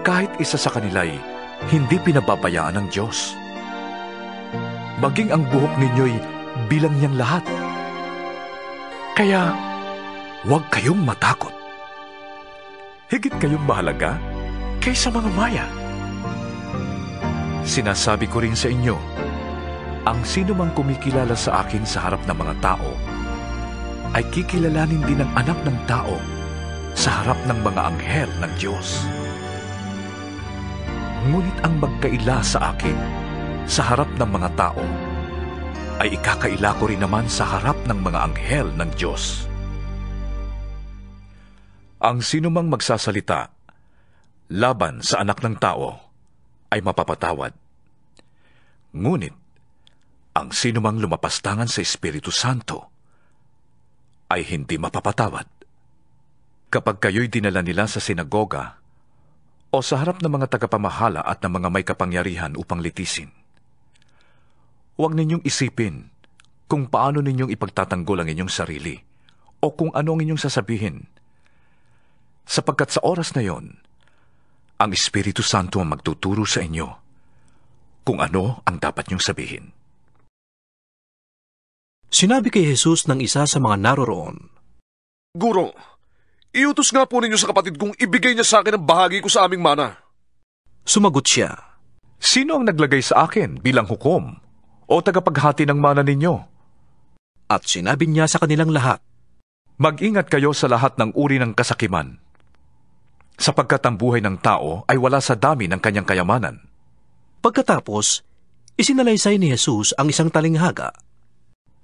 kahit isa sa kanila'y hindi pinababayaan ng Diyos. Maging ang buhok ninyo'y bilang niyang lahat. Kaya, huwag kayong matakot. Higit kayong mahalaga kaysa mga maya. Sinasabi ko rin sa inyo, ang sino mang kumikilala sa akin sa harap ng mga tao, ay kikilalanin din ng anak ng tao sa harap ng mga anghel ng Diyos. Ngunit ang magkaila sa akin sa harap ng mga tao, ay ikakaila ko rin naman sa harap ng mga anghel ng Diyos. Ang sino mang magsasalita laban sa anak ng tao ay mapapatawad. Ngunit, ang sino mang lumapastangan sa Espiritu Santo ay hindi mapapatawad. Kapag kayo'y dinala nila sa sinagoga o sa harap ng mga tagapamahala at ng mga may kapangyarihan upang litisin, huwag ninyong isipin kung paano ninyong ipagtatanggol ang inyong sarili o kung ano ang inyong sasabihin, sapagkat sa oras na yon, ang Espiritu Santo ang magtuturo sa inyo kung ano ang dapat niyong sabihin. Sinabi kay Jesus ng isa sa mga naroroon, Guro, iutos nga po ninyo sa kapatid kong ibigay niya sa akin ang bahagi ko sa aming mana. Sumagot siya, Sino ang naglagay sa akin bilang hukom o tagapaghati ng mana ninyo? At sinabi niya sa kanilang lahat, Mag-ingat kayo sa lahat ng uri ng kasakiman, sapagkat ang buhay ng tao ay wala sa dami ng kanyang kayamanan. Pagkatapos, isinalaysay ni Jesus ang isang talinghaga.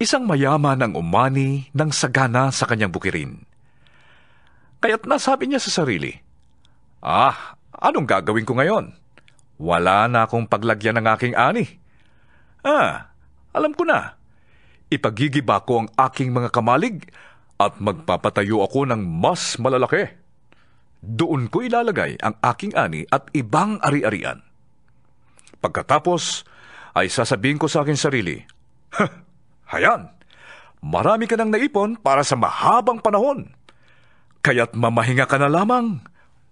Isang mayaman ang umani ng sagana sa kanyang bukirin. Kaya't nasabi niya sa sarili, anong gagawin ko ngayon? Wala na akong paglagyan ng aking ani. Alam ko na. Ipagigiba ko ang aking mga kamalig at magpapatayo ako ng mas malalaki. Doon ko ilalagay ang aking ani at ibang ari-arian. Pagkatapos, ay sasabihin ko sa aking sarili, Hayan, marami ka nang naipon para sa mahabang panahon. Kaya't mamahinga ka na lamang,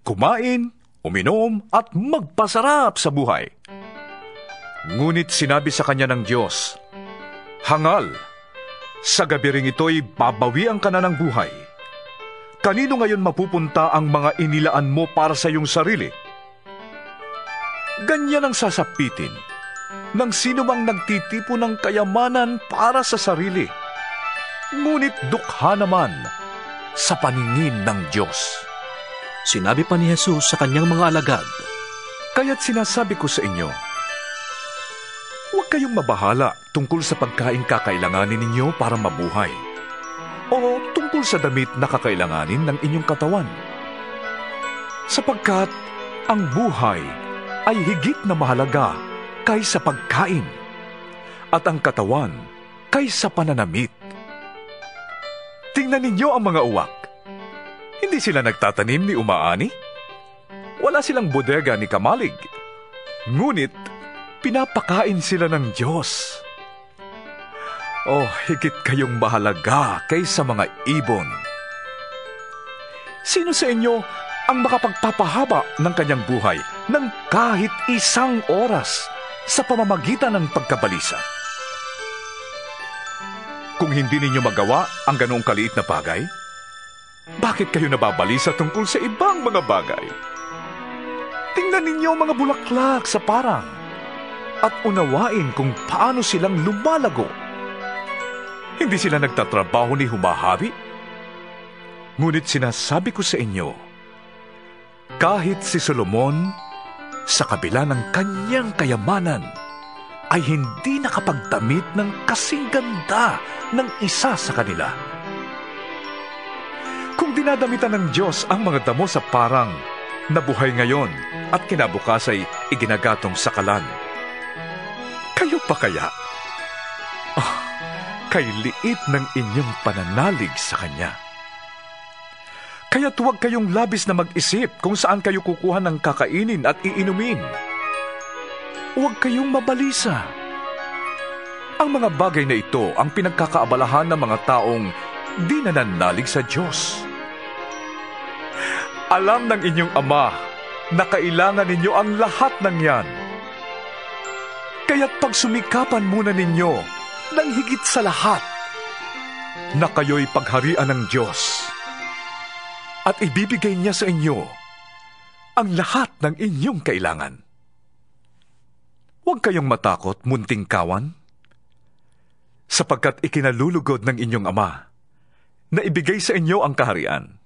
kumain, uminom at magpasarap sa buhay. Ngunit sinabi sa kanya ng Diyos, Hangal, sa gabi ring ito'y babawian ka na ng buhay. Kanino ngayon mapupunta ang mga inilaan mo para sa iyong sarili? Ganyan ang sasapitin ng sino mang nagtitipo ng kayamanan para sa sarili, ngunit dukha naman sa paningin ng Diyos. Sinabi pa ni Jesus sa kanyang mga alagad, Kaya't sinasabi ko sa inyo, huwag kayong mabahala tungkol sa pagkain kakailanganin ninyo para mabuhay, o tungkol sa damit na kakailanganin ng inyong katawan. Sapagkat ang buhay ay higit na mahalaga kaysa pagkain, at ang katawan kaysa pananamit. Tingnan ninyo ang mga uwak. Hindi sila nagtatanim ni umaani? Wala silang bodega ni kamalig. Ngunit, pinapakain sila ng Diyos. Higit kayong mahalaga kaysa mga ibon. Sino sa inyo ang makapagpapahaba ng kanyang buhay ng kahit 1 oras sa pamamagitan ng pagkabalisa? Kung hindi ninyo magawa ang ganoong kaliit na bagay, bakit kayo nababalisa tungkol sa ibang mga bagay? Tingnan ninyo ang mga bulaklak sa parang at unawain kung paano silang lumalago. Hindi sila nagtatrabaho ni humahabi? Ngunit sinasabi ko sa inyo, kahit si Solomon, sa kabila ng kanyang kayamanan, ay hindi nakapagdamit ng kasing ganda ng isa sa kanila. Kung dinadamitan ng Diyos ang mga damo sa parang na buhay ngayon at kinabukas ay iginagatong sa kalan, kayo pa kaya? Kay liit ng inyong pananalig sa Kanya. Kaya't huwag kayong labis na mag-isip kung saan kayo kukuha ng kakainin at iinumin. huwag kayong mabalisa. Ang mga bagay na ito ang pinagkakaabalahan ng mga taong di nananalig sa Diyos. Alam ng inyong Ama na kailangan ninyo ang lahat ng yan. Kaya't pagsumikapan muna ninyo ng higit sa lahat na kayo'y pagharian ng Diyos at ibibigay niya sa inyo ang lahat ng inyong kailangan. Huwag kayong matakot, munting kawan, sapagkat ikinalulugod ng inyong Ama na ibigay sa inyo ang kaharian.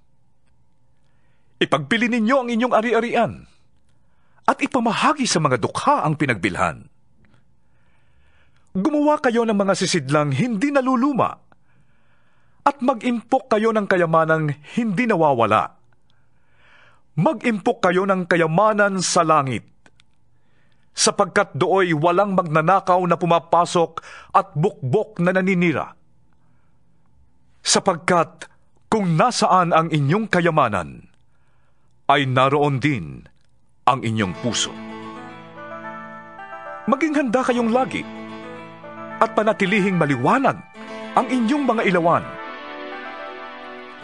Ipagpili ninyo ang inyong ari-arian at ipamahagi sa mga dukha ang pinagbilhan. Gumawa kayo ng mga sisidlang hindi naluluma at mag-impok kayo ng kayamanang hindi nawawala. Mag-impok kayo ng kayamanan sa langit, sapagkat dooy walang magnanakaw na pumapasok at bukbok na naninira. Sapagkat kung nasaan ang inyong kayamanan, ay naroon din ang inyong puso. Maging handa kayong lagi at panatilihing maliwanag ang inyong mga ilawan.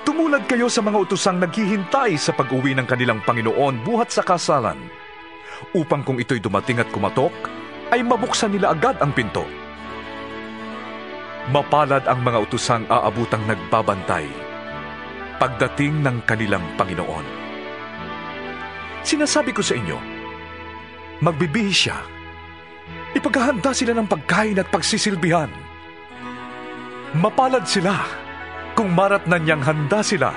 Tumulad kayo sa mga utosang naghihintay sa pag-uwi ng kanilang Panginoon buhat sa kasalan, upang kung ito'y dumating at kumatok, ay mabuksan nila agad ang pinto. Mapalad ang mga utosang aabutang nagbabantay pagdating ng kanilang Panginoon. Sinasabi ko sa inyo, magbibihis siya. Ipaghahanda sila ng pagkain at pagsisilbihan. Mapalad sila kung maratnan niyang handa sila,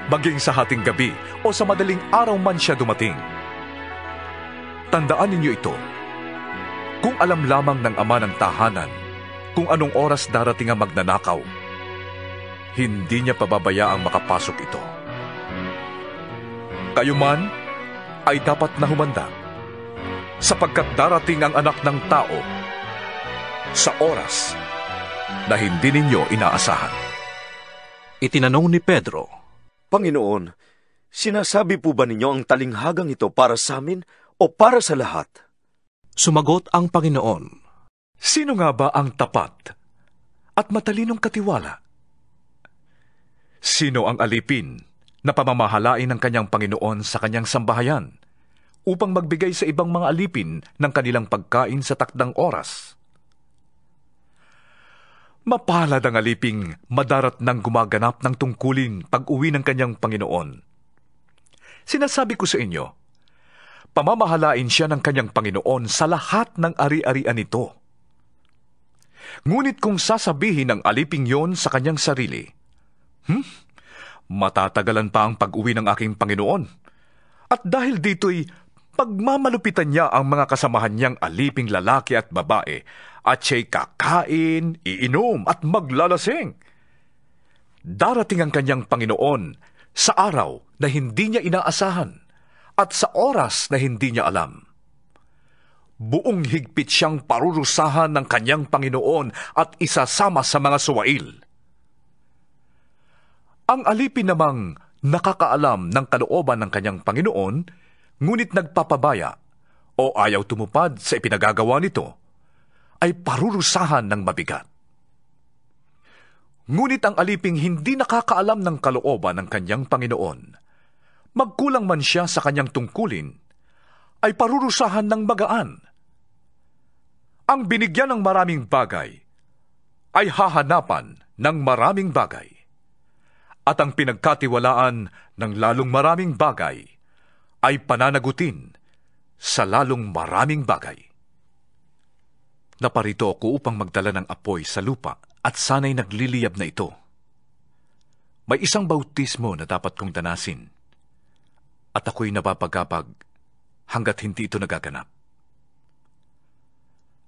maging sa hating gabi o sa madaling araw man siya dumating. Tandaan ninyo ito, kung alam lamang ng ama ng tahanan kung anong oras darating ang magnanakaw, hindi niya pababayaang makapasok ito. Kayo man ay dapat na humanda, sapagkat darating ang Anak ng Tao sa oras na hindi ninyo inaasahan. Itinanong ni Pedro, Panginoon, sinasabi po ba ninyo ang talinghagang ito para sa amin o para sa lahat? Sumagot ang Panginoon, Sino nga ba ang tapat at matalinong katiwala? Sino ang alipin na pamamahalain ng kanyang Panginoon sa kanyang sambahayan upang magbigay sa ibang mga alipin ng kanilang pagkain sa takdang oras? Mapalad ang aliping madarat ng gumaganap ng tungkulin pag-uwi ng kanyang Panginoon. Sinasabi ko sa inyo, pamamahalain siya ng kanyang Panginoon sa lahat ng ari-arian nito. Ngunit kung sasabihin ng aliping yon sa kanyang sarili, matatagalan pa ang pag-uwi ng aking Panginoon, at dahil dito'y pagmamalupitan niya ang mga kasamahan niyang aliping lalaki at babae, at siya'y kakain, iinom at maglalasing. Darating ang kanyang Panginoon sa araw na hindi niya inaasahan at sa oras na hindi niya alam. Buong higpit siyang parurusahan ng kanyang Panginoon at isasama sa mga suwail. Ang alipin namang nakakaalam ng kalooban ng kanyang Panginoon, ngunit nagpapabaya o ayaw tumupad sa ipinagagawa nito, ay parurusahan ng mabigat. Ngunit ang aliping hindi nakakaalam ng kalooban ng kanyang Panginoon, magkulang man siya sa kanyang tungkulin, ay parurusahan ng magaan. Ang binigyan ng maraming bagay ay hahanapan ng maraming bagay, at ang pinagkatiwalaan ng lalong maraming bagay ay pananagutin sa lalong maraming bagay. Naparito ako upang magdala ng apoy sa lupa at sana'y nagliliyab na ito. May isang bautismo na dapat kong danasin, at ako'y napapagkapag hanggat hindi ito nagaganap.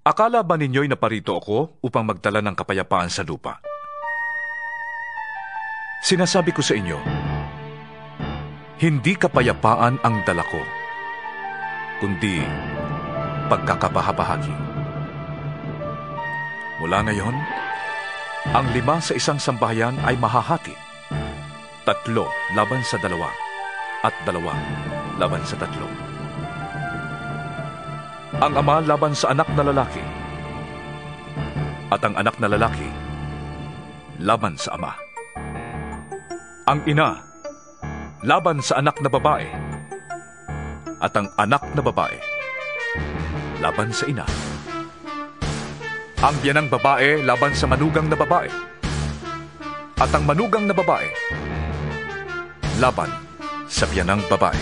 Akala ba ninyo'y naparito ako upang magdala ng kapayapaan sa lupa? Sinasabi ko sa inyo, hindi kapayapaan ang dala ko, kundi pagkakabahagi. Mula ngayon, ang 5 sa isang sambahayan ay mahahati, 3 laban sa 2, at 2 laban sa 3. Ang ama laban sa anak na lalaki, at ang anak na lalaki laban sa ama. Ang ina laban sa anak na babae, at ang anak na babae laban sa ina. Ang biyanang babae laban sa manugang na babae, at ang manugang na babae laban sa biyanang babae.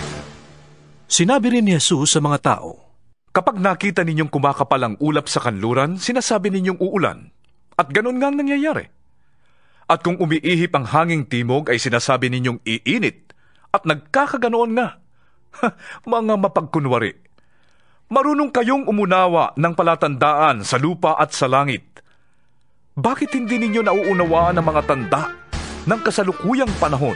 Sinabi rin ni Jesus sa mga tao, kapag nakita ninyong kumakapal ang ulap sa kanluran, sinasabi ninyong uulan, at ganun nga ang nangyayari. At kung umiihip ang hanging timog, ay sinasabi ninyong iinit, at nagkakaganoon nga. Mga mapagkunwari, marunong kayong umunawa ng palatandaan sa lupa at sa langit. Bakit hindi ninyo nauunawaan ang mga tanda ng kasalukuyang panahon?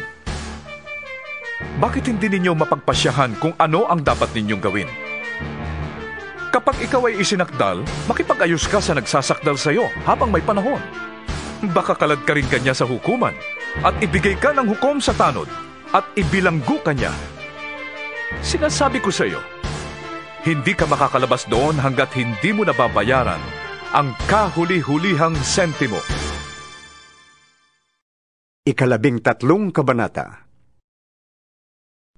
Bakit hindi ninyo mapagpasyahan kung ano ang dapat ninyong gawin? Kapag ikaw ay isinakdal, makipag-ayos ka sa nagsasakdal sa iyo habang may panahon. Baka kalad ka rin kanya sa hukuman at ibigay ka ng hukom sa tanod at ibilanggo kanya. Sinasabi ko sa iyo, hindi ka makakalabas doon hanggat hindi mo nababayaran ang kahuli-hulihang sentimo. 13 kabanata.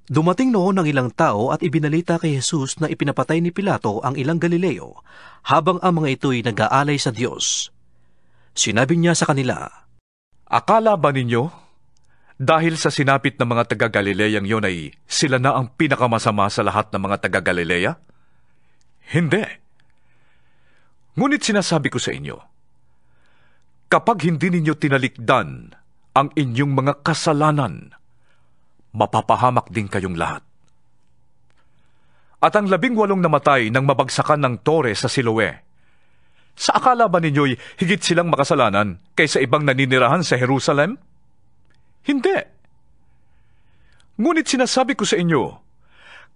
Dumating noon ang ilang tao at ibinalita kay Jesus na ipinapatay ni Pilato ang ilang Galileo habang ang mga ito'y nag-aalay sa Diyos. Sinabi niya sa kanila, akala ba ninyo, dahil sa sinapit ng mga taga-Galileyang yon ay sila na ang pinakamasama sa lahat ng mga taga-Galileya? Hindi. Ngunit sinasabi ko sa inyo, kapag hindi ninyo tinalikdan ang inyong mga kasalanan, mapapahamak din kayong lahat. At ang 18 namatay nang mabagsakan ng tore sa Siloe, sa akala ba ninyo'y higit silang makasalanan kaysa ibang naninirahan sa Jerusalem? Hindi. Ngunit sinasabi ko sa inyo,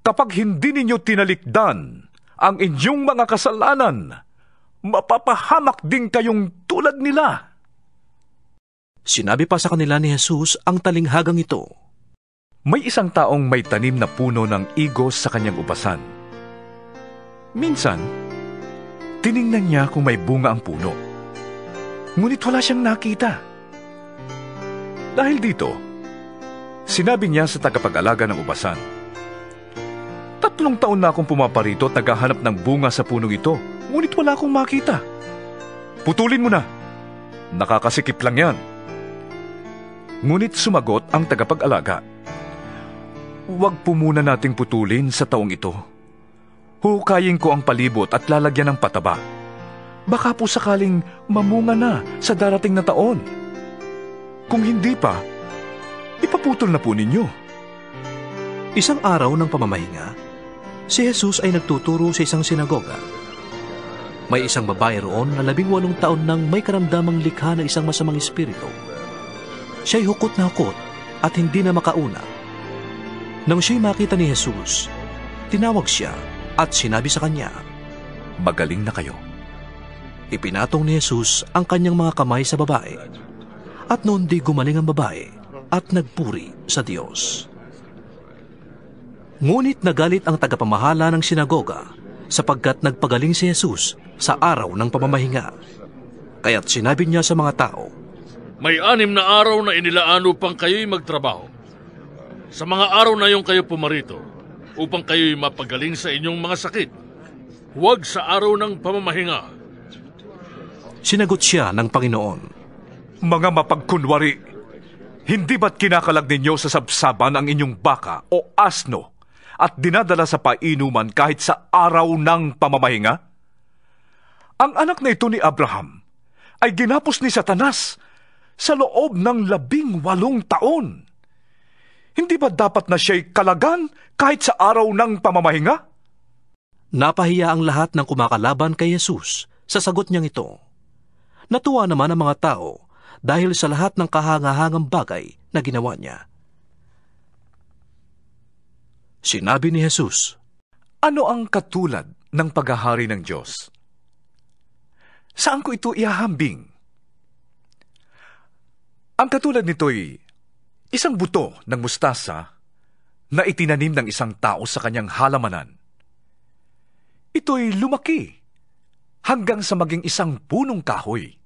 kapag hindi ninyo tinalikdan ang inyong mga kasalanan, mapapahamak din kayong tulad nila. Sinabi pa sa kanila ni Jesus ang talinghagang ito, may isang taong may tanim na puno ng igos sa kanyang upasan. Minsan, tiningnan niya kung may bunga ang puno. Ngunit wala siyang nakita. Dahil dito, sinabi niya sa tagapag-alaga ng upasan, 3 taon na akong pumaparito at naghahanap ng bunga sa punong ito, ngunit wala akong makita. Putulin mo na. Nakakasikip lang yan. Ngunit sumagot ang tagapag-alaga, huwag po muna nating putulin sa taong ito. Huhukayin ko ang palibot at lalagyan ng pataba. Baka po sakaling mamunga na sa darating na taon. Kung hindi pa, ipaputol na po ninyo. Isang araw ng pamamahinga, si Jesus ay nagtuturo sa isang sinagoga. May isang babae roon na 18 taon nang may karamdamang likha ng isang masamang espiritu. Siya'y hukot na hukot at hindi na makauna. Nang siya'y makita ni Jesus, tinawag siya at sinabi sa kanya, magaling na kayo. Ipinatong ni Jesus ang kanyang mga kamay sa babae, at noon di gumaling ang babae at nagpuri sa Diyos. Ngunit nagalit ang tagapamahala ng sinagoga sapagkat nagpagaling si Jesus sa araw ng pamamahinga. Kaya't sinabi niya sa mga tao, may 6 na araw na inilaan upang kayo'y magtrabaho. Sa mga araw na yung kayo pumarito, upang kayo'y mapagaling sa inyong mga sakit. Huwag sa araw ng pamamahinga. Sinagot siya ng Panginoon, mga mapagkunwari, hindi ba't kinakalag ninyo sa sabsaban ang inyong baka o asno at dinadala sa painuman kahit sa araw ng pamamahinga? Ang anak na ito ni Abraham ay ginapos ni Satanas sa loob ng 18 taon. Hindi ba dapat na siya'y kalagan kahit sa araw ng pamamahinga? Napahiya ang lahat ng kumakalaban kay Jesus sa sagot niyang ito. Natuwa naman ang mga tao dahil sa lahat ng kahangahangang bagay na ginawa niya. Sinabi ni Jesus, ano ang katulad ng paghahari ng Diyos? Saan ko ito ihahambing? Ang katulad nito'y isang buto ng mustasa na itinanim ng isang tao sa kanyang halamanan. ito'y lumaki hanggang sa maging isang punong kahoy.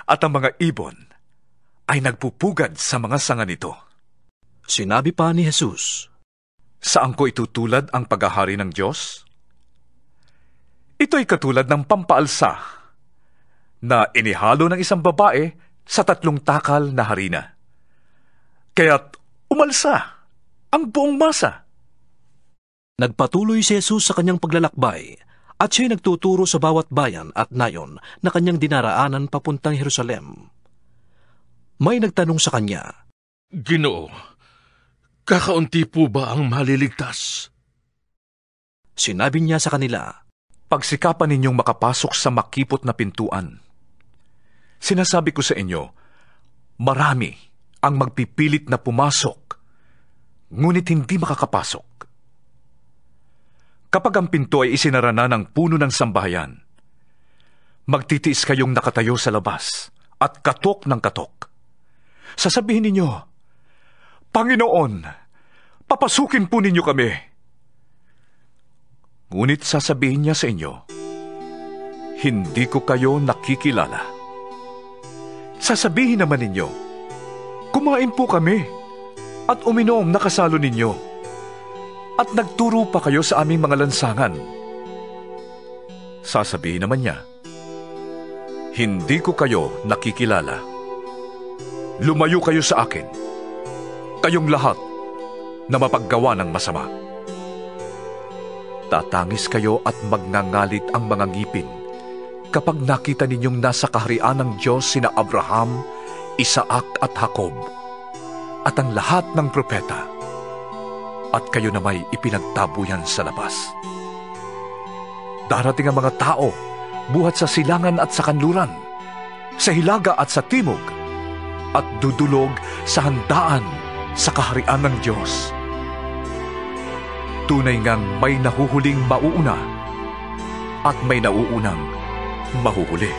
At ang mga ibon ay nagpupugad sa mga sanga nito. Sinabi pa ni Jesus, Saan ko itutulad ang paghahari ng Diyos? Ito'y katulad ng pampaalsa na inihalo ng isang babae sa 3 takal na harina. Kaya't umalsa ang buong masa. Nagpatuloy si Jesus sa kanyang paglalakbay at siya'y nagtuturo sa bawat bayan at nayon na kanyang dinaraanan papuntang Jerusalem. May nagtanong sa kanya, Ginoo, kakaunti po ba ang maliligtas? Sinabi niya sa kanila, Pagsikapan ninyong makapasok sa makipot na pintuan. Sinasabi ko sa inyo, marami ang magpipilit na pumasok, ngunit hindi makakapasok. Kapag ang pinto ay isinara na ng puno ng sambahayan, magtitiis kayong nakatayo sa labas at katok ng katok. Sasabihin ninyo, Panginoon, papasukin po ninyo kami. Ngunit sasabihin niya sa inyo, hindi ko kayo nakikilala. Sasabihin naman ninyo, kumain po kami at uminom na kasalo ninyo at nagturo pa kayo sa aming mga lansangan. Sasabihin naman niya, hindi ko kayo nakikilala. Lumayo kayo sa akin, kayong lahat na mapaggawa ng masama. Tatangis kayo at magngangalit ang mga ngipin kapag nakita ninyong nasa kaharian ng Diyos sina Abraham, Isaac at Jacob, at ang lahat ng propeta, at kayo na may ipinagtabuyan sa labas. Darating ang mga tao buhat sa silangan at sa kanluran, sa hilaga at sa timog, at dudulog sa handaan sa kaharian ng Diyos. Tunay ngang may nahuhuling mauuna at may nauunang mahuhuli.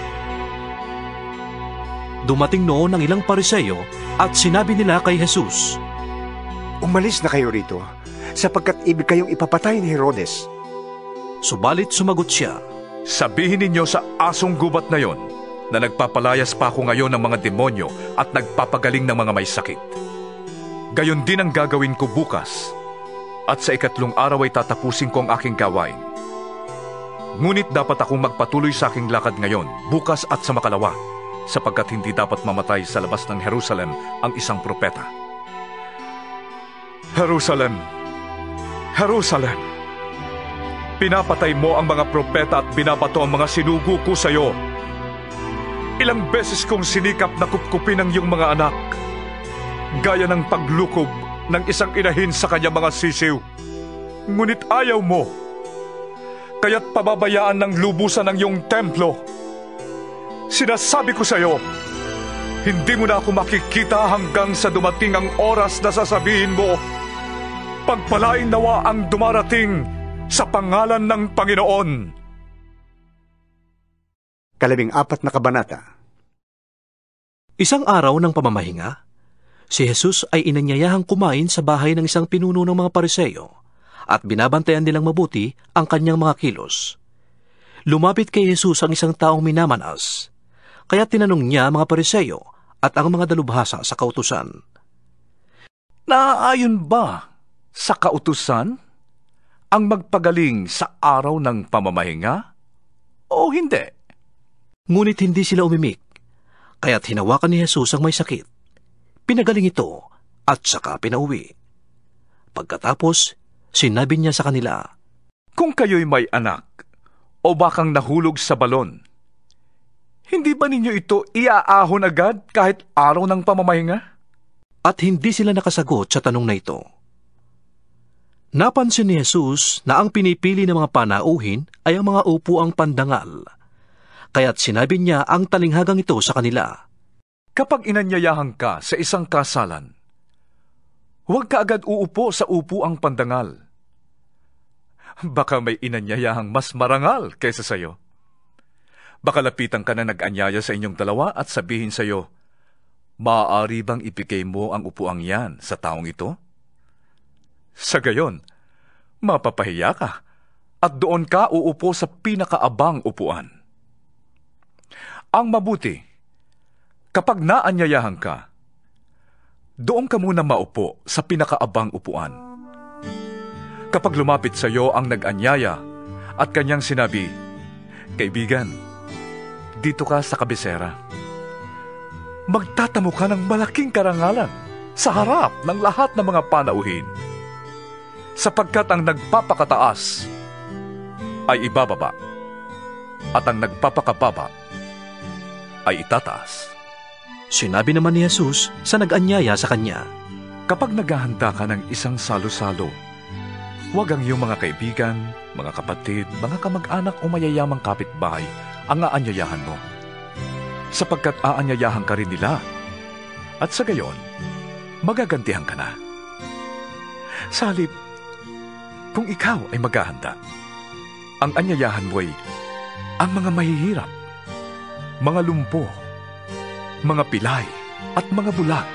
Dumating noon ang ilang Pariseo at sinabi nila kay Jesus, Umalis na kayo rito, sapagkat ibig kayong ipapatay ni Herodes. Subalit sumagot siya, Sabihin ninyo sa asong gubat na yon na nagpapalayas pa ako ngayon ng mga demonyo at nagpapagaling ng mga may sakit. Gayon din ang gagawin ko bukas, at sa 3 araw ay tatapusin ko ang aking gawain. Ngunit dapat akong magpatuloy sa aking lakad ngayon, bukas at sa makalawa, sapagkat hindi dapat mamatay sa labas ng Jerusalem ang isang propeta. Jerusalem! Jerusalem! Pinapatay mo ang mga propeta at binabato ang mga sinugo ko sa iyo. Ilang beses kong sinikap na kupkupin ang iyong mga anak, gaya ng paglukob ng isang inahin sa kanyang mga sisiw. Ngunit ayaw mo, kaya't pababayaan ng lubusan ang iyong templo. Sinasabi ko sa iyo, hindi mo na ako makikita hanggang sa dumating ang oras na sasabihin mo, pagpalain nawa ang dumarating sa pangalan ng Panginoon. 14 na kabanata. Isang araw ng pamamahinga, si Jesus ay inanyayahang kumain sa bahay ng isang pinuno ng mga Pariseo at binabantayan nilang mabuti ang kanyang mga kilos. Lumapit kay Jesus ang isang taong minamanas, kaya tinanong niya ang mga Pariseo at ang mga dalubhasa sa kautusan. Naaayon ba sa kautusan ang magpagaling sa araw ng pamamahinga o hindi? Ngunit hindi sila umimik, kaya't hinawakan ni Jesus ang may sakit. Pinagaling ito at saka pinauwi. Pagkatapos, sinabi niya sa kanila, Kung kayo'y may anak o bakang nahulog sa balon, hindi ba ninyo ito iaahon agad kahit araw ng pamamahinga? At hindi sila nakasagot sa tanong na ito. Napansin ni Jesus na ang pinipili ng mga panauhin ay ang mga upuang pandangal. Kaya't sinabi niya ang talinghagang ito sa kanila. Kapag inanyayahan ka sa isang kasalan, huwag ka agad uupo sa upuang pandangal. Baka may inanyayahang mas marangal kaysa sayo. Baka lapitan ka na nag-anyaya sa inyong dalawa at sabihin sayo, maaari bang ibigay mo ang upuang yan sa taong ito? Sa gayon, mapapahiya ka at doon ka uupo sa pinakaabang upuan. Ang mabuti, kapag naanyayahan ka, doon ka muna maupo sa pinakaabang upuan. Kapag lumapit sa iyo ang nag-anyaya at kanyang sinabi, "Kaibigan, dito ka sa kabisera," magtatamo ka ng malaking karangalan sa harap ng lahat ng mga panauhin, sapagkat ang nagpapakataas ay ibababa, at ang nagpapakababa ay itataas. Sinabi naman ni Jesus sa nag-anyaya sa kanya, "Kapag naghahanda ka ng isang salo-salo, huwag ang iyong mga kaibigan, mga kapatid, mga kamag-anak o mayayamang kapitbahay ang aanyayahan mo, sapagkat aanyayahan ka rin nila, at sa gayon, magagantihan ka na. Sa halip, kung ikaw ay maghahanda, ang anyayahan mo ay ang mga mahihirap, mga lumpo, mga pilay, at mga bulag.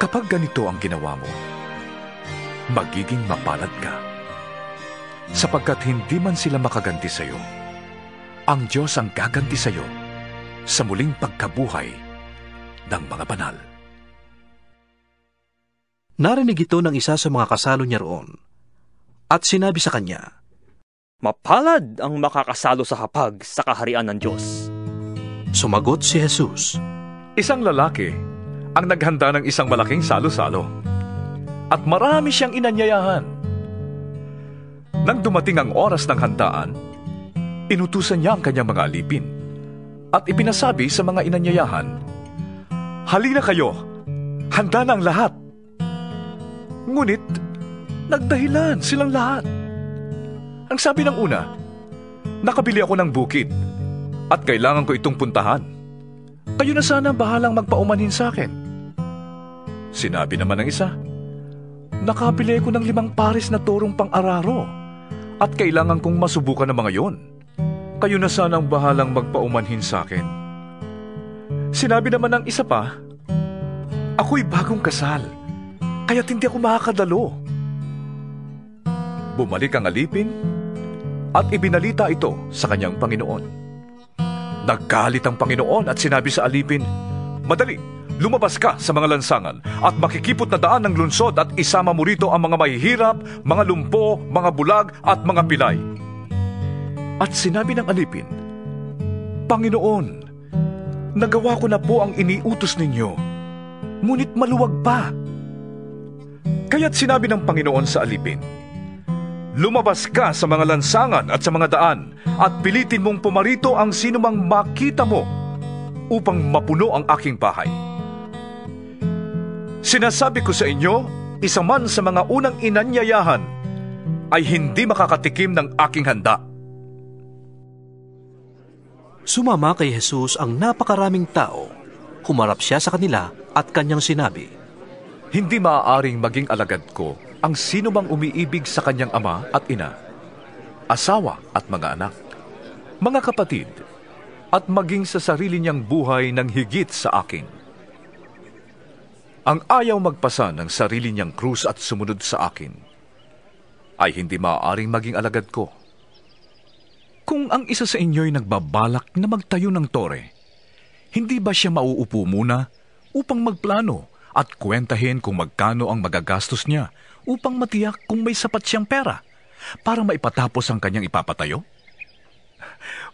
Kapag ganito ang ginawa mo, magiging mapalad ka, sapagkat hindi man sila makaganti sa iyo, ang Diyos ang gaganti sa iyo sa muling pagkabuhay ng mga banal." Narinig ito ng isa sa mga kasalo niya roon, at sinabi sa kanya, "Mapalad ang makakasalo sa hapag sa kaharian ng Diyos." Sumagot si Jesus, "Isang lalaki ang naghanda ng isang malaking salo-salo, at marami siyang inanyayahan. Nang dumating ang oras ng handaan, inutusan niya ang kanyang mga alipin at ipinasabi sa mga inanyayahan, 'Halina kayo, handa na ang lahat.' Ngunit, nagdahilan silang lahat. Ang sabi ng una, 'Nakabili ako ng bukid at kailangan ko itong puntahan. Kayo na sana bahalang magpaumanhin sa akin.' Sinabi naman ng isa, 'Nakabili ko ng 5 pares na torong pang-araro at kailangan kong masubukan ng mga yon. Kayo na sana ang bahalang magpaumanhin sa akin.' Sinabi naman ng isa pa, 'Ako'y bagong kasal, kaya't hindi ako makakadalo.' Bumalik ang alipin at ibinalita ito sa kanyang Panginoon. Naggalit ang Panginoon at sinabi sa alipin, 'Madali, lumabas ka sa mga lansangan at makikipot na daan ng lunsod at isama mo rito ang mga mahihirap, mga lumpo, mga bulag at mga pilay.' At sinabi ng alipin, 'Panginoon, nagawa ko na po ang iniutos ninyo, ngunit maluwag pa.' Kaya't sinabi ng Panginoon sa alipin, 'Lumabas ka sa mga lansangan at sa mga daan at pilitin mong pumarito ang sinumang makita mo upang mapuno ang aking bahay. Sinasabi ko sa inyo, isa man sa mga unang inanyayahan ay hindi makakatikim ng aking handa.'" Sumama kay Jesus ang napakaraming tao. Humarap siya sa kanila at kanyang sinabi, "Hindi maaaring maging alagad ko ang sino mang umiibig sa kanyang ama at ina, asawa at mga anak, mga kapatid, at maging sa sarili niyang buhay ng higit sa akin. Ang ayaw magpasa ng sarili niyang krus at sumunod sa akin, ay hindi maaaring maging alagad ko. Kung ang isa sa inyo'y nagbabalak na magtayo ng tore, hindi ba siya mauupo muna upang magplano at kwentahin kung magkano ang magagastos niya upang matiyak kung may sapat siyang pera para maipatapos ang kanyang ipapatayo?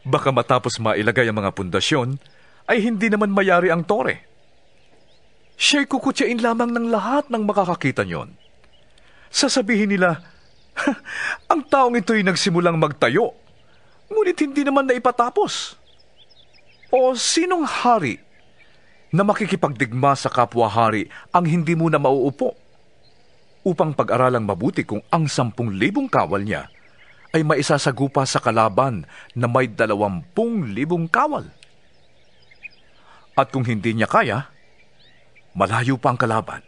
Baka matapos mailagay ang mga pundasyon, ay hindi naman mayari ang tore. Siya'y kukutyain lamang ng lahat ng makakakita niyon. Sasabihin nila, ang taong ito'y nagsimulang magtayo, ngunit hindi naman naipatapos. O sinong hari na makikipagdigma sa kapwa-hari ang hindi muna mauupo upang pag-aralang mabuti kung ang 10,000 kawal niya ay maisasagupa sa kalaban na may 20,000 kawal. At kung hindi niya kaya, malayo pa ang kalaban,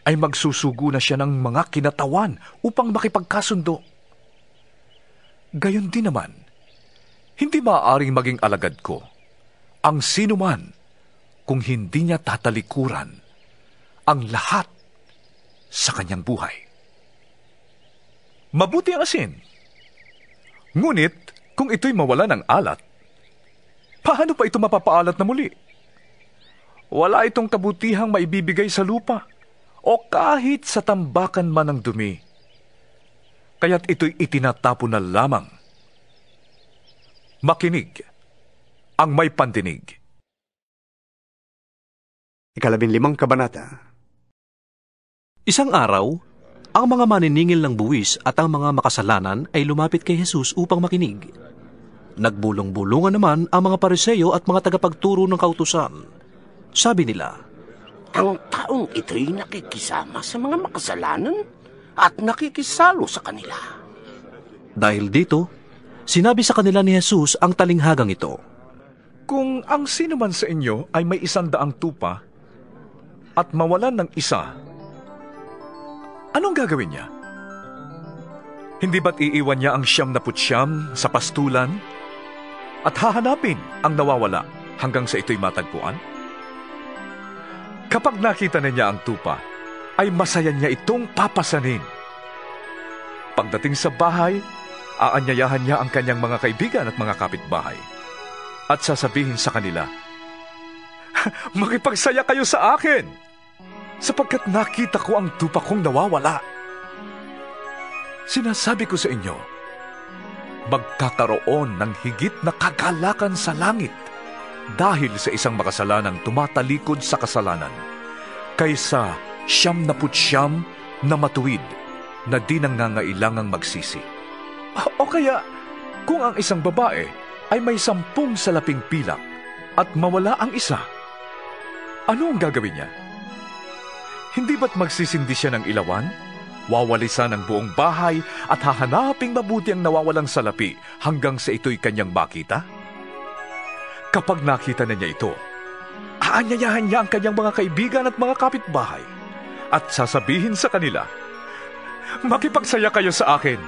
ay magsusugo na siya ng mga kinatawan upang makipagkasundo. Gayon din naman, hindi maaaring maging alagad ko ang sino man kung hindi niya tatalikuran ang lahat sa kanyang buhay. Mabuti ang asin. Ngunit, kung ito'y mawala ng alat, paano pa ito mapapaalat na muli? Wala itong kabutihang maibibigay sa lupa o kahit sa tambakan man ng dumi. Kaya't ito'y itinatapon na lamang. Makinig ang may pandinig. 15 kabanata. Isang araw, ang mga maniningil ng buwis at ang mga makasalanan ay lumapit kay Jesus upang makinig. Nagbulong-bulungan naman ang mga Pariseo at mga tagapagturo ng kautusan. Sabi nila, ang taong ito'y nakikisama sa mga makasalanan at nakikisalo sa kanila. Dahil dito, sinabi sa kanila ni Jesus ang talinghagang ito. Kung ang sino man sa inyo ay may 100 tupa at mawalan ng isa, anong gagawin niya? Hindi ba't iiwan niya ang 99 sa pastulan at hahanapin ang nawawala hanggang sa ito'y matagpuan? Kapag nakita na niya ang tupa, ay masaya niya itong papasanin. Pagdating sa bahay, aanyayahan niya ang kanyang mga kaibigan at mga kapitbahay at sasabihin sa kanila, "Makipagsaya kayo sa akin, sapagkat nakita ko ang tupa kong nawawala." Sinasabi ko sa inyo, magkakaroon ng higit na kagalakan sa langit dahil sa isang makasalanang tumatalikod sa kasalanan, kaysa 99 na matuwid na di nangangailangang magsisi. O kaya, kung ang isang babae ay may 10 salaping pilak at mawala ang isa, ano ang gagawin niya? Hindi ba't magsisindi siya ng ilawan, wawalisan ang buong bahay at hahanaping mabuti ang nawawalang salapi hanggang sa ito'y kanyang makita? Kapag nakita na niya ito, aanyayahan niya ang kanyang mga kaibigan at mga kapitbahay at sasabihin sa kanila, "Makipagsaya kayo sa akin,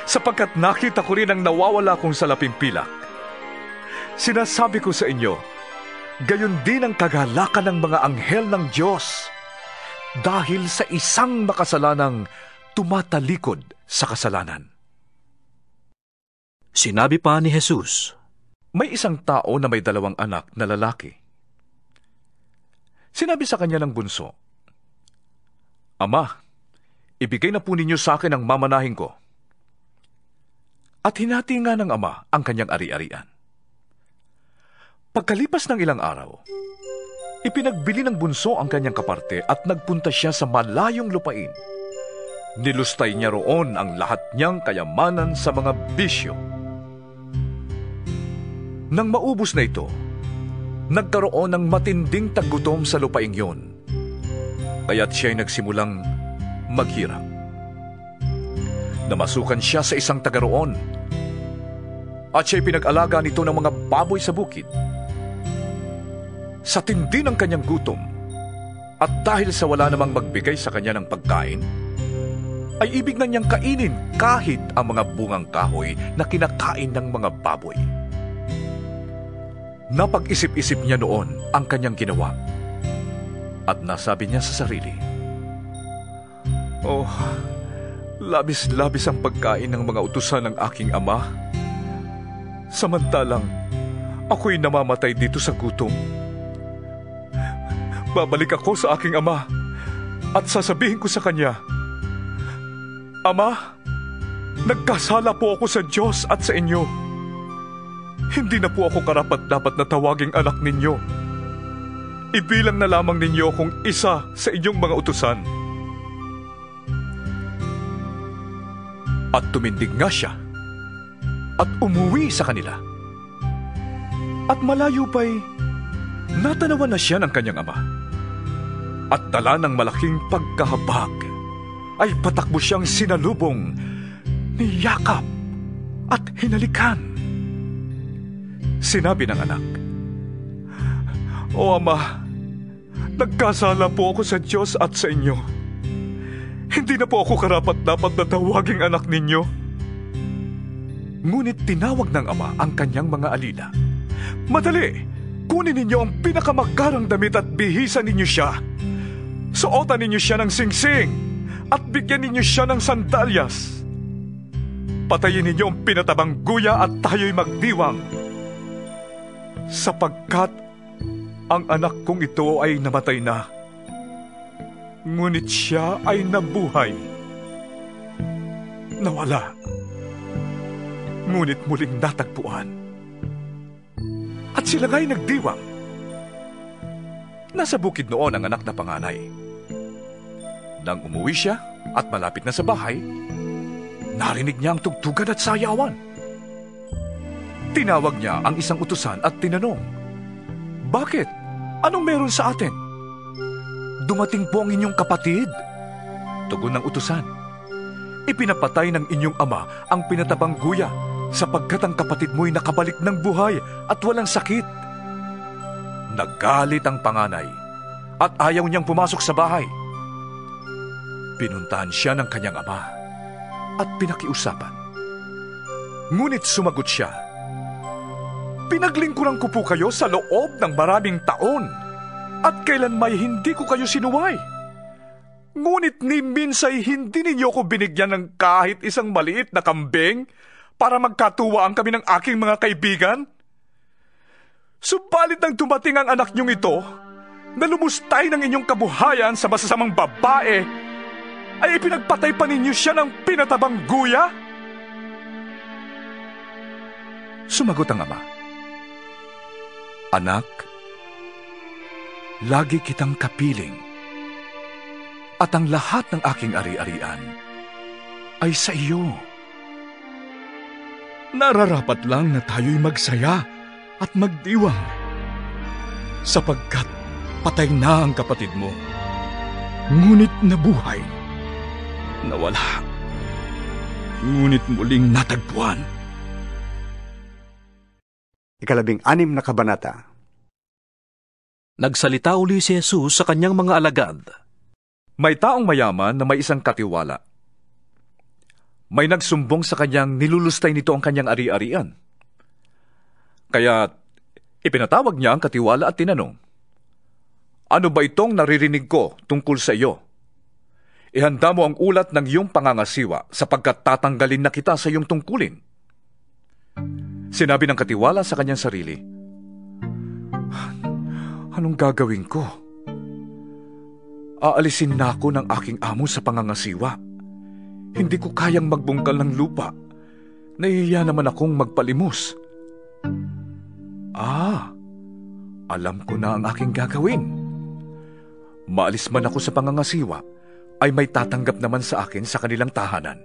sapagkat nakita ko rin ang nawawala kong salaping pilak." Sinasabi ko sa inyo, gayon din ang kagalakan ng mga anghel ng Diyos dahil sa isang makasalanang tumatalikod sa kasalanan. Sinabi pa ni Jesus, may isang tao na may 2 anak na lalaki. Sinabi sa kanya ng bunso, "Ama, ibigay na po ninyo sa akin ang mamanahin ko." At hinati nga ng ama ang kanyang ari-arian. Pagkalipas ng ilang araw, ipinagbili ng bunso ang kanyang kaparte at nagpunta siya sa malayong lupain. Nilustay niya roon ang lahat niyang kayamanan sa mga bisyo. Nang maubos na ito, nagkaroon ng matinding tagutom sa lupaing yon, kaya't siya'y nagsimulang maghirap. Namasukan siya sa isang taga roon, at siya'y pinag-alaga nito ng mga baboy sa bukid. Sa tindi ng kanyang gutom, at dahil sa wala namang magbigay sa kanya ng pagkain, ay ibig na niyang kainin kahit ang mga bungang kahoy na kinakain ng mga baboy. Napag-isip-isip niya noon ang kanyang ginawa, at nasabi niya sa sarili, "Oh, labis-labis ang pagkain ng mga utusan ng aking ama. Samantalang ako'y namamatay dito sa gutom. Babalik ako sa aking ama at sasabihin ko sa kanya, 'Ama, nagkasala po ako sa Diyos at sa inyo. Hindi na po ako karapat-dapat na tawaging anak ninyo. Ibilang na lamang ninyo akong isa sa inyong mga utusan.' At tumindig nga siya at umuwi sa kanila. At malayo pa'y natanawan na siya ng kanyang ama. At dala ng malaking pagkahabag, ay patakbo siyang sinalubong, niyakap at hinalikan. Sinabi ng anak, "O ama, nagkasala po ako sa Diyos at sa inyo. Hindi na po ako karapat-dapat na tawaging anak ninyo." Ngunit tinawag ng ama ang kanyang mga alila. "Madali, kunin ninyo ang pinakamagarang damit at bihisan ninyo siya. Suotan ninyo siya ng singsing at bigyan ninyo siya ng sandalyas. patayin ninyo ang pinatabang guya at tayo'y magdiwang. Sapagkat ang anak kong ito ay namatay na, ngunit siya ay nabuhay. Nawala, ngunit muling natagpuan. At sila nga'y nagdiwang. Nasa bukid noon ang anak na panganay. Nang umuwi siya at malapit na sa bahay, narinig niya ang tugtugan at sayawan. Tinawag niya ang isang utusan at tinanong, "Bakit? Anong meron sa atin?" "Dumating po ang inyong kapatid," tugon ng utusan. "Ipinapatay ng inyong ama ang pinatabang guya sapagkat ang kapatid mo'y nakabalik ng buhay at walang sakit." Nagalit ang panganay at ayaw niyang pumasok sa bahay. Pinuntahan siya ng kanyang ama at pinakiusapan. Ngunit sumagot siya, "Pinaglingkuran ko po kayo sa loob ng maraming taon at kailan may hindi ko kayo sinuway. Ngunit ni minsay hindi ninyo ko binigyan ng kahit isang maliit na kambing para magkatuwaan kami ng aking mga kaibigan. Subalit nang dumating ang anak niyong ito, na lumustay ng inyong kabuhayan sa masasamang babae, ay ipinagpatay pa ninyo siya ng pinatabang guya?" Sumagot ang ama, "Anak, lagi kitang kapiling, at ang lahat ng aking ari-arian ay sa iyo. Nararapat lang na tayo'y magsaya at magdiwang, sapagkat patay na ang kapatid mo, ngunit nabuhay. Nawala, ngunit muling natagpuan." 16 na kabanata. Nagsalita uli si Jesus sa kanyang mga alagad. May taong mayaman na may isang katiwala. May nagsumbong sa kanyang nilulustay nito ang kanyang ari-arian. Kaya ipinatawag niya ang katiwala at tinanong, "Ano ba itong naririnig ko tungkol sa iyo? Ihanda mo ang ulat ng iyong pangangasiwa sapagkat tatanggalin na kita sa iyong tungkulin." Sinabi ng katiwala sa kanyang sarili, "Anong gagawin ko? Aalisin na ako ng aking amo sa pangangasiwa. Hindi ko kayang magbungkal ng lupa. Nahihiya naman akong magpalimos. Alam ko na ang aking gagawin. Maalis man ako sa pangangasiwa, ay may tatanggap naman sa akin sa kanilang tahanan."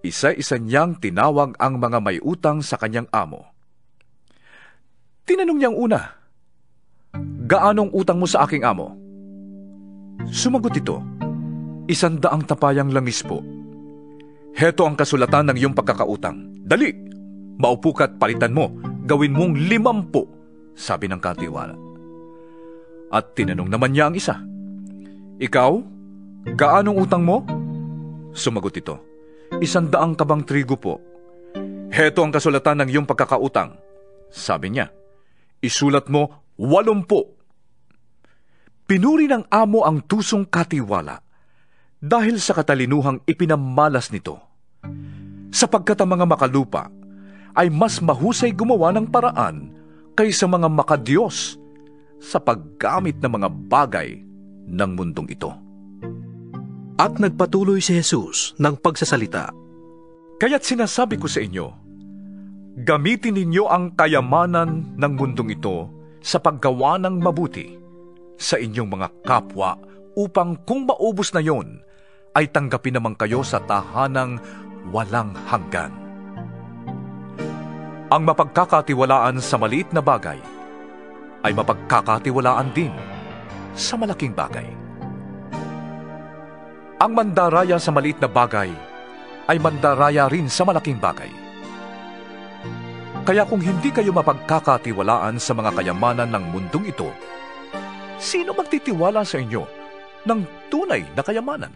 Isa-isa niyang tinawag ang mga may utang sa kanyang amo. Tinanong niyang una, "Gaanong utang mo sa aking amo?" Sumagot ito, 100 tapayang langis po. "Heto ang kasulatan ng iyong pagkakautang. Dali, maupo ka't palitan mo, gawin mong 50, sabi ng katiwala. At tinanong naman niya ang isa, "Ikaw, gaanong utang mo?" Sumagot ito, 100 kabang trigo po. "Heto ang kasulatan ng iyong pagkakautang," sabi niya. "Isulat mo 80. Pinuri ng amo ang tusong katiwala dahil sa katalinuhang ipinamalas nito, sapagkat ang mga makalupa ay mas mahusay gumawa ng paraan kaysa mga makadiyos sa paggamit ng mga bagay ng mundong ito." At nagpatuloy si Jesus ng pagsasalita, "Kaya't sinasabi ko sa inyo, gamitin ninyo ang kayamanan ng mundong ito sa paggawa ng mabuti sa inyong mga kapwa upang kung maubos na yon, ay tanggapin naman kayo sa tahanang walang hanggan. Ang mapagkakatiwalaan sa maliit na bagay ay mapagkakatiwalaan din sa malaking bagay. Ang mandaraya sa maliit na bagay ay mandaraya rin sa malaking bagay. Kaya kung hindi kayo mapagkakatiwalaan sa mga kayamanan ng mundong ito, sino magtitiwala sa inyo ng tunay na kayamanan?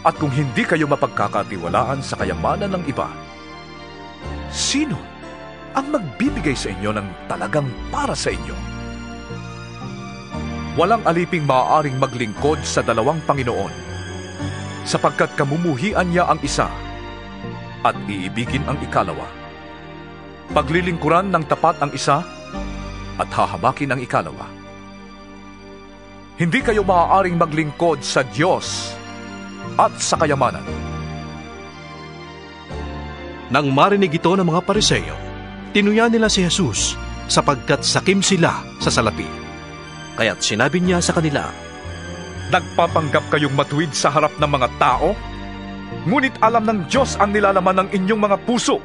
At kung hindi kayo mapagkakatiwalaan sa kayamanan ng iba, sino ang magbibigay sa inyo ng talagang para sa inyo? Walang aliping maaaring maglingkod sa dalawang Panginoon, sapagkat kamumuhian niya ang isa at iibigin ang ikalawa. Paglilingkuran ng tapat ang isa at hahabakin ang ikalawa. Hindi kayo maaaring maglingkod sa Diyos at sa kayamanan. Nang marinig ito ng mga Pariseo, tinuya nila si Jesus sapagkat sakim sila sa salapi. Kaya't sinabi niya sa kanila, Nagpapanggap kayong matuwid sa harap ng mga tao, ngunit alam ng Diyos ang nilalaman ng inyong mga puso,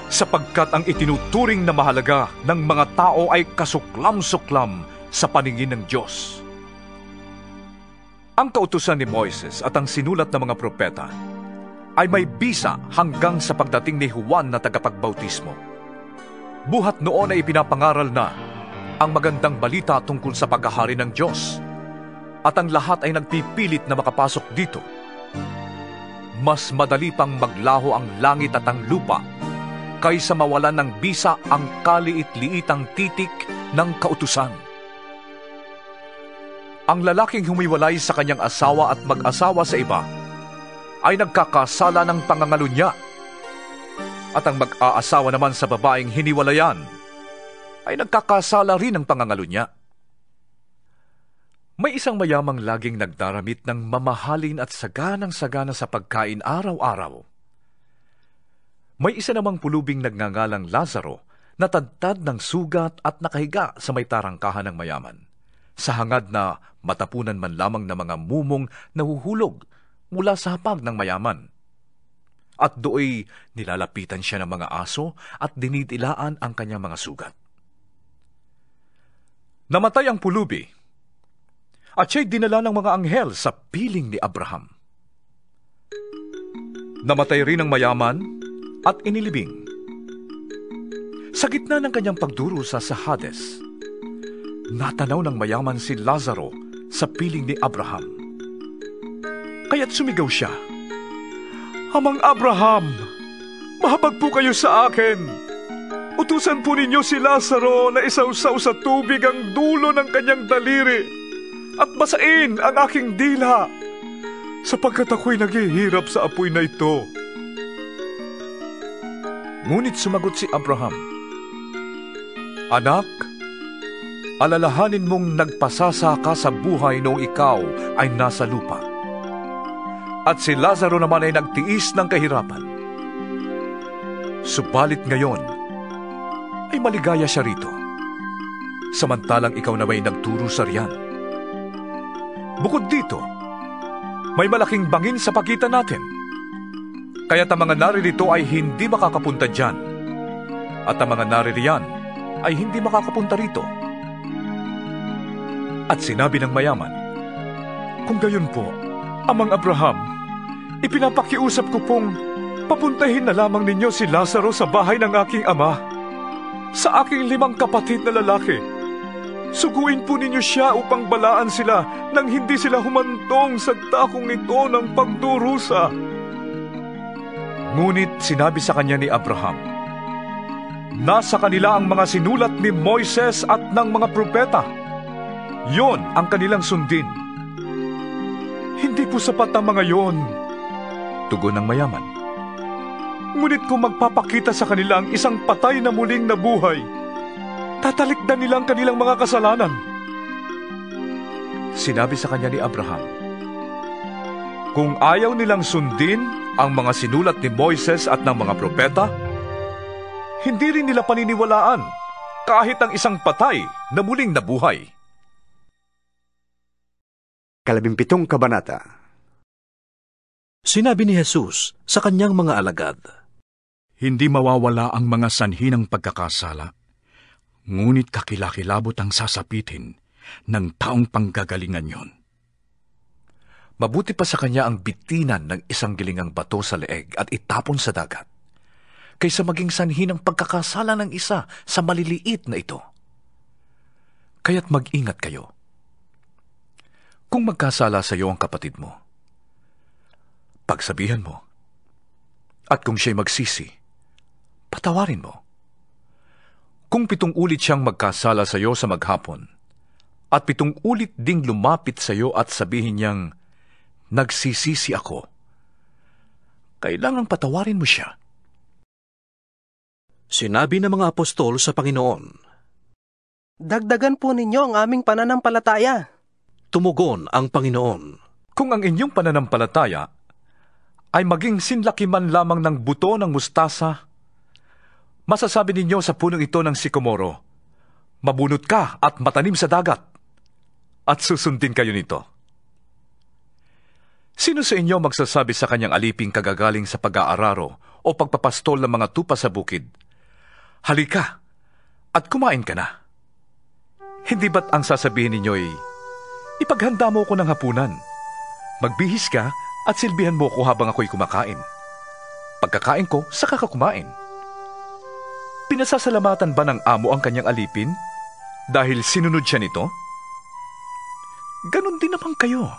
sapagkat ang itinuturing na mahalaga ng mga tao ay kasuklam-suklam sa paningin ng Diyos. Ang kautusan ni Moises at ang sinulat ng mga propeta ay may bisa hanggang sa pagdating ni Juan na tagapagbautismo. Buhat noon ay ipinapangaral na ang magandang balita tungkol sa paghahari ng Diyos, at ang lahat ay nagpipilit na makapasok dito. Mas madali pang maglaho ang langit at ang lupa kaysa mawalan ng bisa ang kaliit-liitang titik ng kautusan. Ang lalaking humiwalay sa kanyang asawa at mag-asawa sa iba ay nagkakasala ng pangangalunya, at ang mag-aasawa naman sa babaeng hiniwalayan ay nagkakasala rin ng pangangalunya. May isang mayamang laging nagdaramit ng mamahalin at saganang-sagana sa pagkain araw-araw. May isa namang pulubing nagngangalang Lazaro na tadtad ng sugat at nakahiga sa may tarangkahan ng mayaman, sa hangad na matapunan man lamang ng mga mumong nahuhulog mula sa hapag ng mayaman. At dooy nilalapitan siya ng mga aso at dinidilaan ang kanyang mga sugat. Namatay ang pulubi, at siya'y dinala ng mga anghel sa piling ni Abraham. Namatay rin ang mayaman at inilibing. Sa gitna ng kanyang pagdurusa sa Hades, natanaw ng mayaman si Lazaro sa piling ni Abraham. Kaya't sumigaw siya, Amang Abraham, mahabag po kayo sa akin. Utusan po ninyo si Lazaro na isawsaw sa tubig ang dulo ng kanyang daliri at basain ang aking dila, sapagkat ako'y naghihirap sa apoy na ito. Ngunit sumagot si Abraham, Anak, alalahanin mong nagpasasa ka sa buhay noong ikaw ay nasa lupa, at si Lazaro naman ay nagtiis ng kahirapan. Subalit ngayon ay maligaya siya rito, samantalang ikaw na may nagturo sa riyan. Bukod dito, may malaking bangin sa pagitan natin, kaya't ang mga naririto ay hindi makakapunta dyan, at ang mga naririyan ay hindi makakapunta rito. At sinabi ng mayaman, Kung gayon po, Amang Abraham, ipinapakiusap ko pong papuntahin na lamang ninyo si Lazaro sa bahay ng aking ama, sa aking 5 kapatid na lalaki. Suguin po ninyo siya upang balaan sila nang hindi sila humantong sa takong ito ng pagdurusa. Ngunit sinabi sa kanya ni Abraham, Nasa kanila ang mga sinulat ni Moises at ng mga propeta. Yon ang kanilang sundin. Hindi po sapat ang mga yon, tugon ng mayaman. Ngunit kung magpapakita sa kanila ang isang patay na muling nabuhay, tatalikdan nilang kanilang mga kasalanan. Sinabi sa kanya ni Abraham, Kung ayaw nilang sundin ang mga sinulat ni Moises at ng mga propeta, hindi rin nila paniniwalaan kahit ang isang patay na muling nabuhay. 17 kabanata. Sinabi ni Jesus sa kanyang mga alagad, Hindi mawawala ang mga sanhi ng pagkakasala, ngunit kakilakilabot ang sasapitin ng taong panggagalingan yon. Mabuti pa sa kanya ang bitinan ng isang gilingang bato sa leeg at itapon sa dagat, kaysa maging sanhi ng pagkakasala ng isa sa maliliit na ito. Kaya't mag-ingat kayo. Kung magkasala sa iyo ang kapatid mo, pagsabihan mo. At kung siya'y magsisi, patawarin mo. Kung 7 ulit siyang magkasala sa iyo sa maghapon, at 7 ulit ding lumapit sa iyo at sabihin niyang, nagsisisi ako. Kailangang patawarin mo siya. Sinabi ng mga apostol sa Panginoon, Dagdagan po ninyo ang aming pananampalataya. Tumugon ang Panginoon, Kung ang inyong pananampalataya ay maging sinlaki man lamang ng buto ng mustasa, masasabi ninyo sa punong ito ng sikomoro, mabunot ka at matanim sa dagat, at susundin kayo nito. Sino sa inyo magsasabi sa kanyang aliping kagagaling sa pag-aararo o pagpapastol ng mga tupa sa bukid, halika at kumain ka na? Hindi ba't ang sasabihin ninyo'y, ipaghanda mo ko ng hapunan, magbihis ka at silbihan mo ko habang ako'y kumakain. Pagkakain ko, saka ka kumain. Pinasasalamatan ba ng amo ang kanyang alipin dahil sinunod siya nito? Ganon din naman kayo.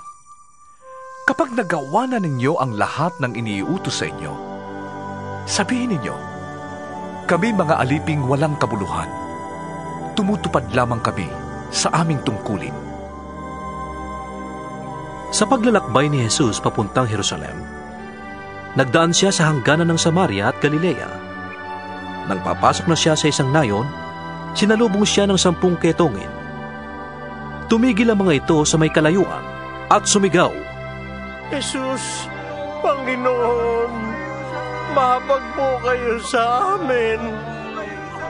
Kapag nagawa na ninyo ang lahat ng iniuutos sa inyo, sabihin ninyo, kami mga aliping walang kabuluhan, tumutupad lamang kami sa aming tungkulin. Sa paglalakbay ni Jesus papuntang Jerusalem, nagdaan siya sa hangganan ng Samaria at Galilea. Nang papasok na siya sa isang nayon, sinalubong siya ng 10 ketongin. Tumigil ang mga ito sa may kalayuan at sumigaw, Jesus, Panginoon, mabag po kayo sa amin.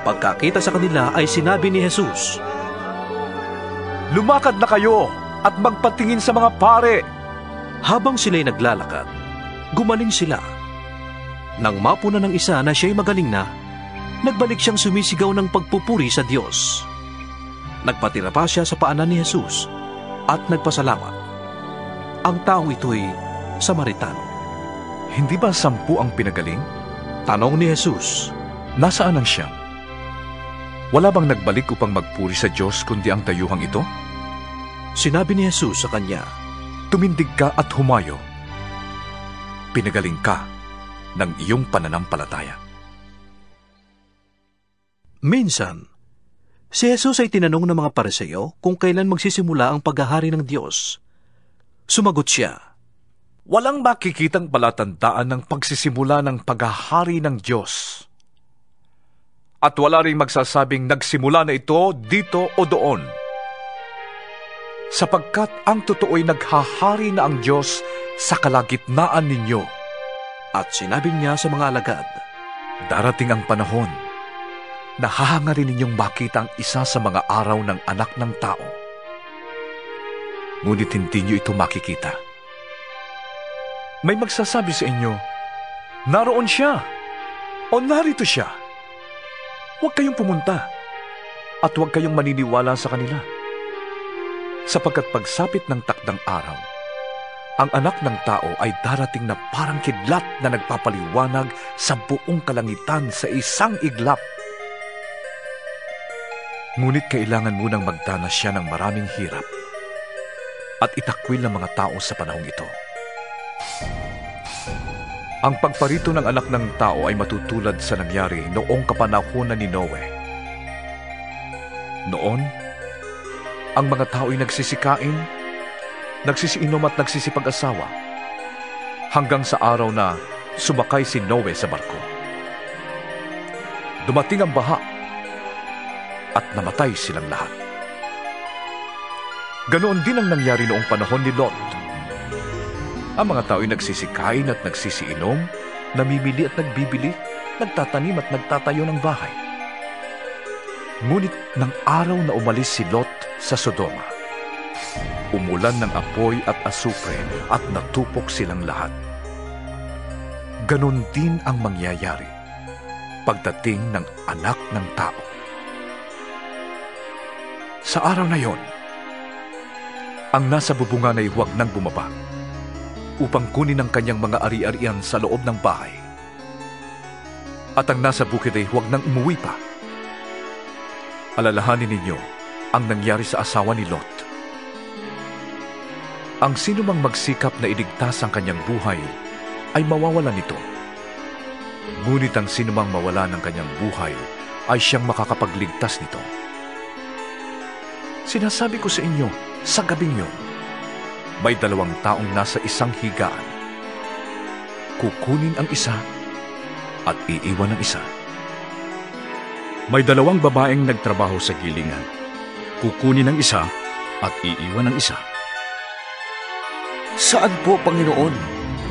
Pagkakita sa kanila ay sinabi ni Jesus, Lumakad na kayo at magpatingin sa mga pare. Habang sila'y naglalakad, gumaling sila. Nang mapuna ng isa na siya'y magaling na, nagbalik siyang sumisigaw ng pagpupuri sa Diyos. Nagpatira pa siya sa paanan ni Jesus at nagpasalamat. Ang taong ito'y Samaritano. Hindi ba 10 ang pinagaling? Tanong ni Jesus. Nasaan ang siyam? Wala bang nagbalik upang magpuri sa Diyos kundi ang dayuhang ito? Sinabi ni Jesus sa kanya, Tumindig ka at humayo. Pinagaling ka ng iyong pananampalataya. Minsan, si Jesus ay tinanong ng mga Pariseo kung kailan magsisimula ang paghahari ng Diyos. Sumagot siya, Walang makikitang palatandaan ng pagsisimula ng paghahari ng Diyos. At wala ring magsasabing nagsimula na ito dito o doon. Sapagkat ang totoo'y naghahari na ang Diyos sa kalagitnaan ninyo. At sinabi niya sa mga alagad, Darating ang panahon na hahangarin ninyong makita ang isa sa mga araw ng anak ng tao. Ngunit hindi niyo ito makikita. May magsasabi sa inyo, naroon siya o narito siya. Huwag kayong pumunta at huwag kayong maniniwala sa kanila. Sapagkat pagsapit ng takdang araw, ang anak ng tao ay darating na parang kidlat na nagpapaliwanag sa buong kalangitan sa isang iglap. Ngunit kailangan munang magdanas siya ng maraming hirap at itakwil ng mga tao sa panahong ito. Ang pagparito ng anak ng tao ay matutulad sa nangyari noong kapanahunan ni Noe. Noon, ang mga tao ay nagsisikain, nagsisiinom at nagsisipag-asawa hanggang sa araw na sumakay si Noe sa barko. Dumating ang baha at namatay silang lahat. Ganoon din ang nangyari noong panahon ni Lot. Ang mga tao ay nagsisikain at nagsisiinom, namimili at nagbibili, nagtatanim at nagtatayo ng bahay. Ngunit ng araw na umalis si Lot sa Sodoma, umulan ng apoy at asupre at natupok silang lahat. Ganon din ang mangyayari pagdating ng anak ng tao. Sa araw na yon, ang nasa bubungan ay huwag nang bumaba upang kunin ang kanyang mga ari-arian sa loob ng bahay. At ang nasa bukid ay huwag nang umuwi pa. Alalahanin ninyo ang nangyari sa asawa ni Lot. Ang sinumang magsikap na iligtas ang kanyang buhay ay mawawalan nito. Ngunit ang sinumang mawala ng kanyang buhay ay siyang makakapagligtas nito. Sinasabi ko sa inyo, sa gabing yon, may 2 taong nasa isang higaan. Kukunin ang isa at iiwan ang isa. May 2 babaeng nagtrabaho sa gilingan. Kukunin ang isa at iiwan ang isa. Saan po, Panginoon?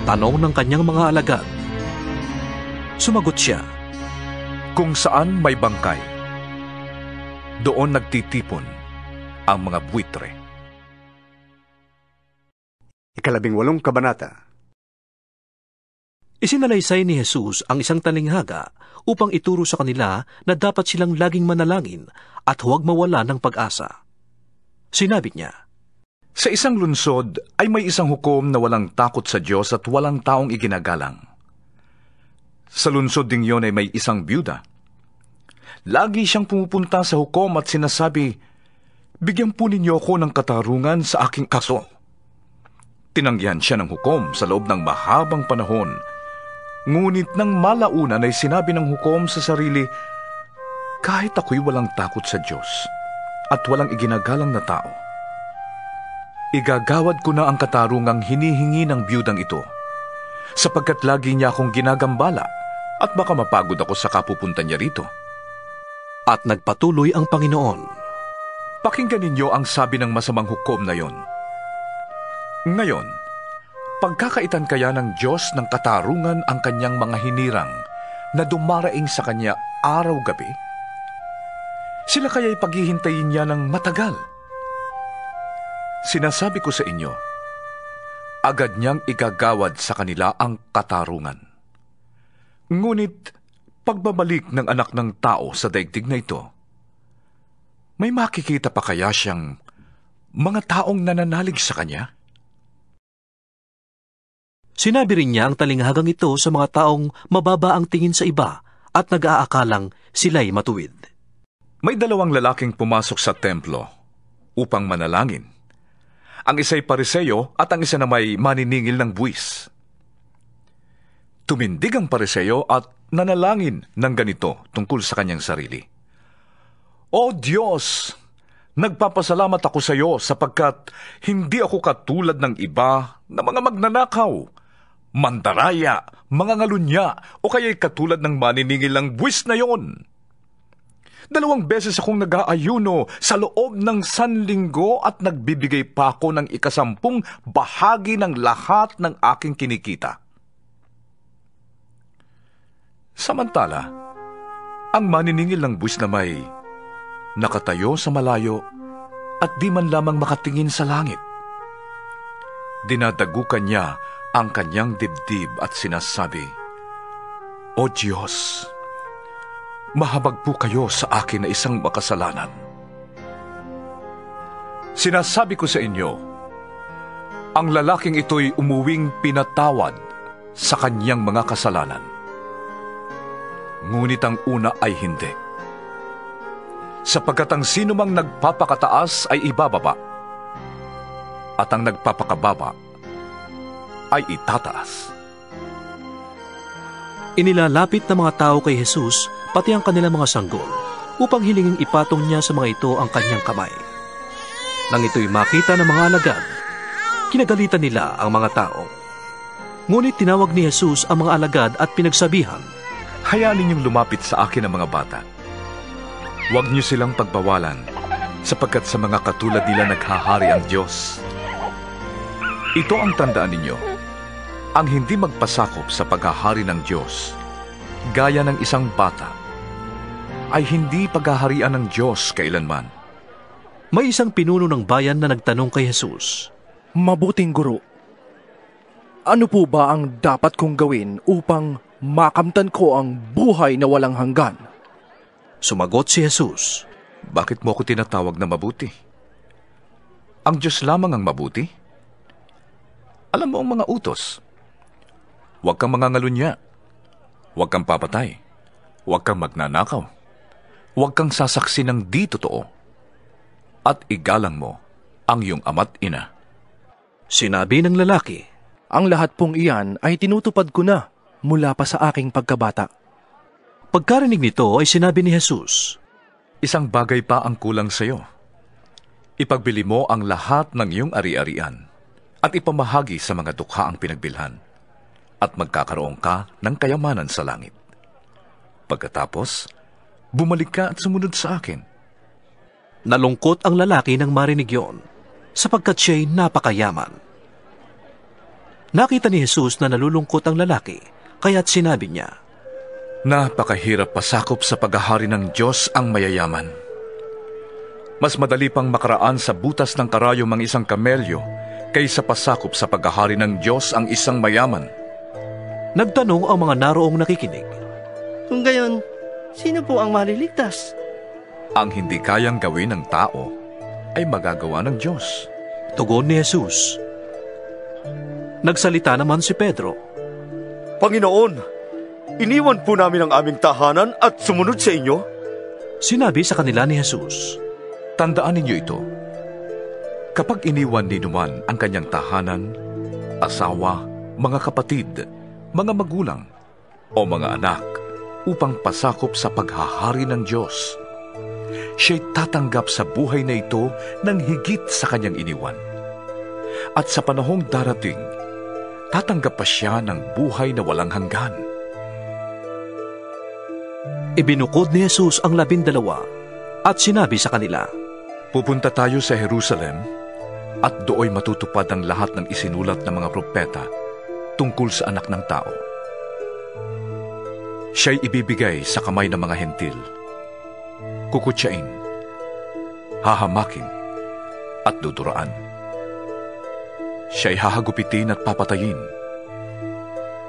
Tanong ng kanyang mga alagad. Sumagot siya, kung saan may bangkay, doon nagtitipon ang mga buitre. 18 kabanata. Isinalaysay ni Jesus ang isang talinghaga upang ituro sa kanila na dapat silang laging manalangin at huwag mawala ng pag-asa. Sinabi niya, sa isang lunsod ay may isang hukom na walang takot sa Diyos at walang taong iginagalang. Sa lunsod ding yon ay may isang byuda. Lagi siyang pumupunta sa hukom at sinasabi, bigyan po ninyo ako ng katarungan sa aking kaso. Tinanggihan siya ng hukom sa loob ng mahabang panahon. Ngunit nang malaunan ay sinabi ng hukom sa sarili, kahit ako'y walang takot sa Diyos at walang iginagalang na tao, igagawad ko na ang katarungang hinihingi ng biyudang ito, sapagkat lagi niya akong ginagambala at baka mapagod ako sa kapupunta niya rito. At nagpatuloy ang Panginoon. Pakinggan ninyo ang sabi ng masamang hukom na yon. Ngayon, pagkakaitan kaya ng Diyos ng katarungan ang kanyang mga hinirang na dumaraing sa kanya araw-gabi? Sila kaya'y paghihintayin niya ng matagal? Sinasabi ko sa inyo, agad niyang igagawad sa kanila ang katarungan. Ngunit, pagbabalik ng anak ng tao sa daigdig na ito, may makikita pa kaya siyang mga taong nananalig sa kanya? Sinabi rin niya ang talinghagang ito sa mga taong mababa ang tingin sa iba at nag-aakalang sila'y matuwid. May 2 lalaking pumasok sa templo upang manalangin. Ang isa'y Pariseyo at ang isa na may maniningil ng buwis. Tumindig ang Pariseyo at nanalangin ng ganito tungkol sa kanyang sarili. O Diyos, nagpapasalamat ako sa iyo sapagkat hindi ako katulad ng iba na mga magnanakaw, mandaraya, mga ngalunya, o kaya'y katulad ng maniningil ng buwis na yon. 2 beses akong nag-aayuno sa loob ng 1 linggo at nagbibigay pa ako ng 10 bahagi ng lahat ng aking kinikita. Samantala, ang maniningil ng buwis na may nakatayo sa malayo at di man lamang makatingin sa langit. Dinadagukan niya ang kanyang dibdib at sinasabi, O Diyos, mahabag po kayo sa akin na isang makasalanan. Sinasabi ko sa inyo, ang lalaking ito'y umuwing pinatawad sa kanyang mga kasalanan. Ngunit ang una ay hindi. Sapagkat ang sinumang nagpapakataas ay ibababa, at ang nagpapakababa ay itataas. Inilalapit ng mga tao kay Jesus pati ang kanilang mga sanggol upang hilingin ipatong niya sa mga ito ang kanyang kamay. Nang ito'y makita ng mga alagad, kinagalitan nila ang mga tao. Ngunit tinawag ni Jesus ang mga alagad at pinagsabihan, hayaan ninyong lumapit sa akin ang mga bata. Huwag niyo silang pagbawalan, sapagkat sa mga katulad nila naghahari ang Diyos. Ito ang tandaan ninyo, ang hindi magpasakop sa paghahari ng Diyos, gaya ng isang bata, ay hindi paghaharian ng Diyos kailanman. May isang pinuno ng bayan na nagtanong kay Jesus, Mabuting guro, ano po ba ang dapat kong gawin upang makamtan ko ang buhay na walang hanggan? Sumagot si Jesus, bakit mo ako tinatawag na mabuti? Ang Diyos lamang ang mabuti. Alam mo ang mga utos. Huwag kang mangangalunya. Huwag kang papatay. Huwag kang magnanakaw. Huwag kang sasaksi ng di totoo. At igalang mo ang iyong ama't ina. Sinabi ng lalaki, ang lahat pong iyan ay tinutupad ko na mula pa sa aking pagkabata. Pagkarinig nito ay sinabi ni Jesus, isang bagay pa ang kulang sa iyo. Ipagbili mo ang lahat ng iyong ari-arian at ipamahagi sa mga dukha ang pinagbilhan, at magkakaroon ka ng kayamanan sa langit. Pagkatapos, bumalik ka at sumunod sa akin. Nalungkot ang lalaki nang marinig yon, sapagkat siya'y napakayaman. Nakita ni Jesus na nalulungkot ang lalaki, kaya't sinabi niya, Napakahirap pasakop sa paghahari ng Diyos ang mayayaman. Mas madali pang makaraan sa butas ng karayom ang isang kamelyo kaysa pasakop sa paghahari ng Diyos ang isang mayaman. Nagtanong ang mga naroong nakikinig. Kung gayon, sino po ang maliligtas? Ang hindi kayang gawin ng tao ay magagawa ng Diyos. Tugon ni Jesus. Nagsalita naman si Pedro. Panginoon, iniwan po namin ang aming tahanan at sumunod sa inyo. Sinabi sa kanila ni Jesus, Tandaan ninyo ito. Kapag iniwan ni Numan ang kanyang tahanan, asawa, mga kapatid, mga magulang, o mga anak, upang pasakop sa paghahari ng Diyos, siya'y tatanggap sa buhay na ito ng higit sa kanyang iniwan. At sa panahong darating, tatanggap pa siya ng buhay na walang hanggan. Ibinukod ni Jesus ang 12 at sinabi sa kanila, Pupunta tayo sa Jerusalem at dooy matutupad ang lahat ng isinulat ng mga propeta tungkol sa anak ng tao. Siya'y ibibigay sa kamay ng mga hentil, kukutsain, hahamakin, at duduraan. Siya'y hahagupitin at papatayin.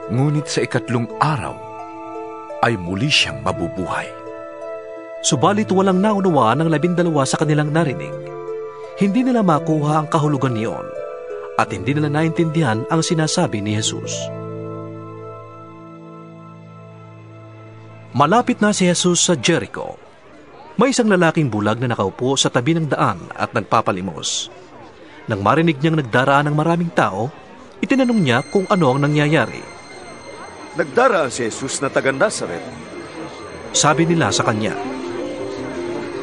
Ngunit sa 3 araw ay muli siyang mabubuhay. Subalit walang naunawaan ng 12 sa kanilang narinig. Hindi nila makuha ang kahulugan niyon at hindi nila naintindihan ang sinasabi ni Jesus. Malapit na si Jesus sa Jericho. May isang lalaking bulag na nakaupo sa tabi ng daan at nagpapalimos. Nang marinig niyang nagdaraan ng maraming tao, itinanong niya kung ano ang nangyayari. Nagdaraan si Jesus na taga Nazaret. Sabi nila sa kanya.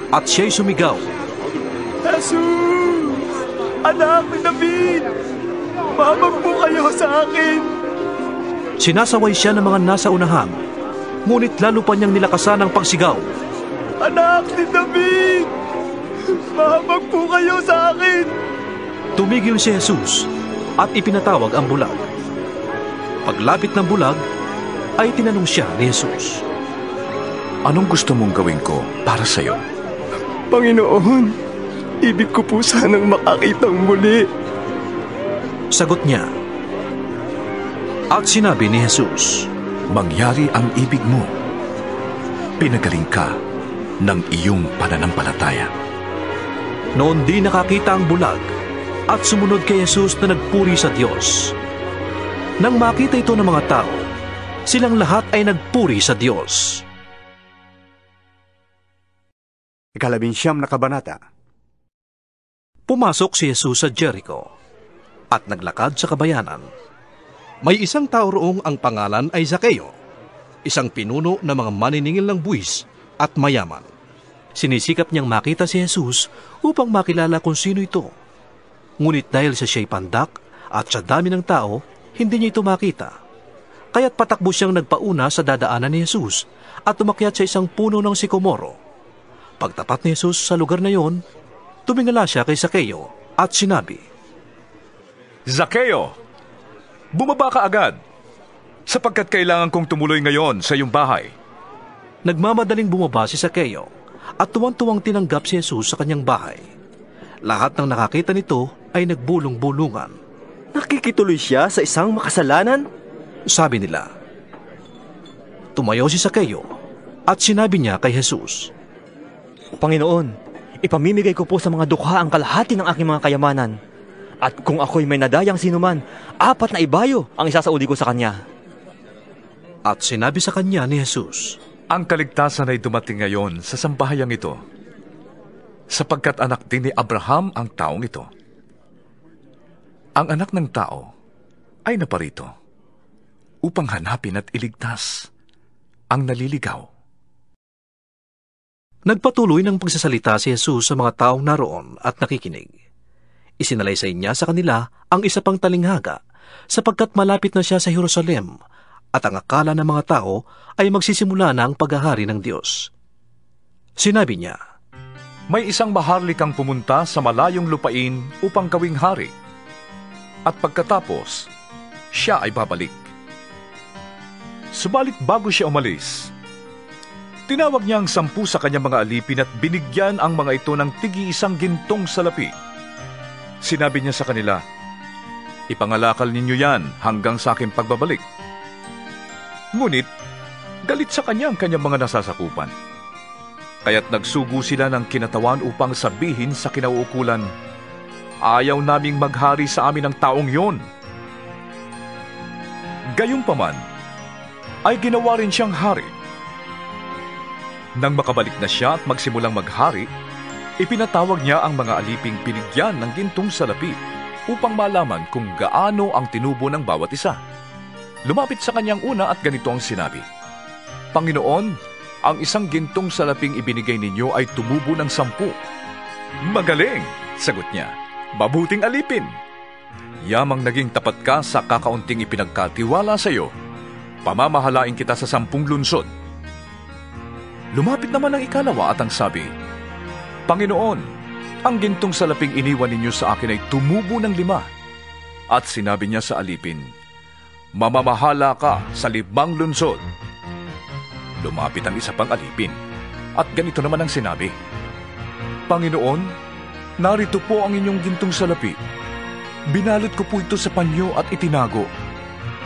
At siya'y sumigaw, Jesus! Anak ni David! Mamag po kayo sa akin! Sinasaway siya ng mga nasa unahan, ngunit lalo pa niyang nilakasan ang pagsigaw. Anak ni David! Mamag po kayo sa akin! Tumigil si Jesus at ipinatawag ang bulag. Paglapit ng bulag, ay tinanong siya ni Jesus, Anong gusto mong gawin ko para sa iyo? Panginoon, ibig ko po sanang makakitang muli. Sagot niya. At sinabi ni Jesus, Mangyari ang ibig mo. Pinagaling ka ng iyong pananampalataya. Noon di nakakita ang bulag at sumunod kay Jesus na nagpuri sa Diyos. Nang makita ito ng mga tao, silang lahat ay nagpuri sa Diyos. 19 na kabanata. Pumasok si Jesus sa Jericho at naglakad sa kabayanan. May isang tao roong ang pangalan ay Zakeo, isang pinuno ng mga maniningil ng buwis at mayaman. Sinisikap niyang makita si Jesus upang makilala kung sino ito. Ngunit dahil sa siya'y pandak at sa dami ng tao, hindi niya ito makita. Kaya't patakbo siyang nagpauna sa dadaanan ni Jesus at umakyat sa isang puno ng sikomoro. Pagtapat ni Jesus sa lugar na yon, tumingala siya kay Zakeo at sinabi, Zakeo, bumaba ka agad, sapagkat kailangan kong tumuloy ngayon sa iyong bahay. Nagmamadaling bumaba si Zakeo at tuwang-tuwang tinanggap si Jesus sa kanyang bahay. Lahat ng nakakita nito ay nagbulong-bulungan. Nakikituloy siya sa isang makasalanan? Sabi nila. Tumayo si Zakeo at sinabi niya kay Jesus, Panginoon, ipamimigay ko po sa mga dukha ang kalahati ng aking mga kayamanan. At kung ako'y may nadayang sinuman, 4 na ibayo ang isasauli ko sa kanya. At sinabi sa kanya ni Jesus, Ang kaligtasan ay dumating ngayon sa sambahayang ito, sapagkat anak din ni Abraham ang taong ito. Ang anak ng tao ay naparito upang hanapin at iligtas ang naliligaw. Nagpatuloy ng pagsasalita si Jesus sa mga taong naroon at nakikinig. Isinalaysay niya sa kanila ang isa pang talinghaga sapagkat malapit na siya sa Jerusalem at ang akala ng mga tao ay magsisimula na ang paghahari ng Diyos. Sinabi niya, "May isang maharlikang pumunta sa malayong lupain upang gawing hari. At pagkatapos, siya ay babalik. Subalit bago siya umalis, tinawag niya ang 10 sa kanyang mga alipin at binigyan ang mga ito ng tig-1 gintong salapi. Sinabi niya sa kanila, 'Ipangalakal ninyo yan hanggang sa aking pagbabalik.' Ngunit, galit sa kanya ang kanyang mga nasasakupan. Kaya't nagsugo sila ng kinatawan upang sabihin sa kinauukulan, 'Ayaw naming maghari sa amin ang taong yon.' Gayunpaman, ay ginawa rin siyang hari. Nang makabalik na siya at magsimulang maghari, ipinatawag niya ang mga aliping binigyan ng gintong salapi upang malaman kung gaano ang tinubo ng bawat isa. Lumapit sa kanyang una at ganito ang sinabi, 'Panginoon, ang 1 gintong salaping ibinigay ninyo ay tumubo ng 10. "Magaling," sagot niya, "mabuting alipin. Yamang naging tapat ka sa kakaunting ipinagkatiwala sa iyo. Pamamahalain kita sa 10 lunsod." Lumapit naman ang ikalawa at ang sabi, "Panginoon, ang gintong salaping iniwan ninyo sa akin ay tumubo ng 5. At sinabi niya sa alipin, "Mamamahala ka sa 5 lunsod." Lumapit ang isa pang alipin at ganito naman ang sinabi, "Panginoon, narito po ang inyong gintong salapi. Binalot ko po ito sa panyo at itinago.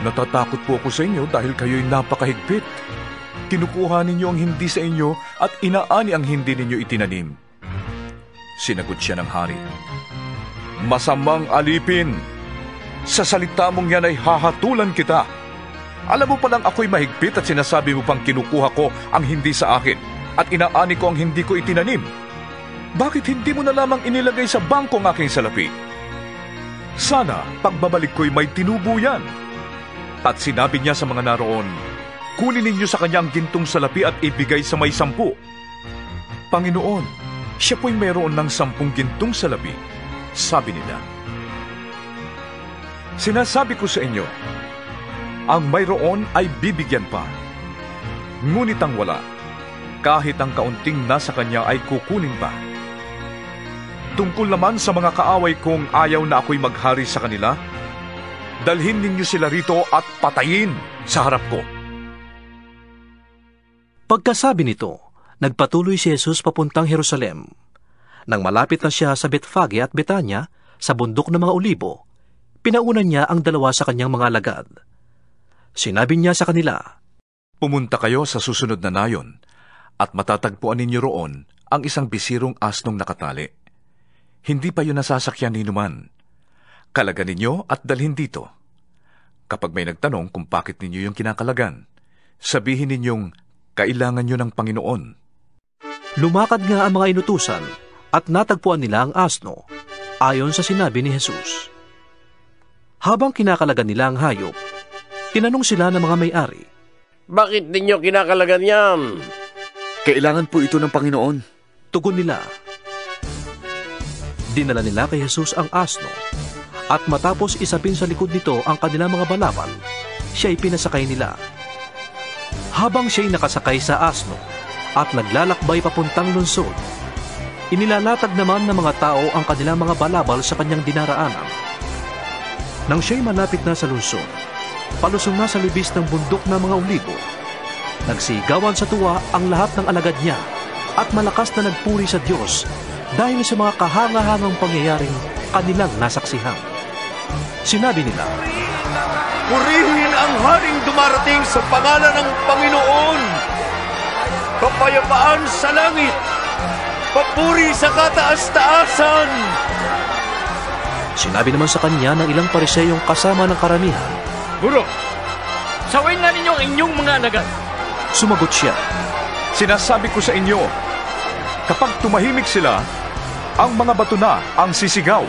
Natatakot po ako sa inyo dahil kayo'y napakahigpit. Kinukuha ninyo ang hindi sa inyo at inaani ang hindi ninyo itinanim." Sinagot siya ng hari, "Masamang alipin! Sa salita mong yan ay hahatulan kita. Alam mo palang ako'y mahigpit at sinasabi mo pang kinukuha ko ang hindi sa akin at inaani ko ang hindi ko itinanim. Bakit hindi mo na lamang inilagay sa bangko ang aking salapi? Sana pagbabalik ko'y may tinubo yan." At sinabi niya sa mga naroon, "Kunin ninyo sa kanya ang gintong salapi at ibigay sa may 10. "Panginoon, siya po'y mayroon ng 10 gintong salapi," sabi nila. "Sinasabi ko sa inyo, ang mayroon ay bibigyan pa. Ngunit ang wala, kahit ang kaunting nasa kanya ay kukunin pa. Tungkol naman sa mga kaaway kong ayaw na ako'y maghari sa kanila, dalhin ninyo sila rito at patayin sa harap ko." Pagkasabi nito, nagpatuloy si Jesus papuntang Jerusalem. Nang malapit na siya sa Betfage at Betania, sa bundok ng mga Olibo, pinaunan niya ang 2 sa kanyang mga alagad. Sinabi niya sa kanila, "Pumunta kayo sa susunod na nayon at matatagpuan ninyo roon ang isang bisirong asnong nakatali. Hindi pa yun nasasakyan ni numan. Kalagan ninyo at dalhin dito. Kapag may nagtanong kung bakit ninyo yung kinakalagan, sabihin ninyong kailangan nyo ng Panginoon." Lumakad nga ang mga inutusan at natagpuan nila ang asno, ayon sa sinabi ni Jesus. Habang kinakalagan nila ang hayop, tinanong sila ng mga may-ari, "Bakit ninyo kinakalagan yan?" "Kailangan po ito ng Panginoon." Tugon nila. Dinala nila kay Jesus ang asno, at matapos isapin sa likod nito ang kanilang mga balabal, siya'y pinasakay nila. Habang siya'y nakasakay sa asno at naglalakbay papuntang lungsod, inilalatag naman ng mga tao ang kanilang mga balabal sa kanyang dinaraanan. Nang siya'y malapit na sa lungsod, palusong na sa libis ng bundok ng mga Olibo, nagsigawan sa tuwa ang lahat ng alagad niya at malakas na nagpuri sa Diyos dahil sa mga kahanga-hangang pangyayaring kanilang nasaksihan. Sinabi nila, "Purihin ang haring dumarating sa pangalan ng Panginoon! Kapayapaan sa langit! Papuri sa kataas-taasan!" Sinabi naman sa kanya ng ilang pariseyong kasama ng karamihan, "Guro, sawayin nga ninyo ang inyong mga alagad." Sumagot siya, "Sinasabi ko sa inyo, kapag tumahimik sila, ang mga bato na ang sisigaw."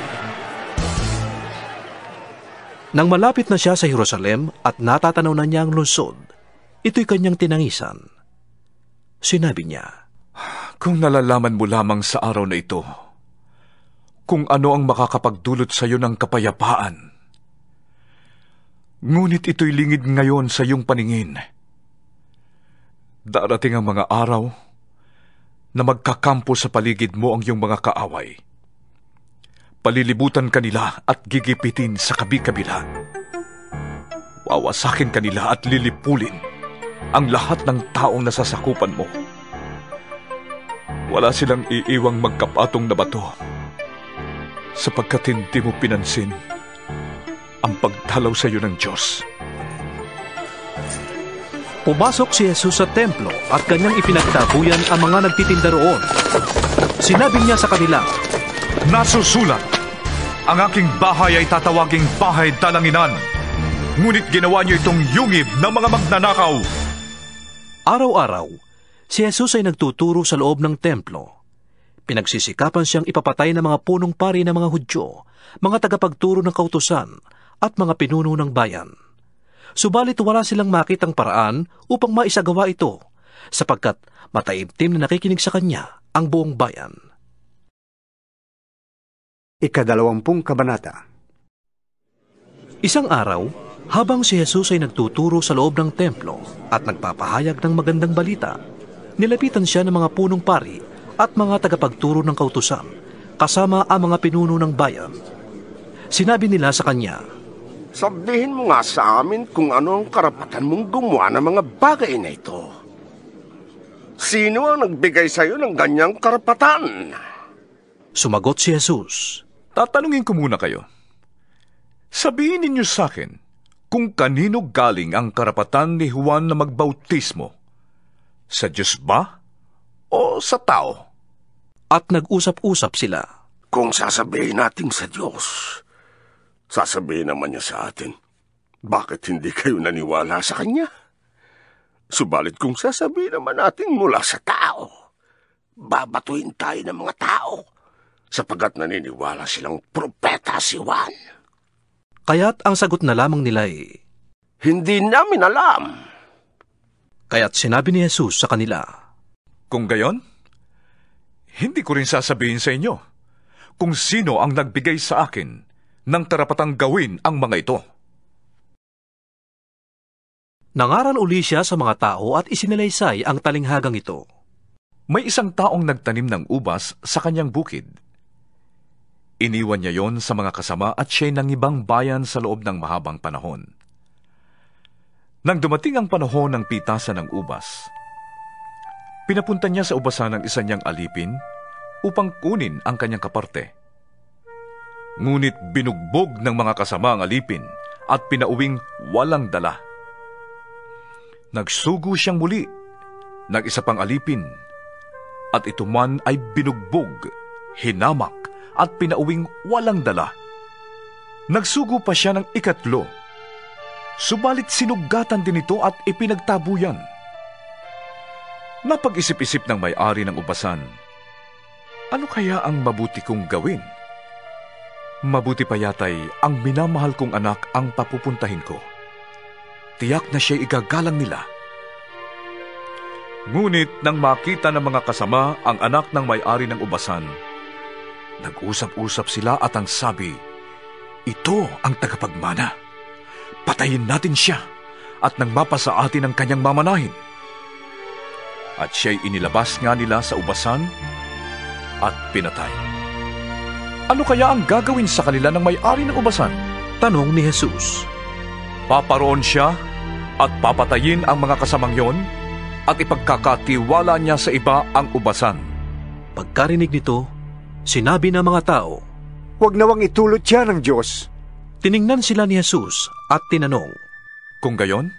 Nang malapit na siya sa Jerusalem at natatanaw na niya ang lungsod, ito'y kanyang tinangisan. Sinabi niya, "Kung nalalaman mo lamang sa araw na ito, kung ano ang makakapagdulot sa iyo ng kapayapaan. Ngunit ito'y lingid ngayon sa iyong paningin. Darating ang mga araw na magkakampo sa paligid mo ang iyong mga kaaway. Palilibutan kanila at gigipitin sa kabi-kabila. Wawasakin kanila at lilipulin ang lahat ng taong nasasakupan mo. Wala silang iiwang magkapatong na bato, sapagkat hindi mo pinansin ang pagdalaw sa iyo ng Diyos. Pumasok si Jesus sa templo at kanyang ipinagtabuyan ang mga nagtitinda roon. Sinabi niya sa kanila, "Nasusulat, ang aking bahay ay tatawaging bahay dalanginan, ngunit ginawa niyo itong yungib ng mga magnanakaw." Araw-araw, si Jesus ay nagtuturo sa loob ng templo. Pinagsisikapan siyang ipapatay ng mga punong pari ng mga Hudyo, mga tagapagturo ng kautusan, at mga pinuno ng bayan. Subalit wala silang makitang paraan upang maisagawa ito, sapagkat mataimtim na nakikinig sa kanya ang buong bayan. 20 kabanata. Isang araw, habang si Jesus ay nagtuturo sa loob ng templo at nagpapahayag ng magandang balita, nilapitan siya ng mga punong pari at mga tagapagturo ng kautusan, kasama ang mga pinuno ng bayan. Sinabi nila sa kanya, "Sabihin mo nga sa amin kung ano ang karapatan mong gumawa ng mga bagay na ito. Sino ang nagbigay sa iyo ng ganyang karapatan?" Sumagot si Jesus, "Tatanungin ko muna kayo. Sabihin ninyo sa akin kung kanino galing ang karapatan ni Juan na magbautismo. Sa Diyos ba o sa tao?" At nag-usap-usap sila. "Kung sasabihin natin sa Diyos, sasabihin naman niya sa atin, bakit hindi kayo naniwala sa Kanya? Subalit kung sasabihin naman natin mula sa tao, babatuin tayo ng mga tao, sapagkat naniniwala silang propeta si Juan." Kaya't ang sagot na lamang nila ay, "Hindi namin alam." Kaya't sinabi ni Jesus sa kanila, "Kung gayon, hindi ko rin sasabihin sa inyo kung sino ang nagbigay sa akin ng karapatang gawin ang mga ito." Nangaral uli siya sa mga tao at isinalaysay ang talinghagang ito. May isang taong nagtanim ng ubas sa kanyang bukid. Iniwan niya yon sa mga kasama at siya'y nangibang bayan sa loob ng mahabang panahon. Nang dumating ang panahon ng pitasan ng ubas, pinapunta niya sa ubasan ng isa niyang alipin upang kunin ang kanyang kaparte. Ngunit binugbog ng mga kasama ang alipin at pinauwing walang dala. Nagsugo siyang muli ng isa pang alipin, at ito man ay binugbog, hinamak, at pinauwing walang dala. Nagsugo pa siya ng ikatlo, subalit sinugatan din ito at ipinagtabuyan. Napag-isip-isip ng may-ari ng ubasan, ano kaya ang mabuti kong gawin? Mabuti pa yata'y ang minamahal kong anak ang papupuntahin ko. Tiyak na siya'y igagalang nila. Ngunit nang makita ng mga kasama ang anak ng may-ari ng ubasan, nag-usap-usap sila at ang sabi, "Ito ang tagapagmana. Patayin natin siya at nang mapasa atin ang kanyang mamanahin." At siya'y inilabas nga nila sa ubasan at pinatay. Ano kaya ang gagawin sa kanila ng may-ari ng ubasan? Tanong ni Jesus. Paparoon siya at papatayin ang mga kasamang yon at ipagkakatiwala niya sa iba ang ubasan. Pagkarinig nito, sinabi ng mga tao, "Huwag nawang itulot siya ng Diyos." Tiningnan sila ni Jesus at tinanong, "Kung gayon,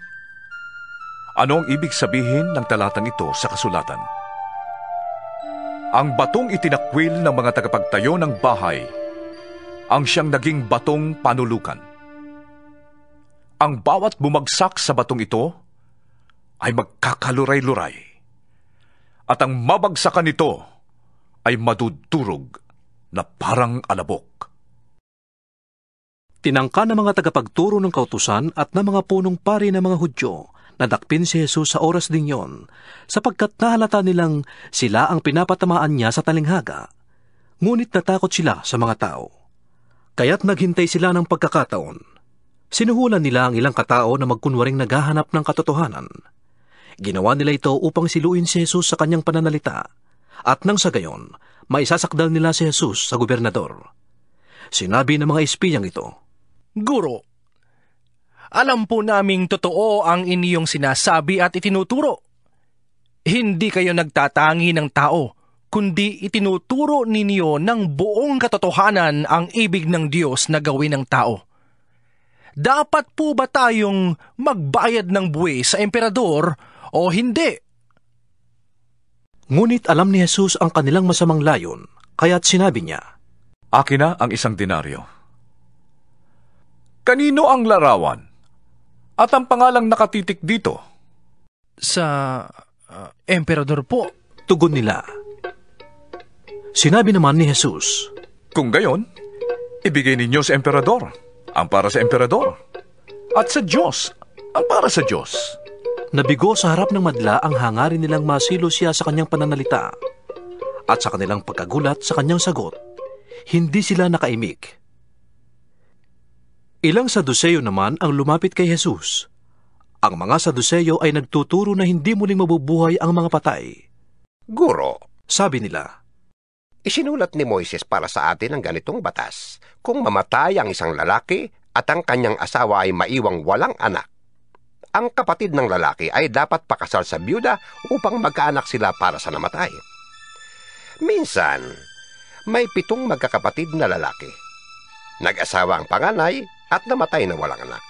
ano ang ibig sabihin ng talatang ito sa kasulatan? Ang batong itinakwil ng mga tagapagtayo ng bahay ang siyang naging batong panulukan. Ang bawat bumagsak sa batong ito ay magkakaluray-luray, at ang mabagsakan nito ay madudurog na parang alabok." Tinangka ng mga tagapagturo ng kautusan at ng mga punong pari ng mga Hudyo na dakpin si Jesus sa oras din yon, sapagkat nahalata nilang sila ang pinapatamaan niya sa talinghaga. Ngunit natakot sila sa mga tao. Kaya't naghintay sila ng pagkakataon. Sinuhulan nila ang ilang katao na magkunwaring naghahanap ng katotohanan. Ginawa nila ito upang siluin si Jesus sa kanyang pananalita, at nang sa gayon, maisasakdal nila si Jesus sa gobernador. Sinabi ng mga espiyang ito, Guro, alam po naming totoo ang inyong sinasabi at itinuturo. Hindi kayo nagtatangi ng tao, kundi itinuturo ninyo ng buong katotohanan ang ibig ng Diyos na gawin ng tao. Dapat po ba tayong magbayad ng buwis sa emperador o hindi? Ngunit alam ni Jesus ang kanilang masamang layon, kaya't sinabi niya, Akin na ang 1 denaryo. Kanino ang larawan? At ang pangalang nakatitik dito? Sa emperador po. Tugon nila. Sinabi naman ni Jesus, Kung gayon, ibigay ninyo sa emperador ang para sa emperador, at sa Diyos ang para sa Diyos. Nabigo sa harap ng madla ang hangarin nilang masilo siya sa kanyang pananalita, at sa kanilang pagkagulat sa kanyang sagot, hindi sila nakaimik. Ilang Saduseyo naman ang lumapit kay Jesus. Ang mga Saduseyo ay nagtuturo na hindi muling mabubuhay ang mga patay. Guro, sabi nila, isinulat ni Moises para sa atin ang ganitong batas. Kung mamatay ang isang lalaki at ang kanyang asawa ay maiwang walang anak, ang kapatid ng lalaki ay dapat pakasal sa byuda upang magkaanak sila para sa namatay. Minsan, may 7 magkakapatid na lalaki. Nag-asawa ang panganay at namatay na walang anak.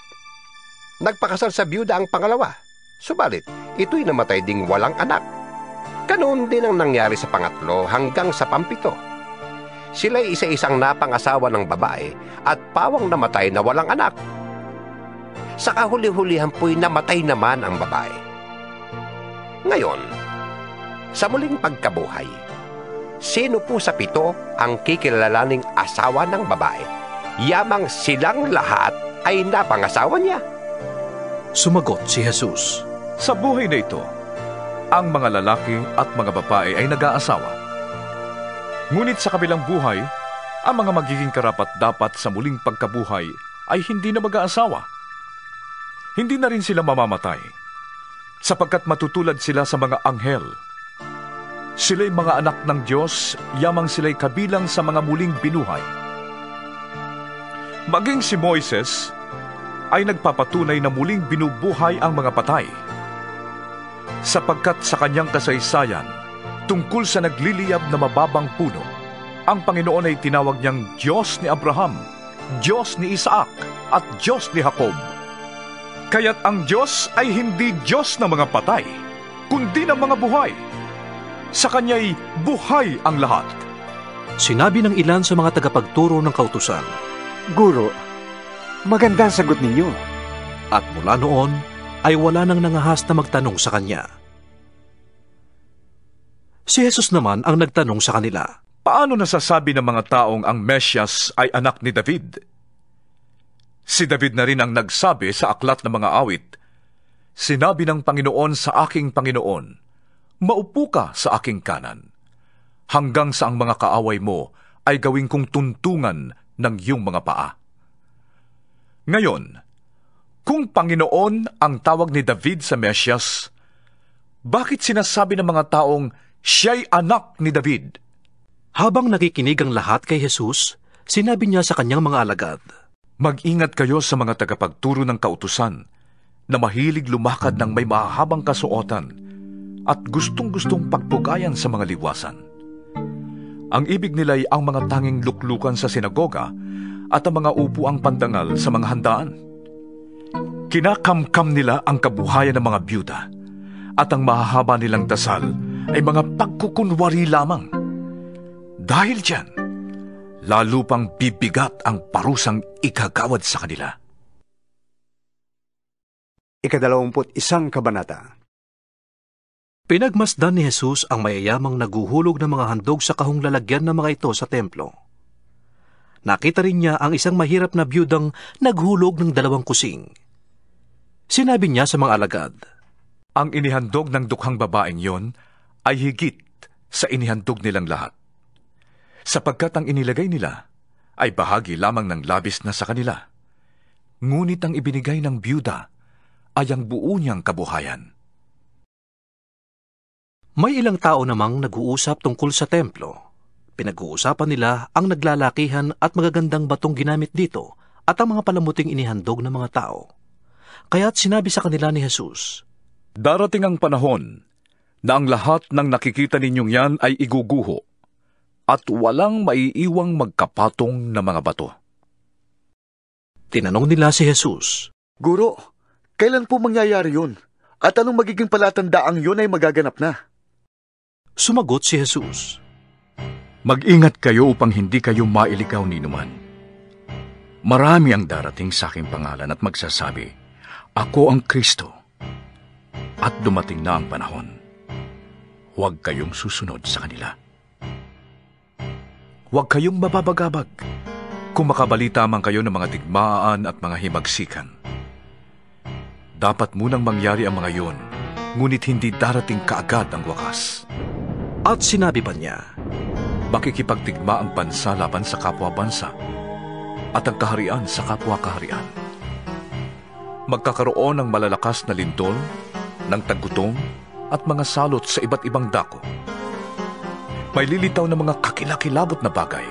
Nagpakasal sa byuda ang pangalawa, subalit ito'y namatay ding walang anak. Ganoon din ang nangyari sa pangatlo hanggang sa pampito. Sila'y isa-isang napangasawa ng babae at pawang namatay na walang anak. Sa kahuli-hulihan po'y namatay naman ang babae. Ngayon, sa muling pagkabuhay, sino po sa 7 ang kikilalaning asawa ng babae? Yamang silang lahat ay napangasawa niya. Sumagot si Jesus, Sa buhay na ito, ang mga lalaki at mga babae ay nag-aasawa. Ngunit sa kabilang buhay, ang mga magiging karapat-dapat sa muling pagkabuhay ay hindi na mag-aasawa. Hindi na rin sila mamamatay, sapagkat matutulad sila sa mga anghel. Sila'y mga anak ng Diyos, yamang sila'y kabilang sa mga muling binuhay. Maging si Moises ay nagpapatunay na muling binubuhay ang mga patay, sapagkat sa kanyang kasaysayan, tungkol sa nagliliyab na mababang puno, ang Panginoon ay tinawag niyang Diyos ni Abraham, Diyos ni Isaac, at Diyos ni Jacob. Kaya't ang Diyos ay hindi Diyos ng mga patay, kundi ng mga buhay. Sa Kanya'y buhay ang lahat. Sinabi ng ilan sa mga tagapagturo ng kautusan, Guro, maganda ang sagot ninyo. At mula noon, ay wala nang nangahas na magtanong sa kanya. Si Jesus naman ang nagtanong sa kanila, Paano nasasabi ng mga taong ang Mesyas ay anak ni David? Si David na rin ang nagsabi sa aklat ng mga awit, Sinabi ng Panginoon sa aking Panginoon, Maupo ka sa aking kanan, hanggang sa ang mga kaaway mo ay gawin kong tuntungan ng iyong mga paa. Ngayon, kung Panginoon ang tawag ni David sa Mesyas, bakit sinasabi ng mga taong siya'y anak ni David? Habang nakikinig ang lahat kay Jesus, sinabi niya sa kanyang mga alagad, Mag-ingat kayo sa mga tagapagturo ng kautusan na mahilig lumakad ng may mahabang kasuotan at gustong-gustong pagpugayan sa mga liwasan. Ang ibig nila'y ang mga tanging luklukan sa sinagoga at ang mga upuang pandangal sa mga handaan. Kinakamkam nila ang kabuhayan ng mga byuda at ang mahahaba nilang dasal ay mga pagkukunwari lamang. Dahil diyan, lalo pang bibigat ang parusang ikagawad sa kanila. 21 kabanata. Pinagmasdan ni Jesus ang mayayamang naguhulog ng mga handog sa kahong lalagyan ng mga ito sa templo. Nakita rin niya ang isang mahirap na byudang naghulog ng 2 kusing. Sinabi niya sa mga alagad, Ang inihandog ng dukhang babaeng yon ay higit sa inihandog nilang lahat. sapagkat ang inilagay nila ay bahagi lamang ng labis na sa kanila. Ngunit ang ibinigay ng byuda ay ang buo niyang kabuhayan. May ilang tao namang nag-uusap tungkol sa templo. Pinag-uusapan nila ang naglalakihan at magagandang batong ginamit dito at ang mga palamuting inihandog ng mga tao. Kaya't sinabi sa kanila ni Jesus, Darating ang panahon na ang lahat ng nakikita ninyong yan ay iguguho at walang maiiwang magkapatong na mga bato. Tinanong nila si Jesus, Guro, kailan po mangyayari yun? At anong magiging palatandaang yun ay magaganap na? Sumagot si Jesus, Mag-ingat kayo upang hindi kayo mailigaw ni numan. Marami ang darating sa aking pangalan at magsasabi, Ako ang Kristo. At dumating na ang panahon. Huwag kayong susunod sa kanila. Huwag kayong mababagabag kung makabalita man kayo ng mga digmaan at mga himagsikan. Dapat munang mangyari ang mga yon, ngunit hindi darating kaagad ang wakas. At sinabi pa niya, Makikipagdigma ang bansa laban sa kapwa-bansa at ang kaharian sa kapwa-kaharian. Magkakaroon ng malalakas na lindol, ng taggutom at mga salot sa iba't ibang dako. May lilitaw na mga kakilakilabot na bagay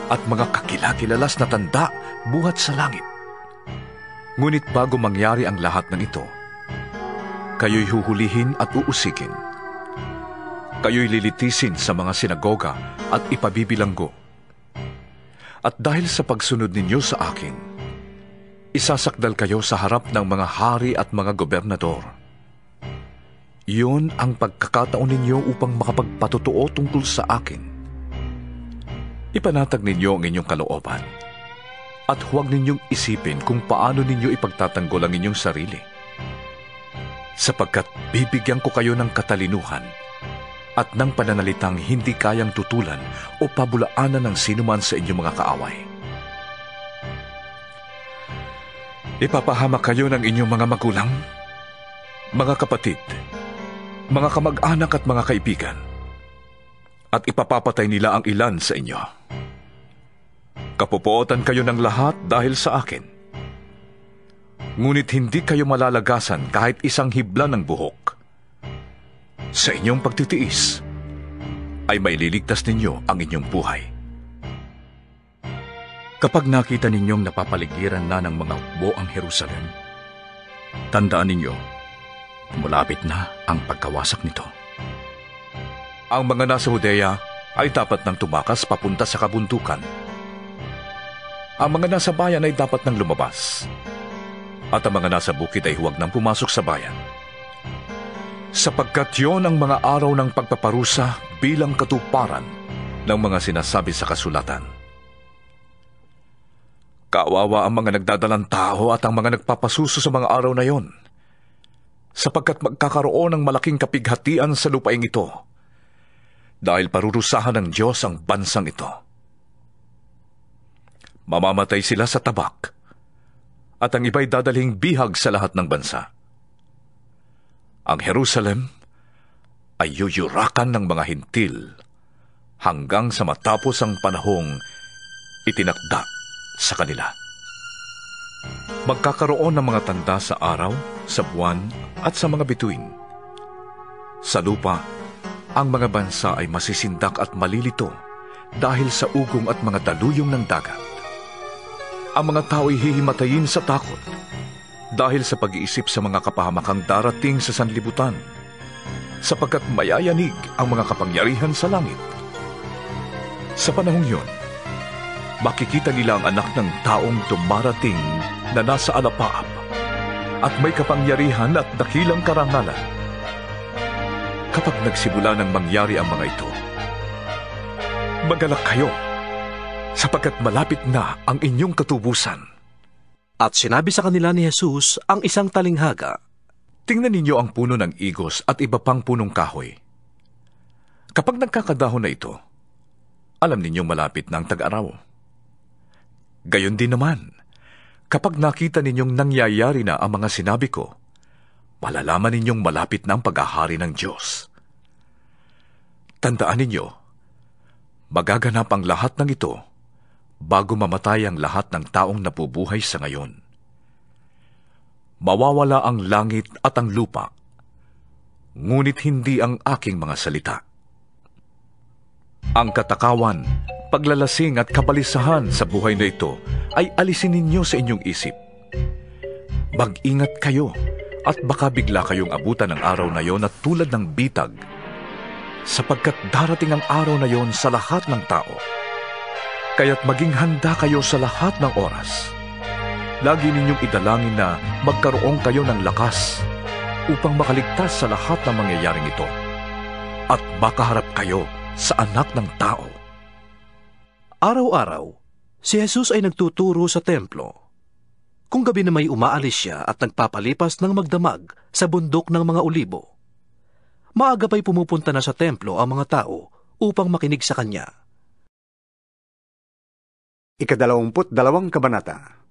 at mga kakilakilalas na tanda buhat sa langit. Ngunit bago mangyari ang lahat ng ito, kayo'y huhulihin at uusigin. Kayo'y lilitisin sa mga sinagoga at ipabibilanggo. At dahil sa pagsunod ninyo sa akin, isasakdal kayo sa harap ng mga hari at mga gobernador. Iyon ang pagkakataon ninyo upang makapagpatotoo tungkol sa akin. Ipanatag ninyo ang inyong kalooban at huwag ninyong isipin kung paano ninyo ipagtatanggol ang inyong sarili. Sapagkat bibigyan ko kayo ng katalinuhan at ng pananalitang hindi kayang tutulan o pabulaanan ng sinuman sa inyong mga kaaway. Ipapahamak kayo ng inyong mga magulang, mga kapatid, mga kamag-anak at mga kaibigan, at ipapapatay nila ang ilan sa inyo. Kapupuotan kayo ng lahat dahil sa akin. Ngunit hindi kayo malalagasan kahit isang hibla ng buhok. Sa inyong pagtitiis, ay maililigtas ninyo ang inyong buhay. Kapag nakita ninyong napapaligiran na ng mga hukbo ang Jerusalem, tandaan ninyo, malapit na ang pagkawasak nito. Ang mga nasa Judea ay dapat nang tumakas papunta sa kabundukan. Ang mga nasa bayan ay dapat nang lumabas. At ang mga nasa bukid ay huwag nang pumasok sa bayan. Sapagkat yon ang mga araw ng pagpaparusa bilang katuparan ng mga sinasabi sa kasulatan. Kawawa ang mga nagdadalang tao at ang mga nagpapasuso sa mga araw na yon, sapagkat magkakaroon ng malaking kapighatian sa lupaing ito, dahil parurusahan ng Diyos ang bansang ito. Mamamatay sila sa tabak, at ang iba'y dadalhing bihag sa lahat ng bansa. Ang Jerusalem ay yuyurakan ng mga hintil hanggang sa matapos ang panahong itinakda sa kanila. Magkakaroon ng mga tanda sa araw, sa buwan at sa mga bituin. Sa lupa, ang mga bansa ay masisindak at malilito dahil sa ugong at mga daluyong ng dagat. Ang mga tao ay hihimatayin sa takot dahil sa pag-iisip sa mga kapahamakang darating sa sanlibutan, sapagkat mayayanig ang mga kapangyarihan sa langit. Sa panahong yun, makikita nila ang anak ng taong dumarating na nasa alapaap at may kapangyarihan at dakilang karangalan. Kapag nagsimula ng mangyari ang mga ito, magalak kayo, sapagkat malapit na ang inyong katubusan. At sinabi sa kanila ni Jesus ang isang talinghaga, Tingnan ninyo ang puno ng igos at iba pang punong kahoy. Kapag nagkakadahon na ito, alam ninyong malapit na ang tag-araw. Gayon din naman, kapag nakita ninyong nangyayari na ang mga sinabi ko, malalaman ninyong malapit na ang paghahari ng Diyos. Tandaan ninyo, Magaganap ang lahat ng ito bago mamatay ang lahat ng taong nabubuhay sa ngayon. Mawawala ang langit at ang lupa, ngunit hindi ang aking mga salita. Ang katakawan, paglalasing at kabalisahan sa buhay na ito ay alisin ninyo sa inyong isip. Mag-ingat kayo at baka bigla kayong abutan ng araw na yon at tulad ng bitag, sapagkat darating ang araw na yon sa lahat ng tao. Kaya't maging handa kayo sa lahat ng oras. Lagi ninyong idalangin na magkaroon kayo ng lakas upang makaligtas sa lahat ng mangyayaring ito at makaharap kayo sa Anak ng Tao. Araw-araw, si Jesus ay nagtuturo sa templo. Kung gabi na may umaalis siya at nagpapalipas ng magdamag sa bundok ng mga olibo. Maaga pa'y pumupunta na sa templo ang mga tao upang makinig sa kanya. 22 kabanata.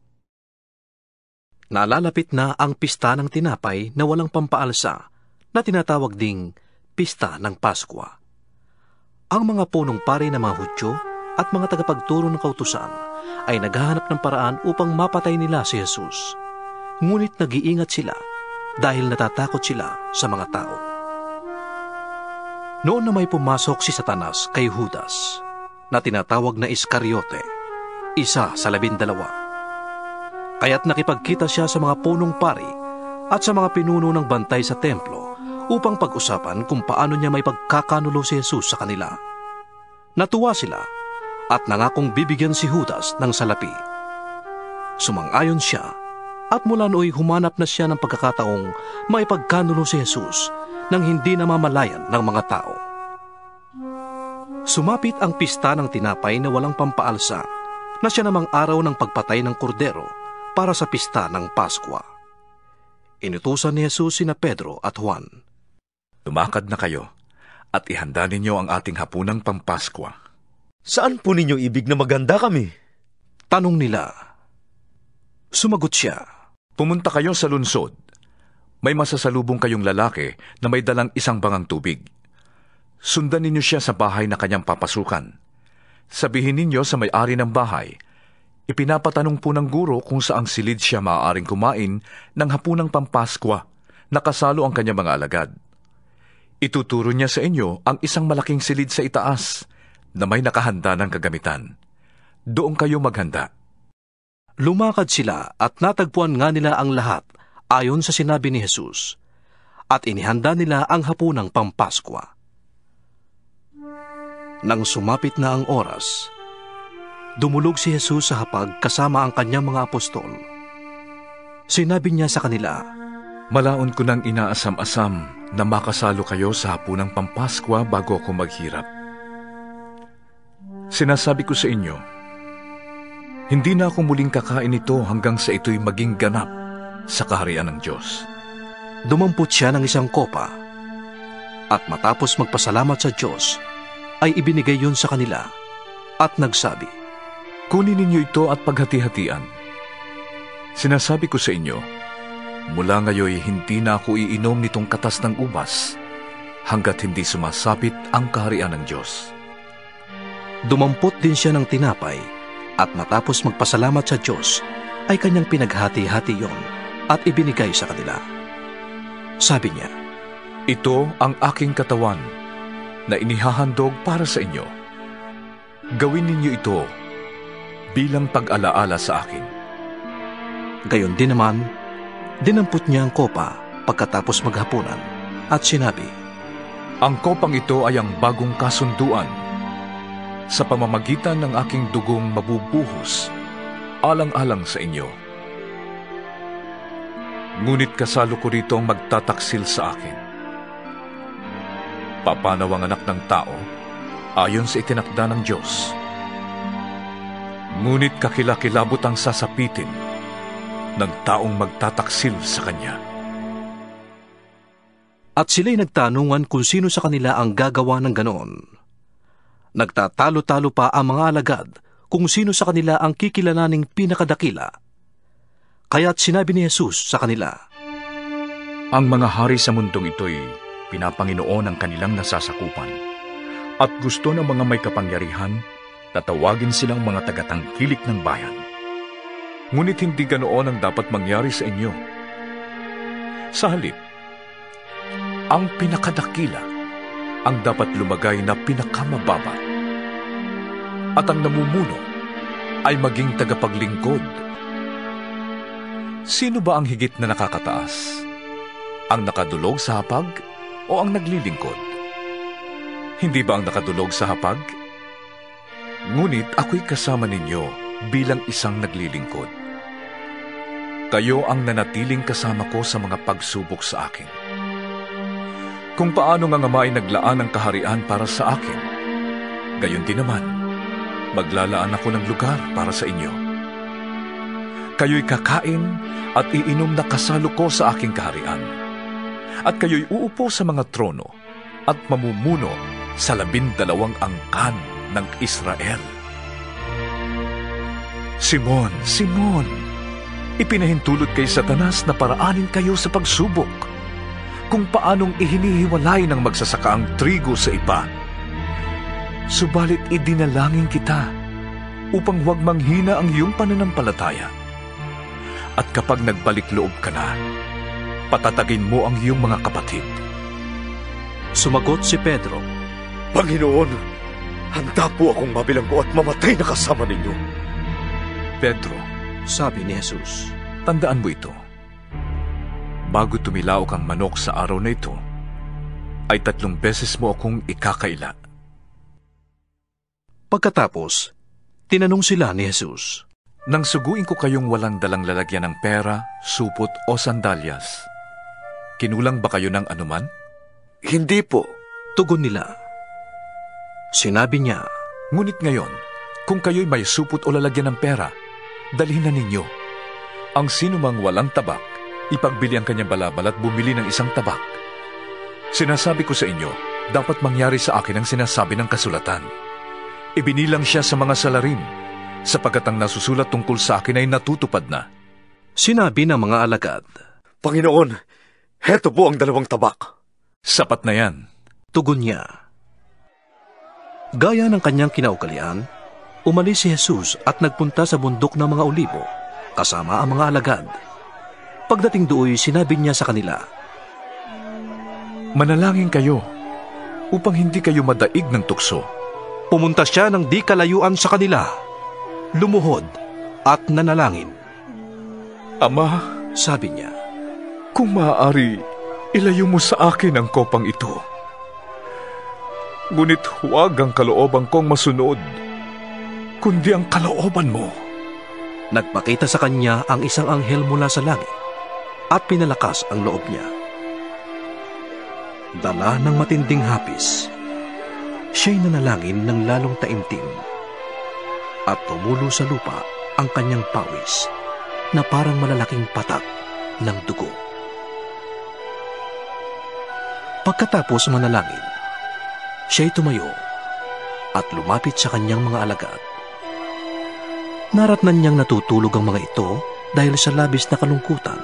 Nalalapit na ang pista ng tinapay na walang pampaalsa na tinatawag ding pista ng Paskwa. Ang mga punong pari ng mga Hudyo at mga tagapagturo ng kautusan ay naghahanap ng paraan upang mapatay nila si Jesus. Ngunit nag-iingat sila dahil natatakot sila sa mga tao. Noon na may pumasok si Satanas kay Judas na tinatawag na Iscariote, isa sa 12. Kaya't nakipagkita siya sa mga punong pari at sa mga pinuno ng bantay sa templo upang pag-usapan kung paano niya may pagkakanulo si Jesus sa kanila. Natuwa sila at nangakong bibigyan si Judas ng salapi. Sumang-ayon siya at mula nooy humanap na siya ng pagkakataong may pagkanulo si Jesus nang hindi namamalayan ng mga tao. Sumapit ang pista ng tinapay na walang pampaalsa na siya namang araw ng pagpatay ng kordero para sa pista ng Paskwa. Inutusan ni Jesus sina Pedro at Juan. Lumakad na kayo at ihanda ninyo ang ating hapunang pampaskwa. Saan po ninyo ibig na maganda kami? Tanong nila. Sumagot siya. Pumunta kayo sa lunsod. May masasalubong kayong lalaki na may dalang isang bangang tubig. Sundan ninyo siya sa bahay na kanyang papasukan. Sabihin ninyo sa may-ari ng bahay, ipinapatanong po ng guro kung saang silid siya maaaring kumain ng hapunang pampaskwa na kasalo ang kanyang mga alagad. Ituturo niya sa inyo ang isang malaking silid sa itaas na may nakahanda ng kagamitan. Doon kayo maghanda. Lumakad sila at natagpuan nga nila ang lahat ayon sa sinabi ni Jesus at inihanda nila ang hapunang pampaskwa. Nang sumapit na ang oras, dumulog si Jesus sa hapag kasama ang kanyang mga apostol. Sinabi niya sa kanila, Malaon ko nang inaasam-asam na makasalo kayo sa hapunang pampaskwa bago ako maghirap. Sinasabi ko sa inyo, hindi na ako muling kakain ito hanggang sa ito'y maging ganap sa kaharian ng Diyos. Dumampot siya ng isang kopa at matapos magpasalamat sa Diyos, ay ibinigay yon sa kanila at nagsabi, Kunin ninyo ito at paghati-hatian. Sinasabi ko sa inyo, mula ngayon hindi na ako iinom nitong katas ng ubas hanggat hindi sumasapit ang kaharian ng Diyos. Dumampot din siya ng tinapay at matapos magpasalamat sa Diyos ay kanyang pinaghati-hati yon at ibinigay sa kanila. Sabi niya, Ito ang aking katawan na inihahandog para sa inyo. Gawin ninyo ito bilang pag-alaala sa akin. Gayon din naman, dinampot niya ang kopa pagkatapos maghapunan at sinabi, Ang kopang ito ay ang bagong kasunduan sa pamamagitan ng aking dugong mabubuhos alang-alang sa inyo. Ngunit kasalo ko rito ang magtataksil sa akin. Papanaw ang anak ng tao ayon sa itinakda ng Diyos. Ngunit kakilakilabot ang sasapitin ng taong magtataksil sa kanya. At sila'y nagtanungan kung sino sa kanila ang gagawa ng ganoon. Nagtatalo-talo pa ang mga alagad kung sino sa kanila ang kikilalaning pinakadakila. Kaya't sinabi ni Jesus sa kanila, Ang mga hari sa mundong ito'y pinapanginoon ang kanilang nasasakupan. At gusto ng mga may kapangyarihan na tawagin silang mga tagatangkilik ng bayan. Ngunit hindi ganoon ang dapat mangyari sa inyo. Sa halip, ang pinakadakila ang dapat lumagay na pinakamababa. At ang namumuno ay maging tagapaglingkod. Sino ba ang higit na nakakataas? Ang nakadulog sa hapag o ang naglilingkod? Hindi ba ang nakadulog sa hapag? Ngunit ako'y kasama ninyo bilang isang naglilingkod. Kayo ang nanatiling kasama ko sa mga pagsubok sa akin. Kung paano ang Ama ay naglaan ng kaharian para sa akin, gayon din naman, maglalaan ako ng lugar para sa inyo. Kayo'y kakain at iinom na kasalo ko sa aking kaharian. At kayo'y uupo sa mga trono at mamumuno sa 12 angkan ng Israel. Simon, Simon, ipinahintulot kay Satanas na paraanin kayo sa pagsubok, kung paanong ihinihiwalay ng magsasaka ang trigo sa iba. Subalit idinalangin kita upang huwag manghina ang iyong pananampalataya. At kapag nagbalik loob ka na, patatagin mo ang iyong mga kapatid. Sumagot si Pedro, Panginoon, handa po akong mabilanggo at mamatay na kasama ninyo. Pedro, sabi ni Jesus, tandaan mo ito. Bago tumilaok ang manok sa araw na ito, ay 3 beses mo akong ikakaila. Pagkatapos, tinanong sila ni Jesus, Nang suguin ko kayong walang dalang lalagyan ng pera, supot o sandalyas, kinulang ba kayo ng anuman? Hindi po. Tugon nila. Sinabi niya, Ngunit ngayon, kung kayo'y may supot o lalagyan ng pera, dalhin na ninyo. Ang sinumang walang tabak, ipagbili ang kanyang balabal at bumili ng isang tabak. Sinasabi ko sa inyo, dapat mangyari sa akin ang sinasabi ng kasulatan. Ibinilang siya sa mga salarin, sapagkat ang nasusulat tungkol sa akin ay natutupad na. Sinabi ng mga alagad, Panginoon, heto po ang 2 tabak. Sapat na yan. Tugon niya. Gaya ng kanyang kinaugalian, umalis si Jesus at nagpunta sa bundok ng mga Olibo, kasama ang mga alagad. Pagdating doon, sinabi niya sa kanila, Manalangin kayo, upang hindi kayo madaig ng tukso. Pumunta siya ng di kalayuan sa kanila, lumuhod at nanalangin. Ama, sabi niya, kung maaari, ilayo mo sa akin ang kopang ito. Ngunit huwag ang kalooban kong masunod, kundi ang kalooban mo. Nagpakita sa kanya ang isang anghel mula sa langit at pinalakas ang loob niya. Dala ng matinding hapis, siya'y nanalangin ng lalong taimtim at tumulo sa lupa ang kanyang pawis na parang malalaking patak ng dugo. Pagkatapos manalangin, siya'y tumayo at lumapit sa kanyang mga alagad. Naratnan niyang natutulog ang mga ito dahil sa labis na kalungkutan.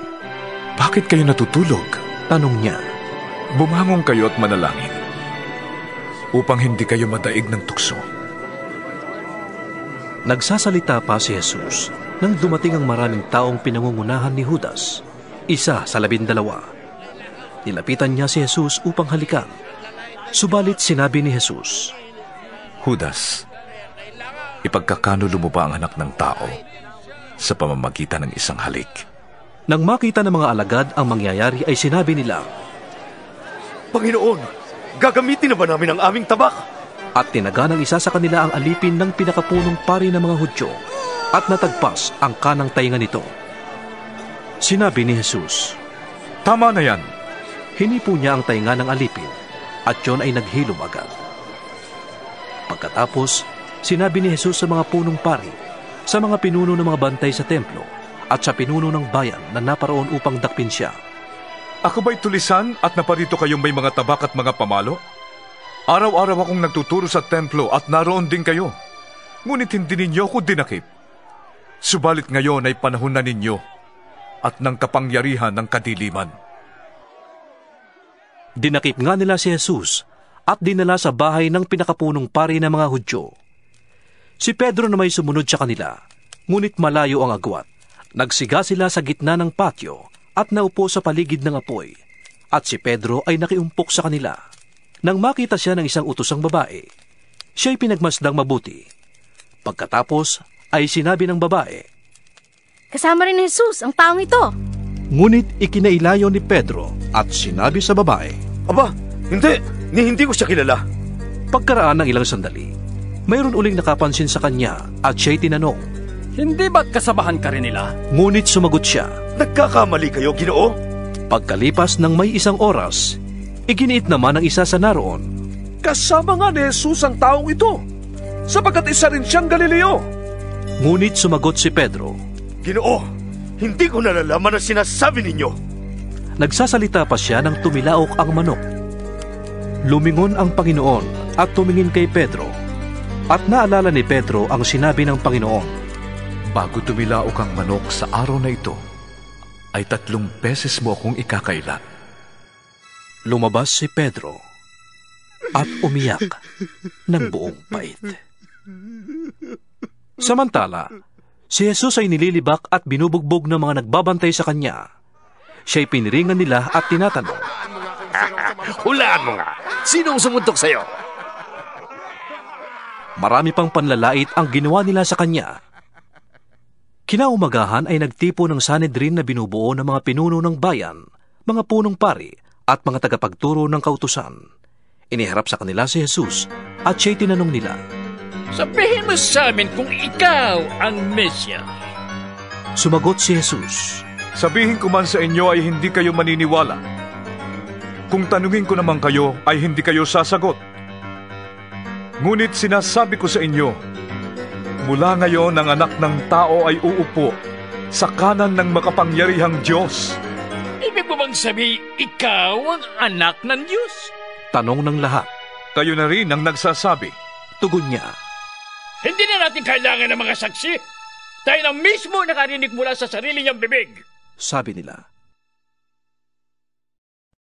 Bakit kayo natutulog? Tanong niya. Bumangon kayo at manalangin, upang hindi kayo madaig ng tukso. Nagsasalita pa si Jesus nang dumating ang maraming taong pinangungunahan ni Judas, isa sa 12. Nilapitan niya si Jesus upang halikan. Subalit sinabi ni Jesus, Judas, ipagkakanulo mo ba ang anak ng tao sa pamamagitan ng isang halik? Nang makita ng mga alagad ang mangyayari ay sinabi nila, Panginoon, gagamitin na ba namin ang aming tabak? At tinaga ng isa sa kanila ang alipin ng pinakapunong pari ng mga Hudyo at natagpas ang kanang tainga nito. Sinabi ni Jesus, Tama na yan. Hinipo niya ang tainga ng alipin at yon ay naghilom agad. Pagkatapos, sinabi ni Jesus sa mga punong pari, sa mga pinuno ng mga bantay sa templo at sa pinuno ng bayan na naparoon upang dakpin siya, Ako ba'y tulisan at naparito kayong may mga tabak at mga pamalo? Araw-araw akong nagtuturo sa templo at naroon din kayo. Ngunit hindi ninyo ako dinakip. Subalit ngayon ay panahon na ninyo at ng kapangyarihan ng kadiliman. Dinakip nga nila si Jesus at dinala sa bahay ng pinakapunong pari ng mga Hudyo. Si Pedro na may sumunod sa kanila, ngunit malayo ang agwat. Nagsiga sila sa gitna ng patio at naupo sa paligid ng apoy, at si Pedro ay nakiumpok sa kanila. Nang makita siya ng isang utosang babae, siya'y pinagmasdang mabuti. Pagkatapos ay sinabi ng babae, "Kasama rin ni Jesus ang taong ito." Ngunit ikinailayo ni Pedro at sinabi sa babae, "Aba, hindi ko siya kilala." Pagkaraan ng ilang sandali, mayroon uling nakapansin sa kanya at siya'y tinanong, "Hindi ba't kasamahan ka rin nila?" Ngunit sumagot siya, "Nagkakamali kayo, Ginoo." Pagkalipas ng may isang oras, iginiit naman ng isa sa naroon, "Kasama nga ni Jesus ang taong ito, sapagkat isa rin siyang Galileo." Ngunit sumagot si Pedro, "Ginoo, hindi ko nalalaman ang sinasabi ninyo." Nagsasalita pa siya nang tumilaok ang manok. Lumingon ang Panginoon at tumingin kay Pedro, at naalala ni Pedro ang sinabi ng Panginoon, "Bago tumilaok ang manok sa araw na ito, ay 3 beses mo akong ikakaila." Lumabas si Pedro at umiyak ng buong pait. Samantala, si Jesus ay nililibak at binubugbog ng mga nagbabantay sa kanya. Siya'y piniringan nila at tinatanong, "Hulaan mo nga, sinong sumuntok sa'yo?" Marami pang panlalait ang ginawa nila sa kanya. Kinaumagahan ay nagtipo ng Sanhedrin na binubuo ng mga pinuno ng bayan, mga punong pari at mga tagapagturo ng kautusan. Iniharap sa kanila si Jesus at siya'y tinanong nila, "Sabihin mo sa amin kung ikaw ang Mesyas." Sumagot si Jesus, "Sabihin ko man sa inyo ay hindi kayo maniniwala. Kung tanungin ko naman kayo ay hindi kayo sasagot. Ngunit sinasabi ko sa inyo, mula ngayon ang anak ng tao ay uupo sa kanan ng makapangyarihang Diyos." Ibig mo bang sabi, ikaw ang anak ng Diyos? Tanong ng lahat. "Kayo na rin ang nagsasabi." Tugon niya, "Hindi na natin kailangan ng mga saksi. Tayo na mismo nakarinig mula sa sarili niyang bibig." Sabi nila.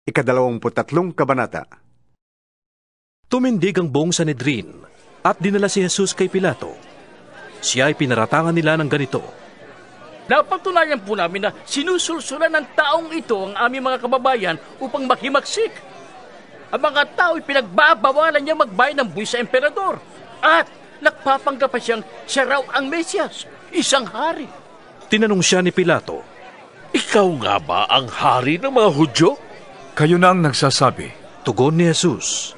23 kabanata. Tumindig ang buong Sanhedrin at dinala si Jesus kay Pilato. Siya ay pinaratangan nila ng ganito, "Napatunayan po namin na sinusulsulan ng taong ito ang aming mga kababayan upang makimaksik. Ang mga tao ay pinagbabawalan niya magbayad ng buwis sa emperador. At nagpapanggap pa siyang siya raw ang Mesyas, isang hari." Tinanong siya ni Pilato, "Ikaw nga ba ang hari ng mga Hudyo?" "Kayo na ang nagsasabi." Tugon ni Jesus.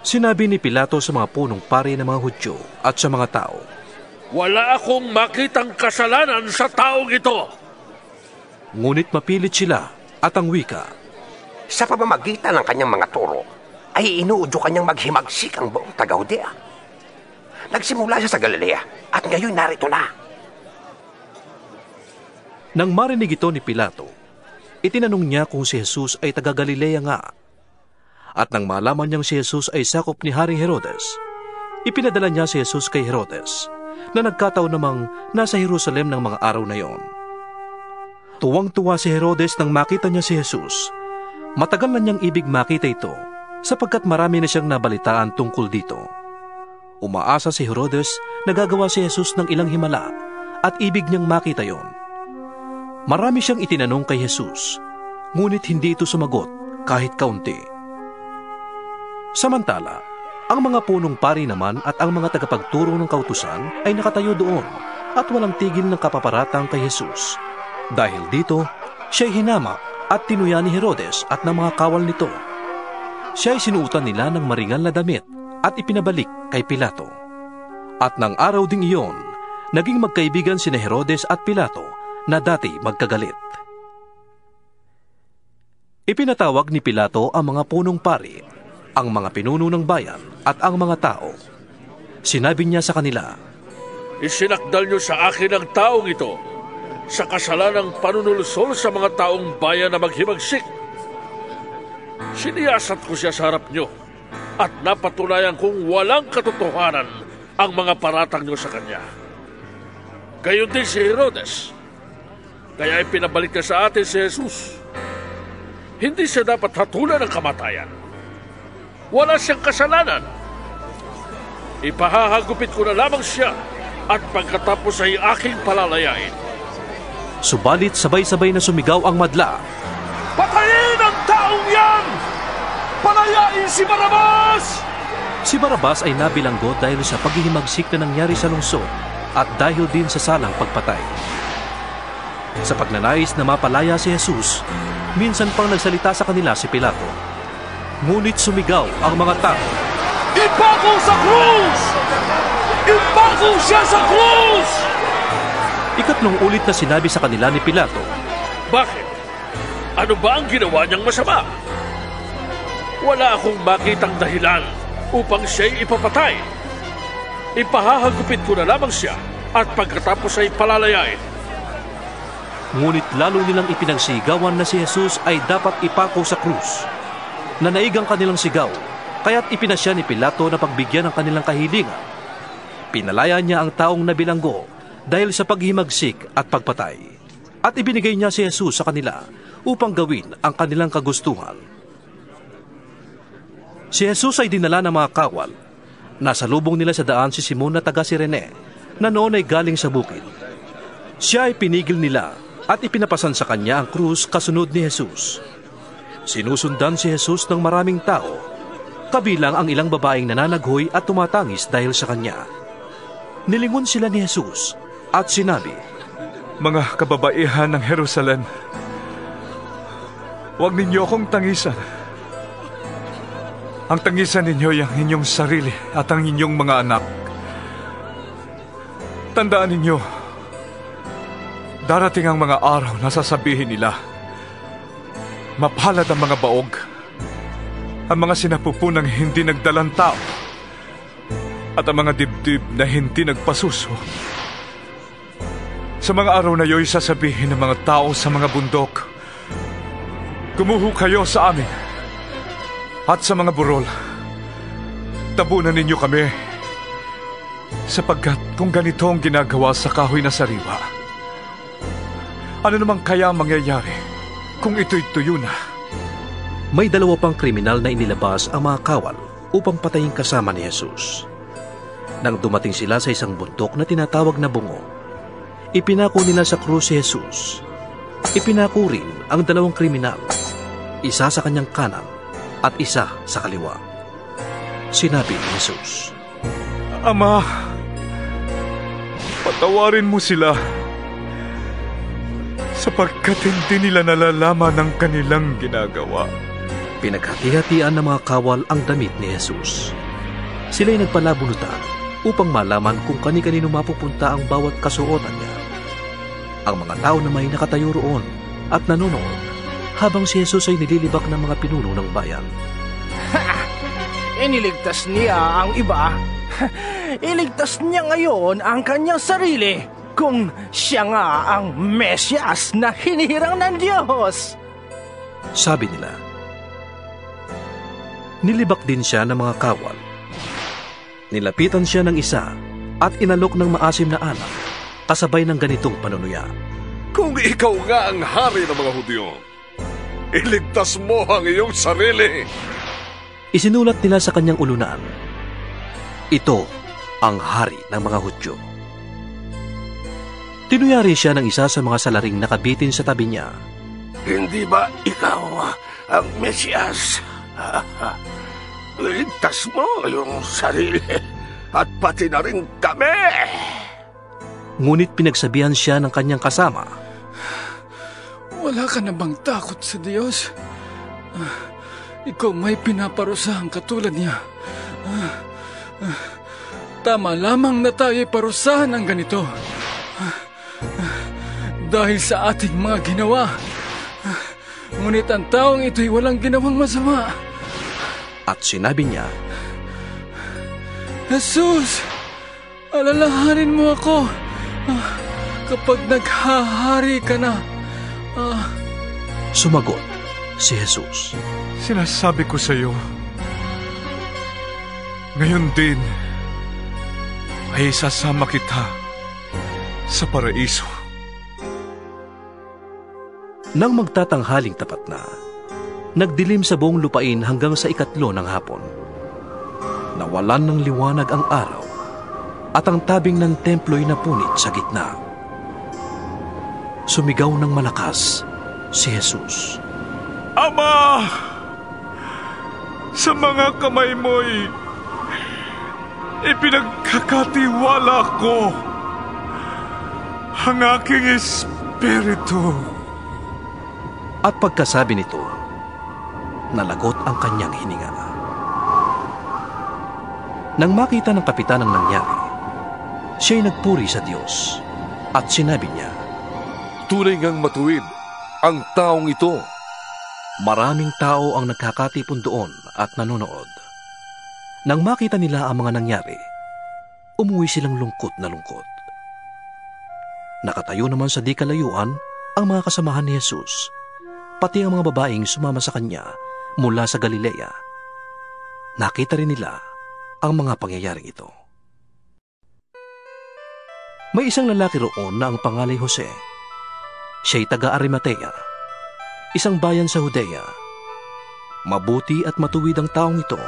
Sinabi ni Pilato sa mga punong pari ng mga Hudyo at sa mga tao, "Wala akong makitang kasalanan sa taong ito." Ngunit mapilit sila at ang wika, "Sa pamamagitan ng kanyang mga turo, ay inuudyo kanyang maghimagsik ang buong taga-Judea. Nagsimula siya sa Galilea at ngayon narito na." Nang marinig ito ni Pilato, itinanong niya kung si Jesus ay taga-Galilea nga. At nang malaman niyang si Jesus ay sakop ni Haring Herodes, ipinadala niya si Jesus kay Herodes, na nagkataon namang nasa Jerusalem ng mga araw na yon. Tuwang-tuwa si Herodes nang makita niya si Jesus. Matagal na niyang ibig makita ito, sapagkat marami na siyang nabalitaan tungkol dito. Umaasa si Herodes na gagawa si Jesus ng ilang himala at ibig niyang makita yon. Marami siyang itinanong kay Jesus, ngunit hindi ito sumagot kahit kaunti. Samantala, ang mga punong pari naman at ang mga tagapagturo ng kautusan ay nakatayo doon at walang tigil ng kapaparatang kay Jesus. Dahil dito, siya'y hinamak at tinuya ni Herodes at ng mga kawal nito. Siya'y sinuutan nila ng maringal na damit at ipinabalik kay Pilato. At ng araw ding iyon, naging magkaibigan sina Herodes at Pilato na dati magkagalit. Ipinatawag ni Pilato ang mga punong pari, ang mga pinuno ng bayan at ang mga tao. Sinabi niya sa kanila, "Isinakdal niyo sa akin ang taong ito sa kasalanang panunulsol sa mga taong bayan na maghimagsik. Siniyasat ko siya sa harap niyo at napatunayan kong walang katotohanan ang mga paratang niyo sa kanya. Gayon din si Herodes. Kaya ipinabalik niya sa atin si Jesus. Hindi siya dapat hatulan ng kamatayan. Wala siyang kasalanan. Ipahahagupit ko na lamang siya at pagkatapos ay aking palalayain. Subalit sabay-sabay na sumigaw ang madla. Patayin ang taong yan! Palayain si Barabas! Si Barabas ay nabilanggo dahil sa paghihimagsik na nangyari sa lungsod at dahil din sa salang pagpatay. Sa pagnanais na mapalaya si Jesus, minsan pang nagsalita sa kanila si Pilato. Ngunit sumigaw ang mga tao. Ipako sa krus! Ipako siya sa krus! Ikatlong ulit na sinabi sa kanila ni Pilato. Bakit? Ano ba ang ginawa niyang masama? Wala akong makitang dahilan upang siya'y ipapatay. Ipahahagupit ko na lamang siya at pagkatapos ay palalayain. Ngunit lalo nilang ipinagsigawan na si Jesus ay dapat ipako sa krus. Nanaig ang kanilang sigaw, kaya't ipinasya ni Pilato na pagbigyan ng kanilang kahilingan. Pinalaya niya ang taong nabilanggo dahil sa paghimagsik at pagpatay. At ibinigay niya si Jesus sa kanila upang gawin ang kanilang kagustuhan. Si Jesus ay dinala ng mga kawal. Nasa lubong nila sa daan si Simon na taga Sirene, na noon ay galing sa bukid. Siya ay pinigil nila at ipinapasan sa kanya ang krus kasunod ni Jesus. Sinusundan si Jesus ng maraming tao, kabilang ang ilang babaeng nananaghoy at tumatangis dahil sa kanya. Nilingon sila ni Jesus at sinabi, Mga kababaihan ng Jerusalem, huwag ninyo akong tangisan. Ang tangisan ninyo ay ang inyong sarili at ang inyong mga anak. Tandaan ninyo, darating ang mga araw na sasabihin nila, mapalad ang mga baog, ang mga sinapupunang hindi nagdalang tao, at ang mga dibdib na hindi nagpasuso. Sa mga araw na iyo'y sasabihin ng mga tao sa mga bundok, kumuho kayo sa amin, at sa mga burol, tabunan ninyo kami, sapagkat kung ganito ang ginagawa sa kahoy na sariwa, ano naman kaya mangyayari kung ito'y tuyo na? May dalawa pang kriminal na inilabas ang mga kawal upang patayin kasama ni Jesus. Nang dumating sila sa isang bundok na tinatawag na bungo, ipinako nila sa krus si Jesus. Ipinako rin ang dalawang kriminal, isa sa kanyang kanan at isa sa kaliwa. Sinabi ni Jesus, Ama, patawarin mo sila, sapagkat hindi nila nalalaman ang kanilang ginagawa. Pinaghati-hatian ng mga kawal ang damit ni Jesus. Sila'y nagpalabunutan upang malaman kung kani-kanino mapupunta ang bawat kasuotan niya. Ang mga tao na may nakatayo roon at nanonood habang si Jesus ay nililibak ng mga pinuno ng bayan. Iniligtas niya ang iba. Iligtas niya ngayon ang kanyang sarili kung siya nga ang Mesyas na hinihirang ng Diyos. Sabi nila. Nilibak din siya ng mga kawal. Nilapitan siya ng isa at inalok ng maasim na alak kasabay ng ganitong panunuya. Kung ikaw nga ang hari ng mga Hudyo, iligtas mo ang iyong sarili. Isinulat nila sa kanyang ulunan, ito ang hari ng mga Hudyo. Tinuyari siya ng isa sa mga salaring nakabitin sa tabi niya. Hindi ba ikaw ang Mesyas? Iligtas mo ang iyong sarili at pati na rin kami. Ngunit pinagsabihan siya ng kanyang kasama. Wala ka na bang takot sa Diyos? Ikaw may pinaparusahang katulad niya. Tama lamang na tayo'y parusahan ng ganito. Dahil sa ating mga ginawa. Ngunit ang taong ito'y walang ginawang masama. At sinabi niya, Jesus, alalahanin mo ako kapag naghahari ka na. Sumagot si Jesus. Sinasabi ko sa iyo, ngayon din ay isasama kita sa paraiso. Nang magtatanghaling tapat na, Nagdilim sa buong lupain hanggang sa 3 ng hapon. Nawalan ng liwanag ang araw at ang tabing ng templo'y napunit sa gitna. Sumigaw ng malakas si Jesus. Ama! Sa mga kamay mo'y ipinagkakatiwala ko ang aking espiritu. At pagkasabi nito, nalagot ang kanyang hininga. Nang makita ng kapitan ang nangyari, siya'y nagpuri sa Diyos at sinabi niya, Tunay ngang matuwid ang taong ito. Maraming tao ang nagkakatipon doon at nanonood. Nang makita nila ang mga nangyari, umuwi silang lungkot na lungkot. Nakatayo naman sa di kalayuan ang mga kasamahan ni Jesus, pati ang mga babaeng sumama sa kanya mula sa Galilea. Nakita rin nila ang mga pangyayaring ito. May isang lalaki roon na ang pangalay Jose. Siya'y taga-Arimatea, isang bayan sa Judea. Mabuti at matuwid ang taong ito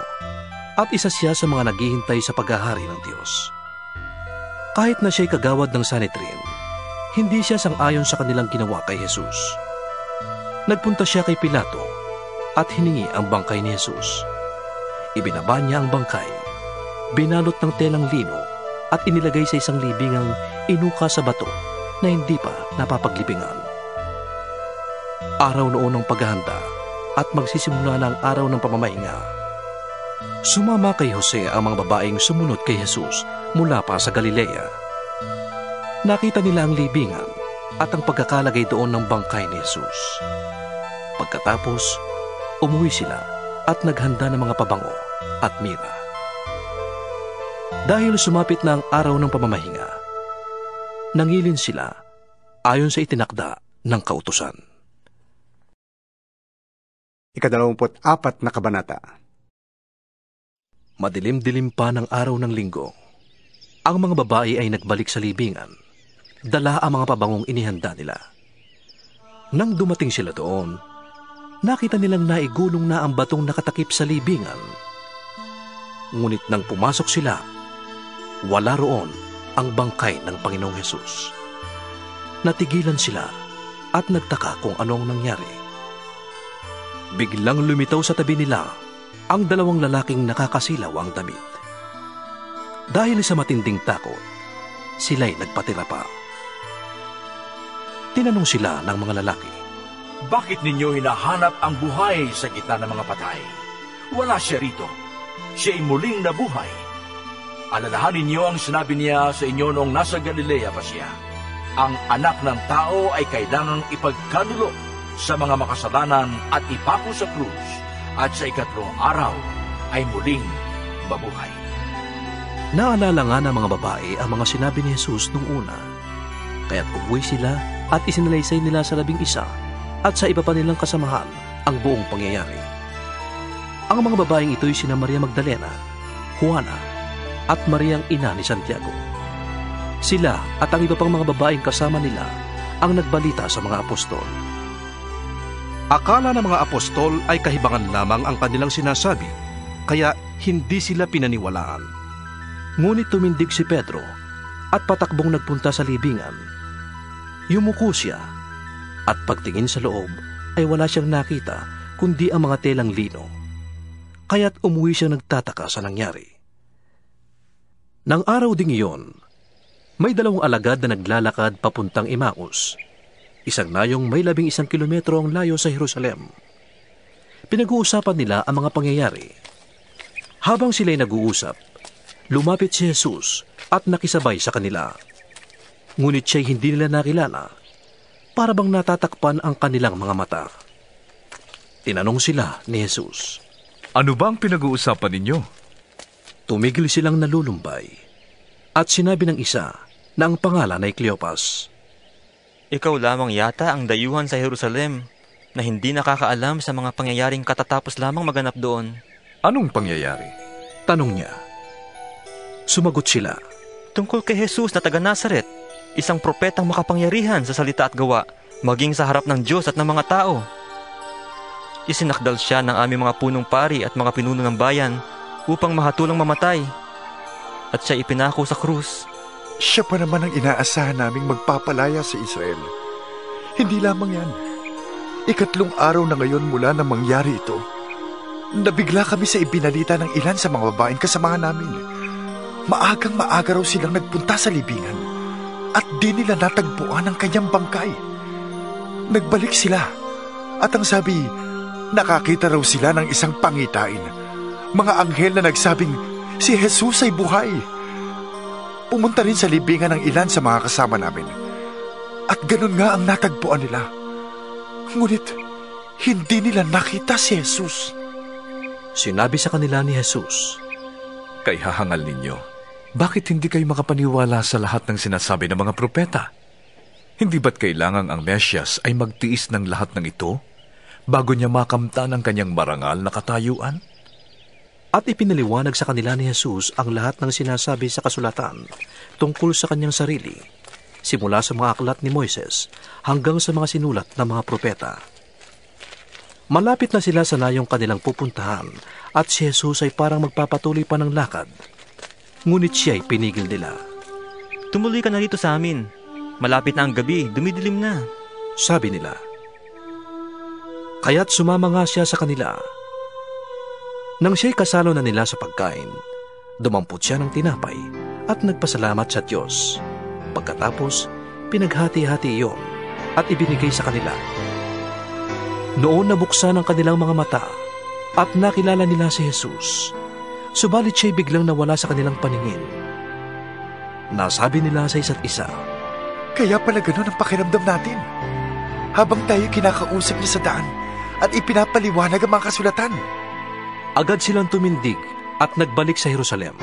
at isa siya sa mga naghihintay sa paghahari ng Diyos. Kahit na siya'y kagawad ng Sanhedrin, hindi siya sang-ayon sa kanilang ginawa kay Jesus. Nagpunta siya kay Pilato at hiningi ang bangkay ni Jesus. Ibinaba niya ang bangkay, binalot ng telang lino at inilagay sa isang libingang inuka sa bato na hindi pa napapaglibingan. Araw noon ng paghahanda at magsisimula na ang araw ng pamamahinga. Sumama kay Jose ang mga babaeng sumunod kay Jesus mula pa sa Galilea. Nakita nila ang libingan at ang pagkakalagay doon ng bangkay ni Jesus. Pagkatapos, umuwi sila at naghanda ng mga pabango at mira. Dahil sumapit na ang araw ng pamamahinga, nangilin sila ayon sa itinakda ng kautusan. 24 na kabanata. Madilim-dilim pa ng araw ng linggo. Ang mga babae ay nagbalik sa libingan, dala ang mga pabangong inihanda nila. Nang dumating sila doon, nakita nilang naigulong na ang batong nakatakip sa libingan. Ngunit nang pumasok sila, wala roon ang bangkay ng Panginoong Hesus. Natigilan sila at nagtaka kung anong nangyari. Biglang lumitaw sa tabi nila ang 2 lalaking nakakasilaw ang damit. Dahil sa matinding takot, sila'y nagpatira pa. Tinanong sila ng mga lalaki, Bakit ninyo hinahanap ang buhay sa gitna ng mga patay? Wala siya rito. Siya'y muling nabuhay. Alalahanin niyo ang sinabi niya sa inyo noong nasa Galilea pa siya. Ang anak ng tao ay kailangang ipagkanulo sa mga makasalanan at ipako sa krus, at sa 3 araw ay muling mabuhay. Naalala nga ng mga babae ang mga sinabi ni Jesus nung una. Kaya't umuwi sila at isinalaysay nila sa 11 at sa iba pa nilang kasamahan ang buong pangyayari. Ang mga babaeng ito'y sina Maria Magdalena, Juana, at Mariang ina ni Santiago. Sila at ang iba pang mga babaeng kasama nila ang nagbalita sa mga apostol. Akala ng mga apostol ay kahibangan lamang ang kanilang sinasabi, kaya hindi sila pinaniwalaan. Ngunit tumindig si Pedro at patakbong nagpunta sa libingan. Yumuko siya at pagtingin sa loob ay wala siyang nakita kundi ang mga telang lino. Kaya't umuwi siyang nagtataka sa nangyari. Nang araw ding iyon, may 2 alagad na naglalakad papuntang Emmaus. Isang layong may 11 kilometro ang layo sa Jerusalem. Pinag-uusapan nila ang mga pangyayari. Habang sila'y nag-uusap, lumapit si Jesus at nakisabay sa kanila. Ngunit siya'y hindi nila nakilala, para bang natatakpan ang kanilang mga mata. Tinanong sila ni Jesus, Ano ba ang pinag-uusapan ninyo? Tumigil silang nalulumbay at sinabi ng isa na ang pangalan ay Cleopas. Ikaw lamang yata ang dayuhan sa Jerusalem na hindi nakakaalam sa mga pangyayaring katatapos lamang maganap doon. Anong pangyayari? Tanong niya. Sumagot sila. Tungkol kay Jesus na taga Nazaret, isang propetang makapangyarihan sa salita at gawa, maging sa harap ng Diyos at ng mga tao. Isinakdal siya ng aming mga punong pari at mga pinuno ng bayan upang mahatulang mamatay. At siya ipinako sa krus. Siya pa naman ang inaasahan naming magpapalaya sa Israel. Hindi lamang yan. 3 araw na ngayon mula nang mangyari ito. Nabigla kami sa ibinalita ng ilan sa mga babaeng kasamahan namin. Maagang maaga raw silang nagpunta sa libingan at di nila natagpuan ang kanyang bangkay. Nagbalik sila at ang sabi, nakakita raw sila ng isang pangitain. Mga anghel na nagsabing si Jesus ay buhay. Pumunta rin sa libingan ng ilan sa mga kasama namin. At ganun nga ang natagpuan nila. Ngunit hindi nila nakita si Jesus. Sinabi sa kanila ni Jesus, Kay hahangal ninyo, bakit hindi kayo makapaniwala sa lahat ng sinasabi ng mga propeta? Hindi ba't kailangang ang Mesyas ay magtiis ng lahat ng ito bago niya makamtan ang kanyang marangal na katayuan? At ipinaliwanag sa kanila ni Jesus ang lahat ng sinasabi sa kasulatan tungkol sa kanyang sarili, simula sa mga aklat ni Moises hanggang sa mga sinulat ng mga propeta. Malapit na sila sa layong kanilang pupuntahan at si Jesus ay parang magpapatuloy pa ng lakad. Ngunit siya ay pinigil nila. Tumuloy ka na dito sa amin. Malapit na ang gabi, dumidilim na. Sabi nila. Kaya't sumama nga siya sa kanila. Nang siya'y kasalo na nila sa pagkain, dumampot siya ng tinapay at nagpasalamat sa Diyos. Pagkatapos, pinaghati-hati iyon at ibinigay sa kanila. Noon nabuksan ang kanilang mga mata at nakilala nila si Jesus. Subalit siya'y biglang nawala sa kanilang paningin. Nasabi nila sa isa't isa, Kaya pala ganun ang pakiramdam natin. Habang tayo kinakausap niya sa daan at ipinapaliwanag ang mga kasulatan. Agad silang tumindig at nagbalik sa Jerusalem.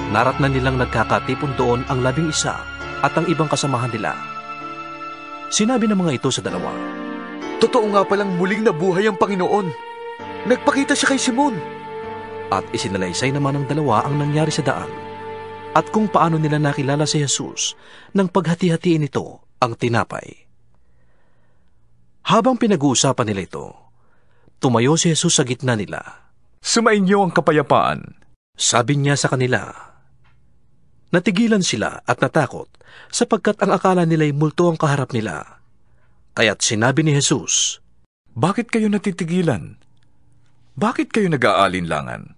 Naratnan nilang nagkakatipon doon ang 11 at ang ibang kasamahan nila. Sinabi ng mga ito sa dalawa, Totoo nga palang muling nabuhay ang Panginoon. Nagpakita siya kay Simon. At isinalaysay naman ng dalawa ang nangyari sa daan at kung paano nila nakilala si Jesus nang paghati-hatiin ito ang tinapay. Habang pinag-uusapan nila ito, tumayo si Jesus sa gitna nila. Sumainyo ang kapayapaan. Sabi niya sa kanila. Natigilan sila at natakot sapagkat ang akala nila'y multo ang kaharap nila. Kaya't sinabi ni Jesus, Bakit kayo natitigilan? Bakit kayo nag-aalinlangan?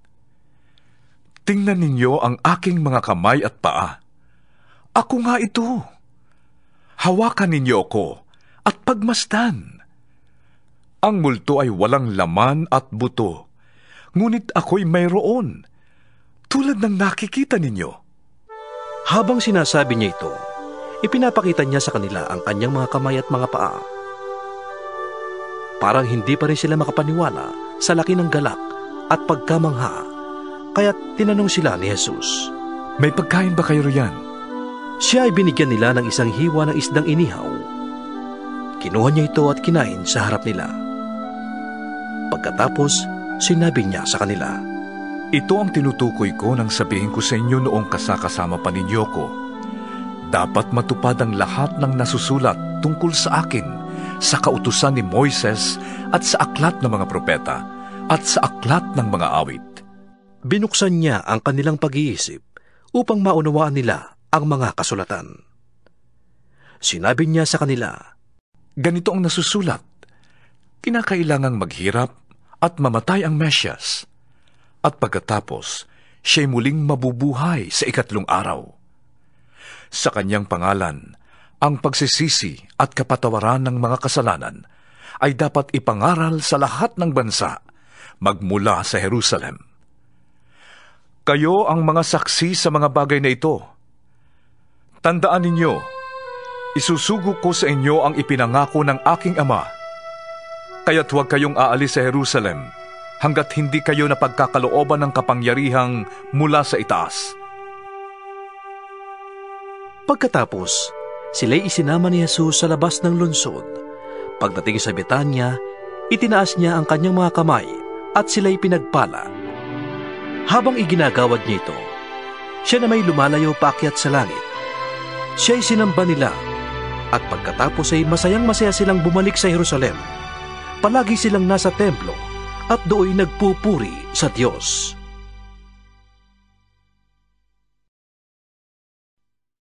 Tingnan ninyo ang aking mga kamay at paa. Ako nga ito. Hawakan ninyo ako at pagmasdan. Ang multo ay walang laman at buto, ngunit ako'y mayroon, tulad ng nakikita ninyo. Habang sinasabi niya ito, ipinapakita niya sa kanila ang kanyang mga kamay at mga paa. Parang hindi pa rin sila makapaniwala sa laki ng galak at pagkamangha, kaya't tinanong sila ni Jesus, May pagkain ba kayo riyan? Siya ay binigyan nila ng isang hiwa ng isdang inihaw. Kinuha niya ito at kinain sa harap nila. Pagkatapos, sinabi niya sa kanila, Ito ang tinutukoy ko nang sabihin ko sa inyo noong kasakasama pa ninyo ko. Dapat matupad ang lahat ng nasusulat tungkol sa akin sa kautusan ni Moises at sa aklat ng mga propeta at sa aklat ng mga awit. Binuksan niya ang kanilang pag-iisip upang maunawaan nila ang mga kasulatan. Sinabi niya sa kanila, Ganito ang nasusulat, kinakailangang maghirap at mamatay ang Mesyas, at pagkatapos siya'y muling mabubuhay sa 3 araw. Sa kanyang pangalan, ang pagsisisi at kapatawaran ng mga kasalanan ay dapat ipangaral sa lahat ng bansa, magmula sa Jerusalem. Kayo ang mga saksi sa mga bagay na ito. Tandaan ninyo, isusugo ko sa inyo ang ipinangako ng aking Ama. Kaya't huwag kayong aalis sa Jerusalem hanggat hindi kayo napagkakalooban ng kapangyarihang mula sa itaas. Pagkatapos, sila'y isinama ni Jesus sa labas ng lungsod. Pagdating sa Betanya, itinaas niya ang kanyang mga kamay at sila'y pinagpala. Habang iginagawad niya ito, siya na may lumalayo paakyat sa langit. Siya'y sinamba nila at pagkatapos ay masayang-masaya silang bumalik sa Jerusalem. palagi silang nasa templo at doon nagpupuri sa Diyos.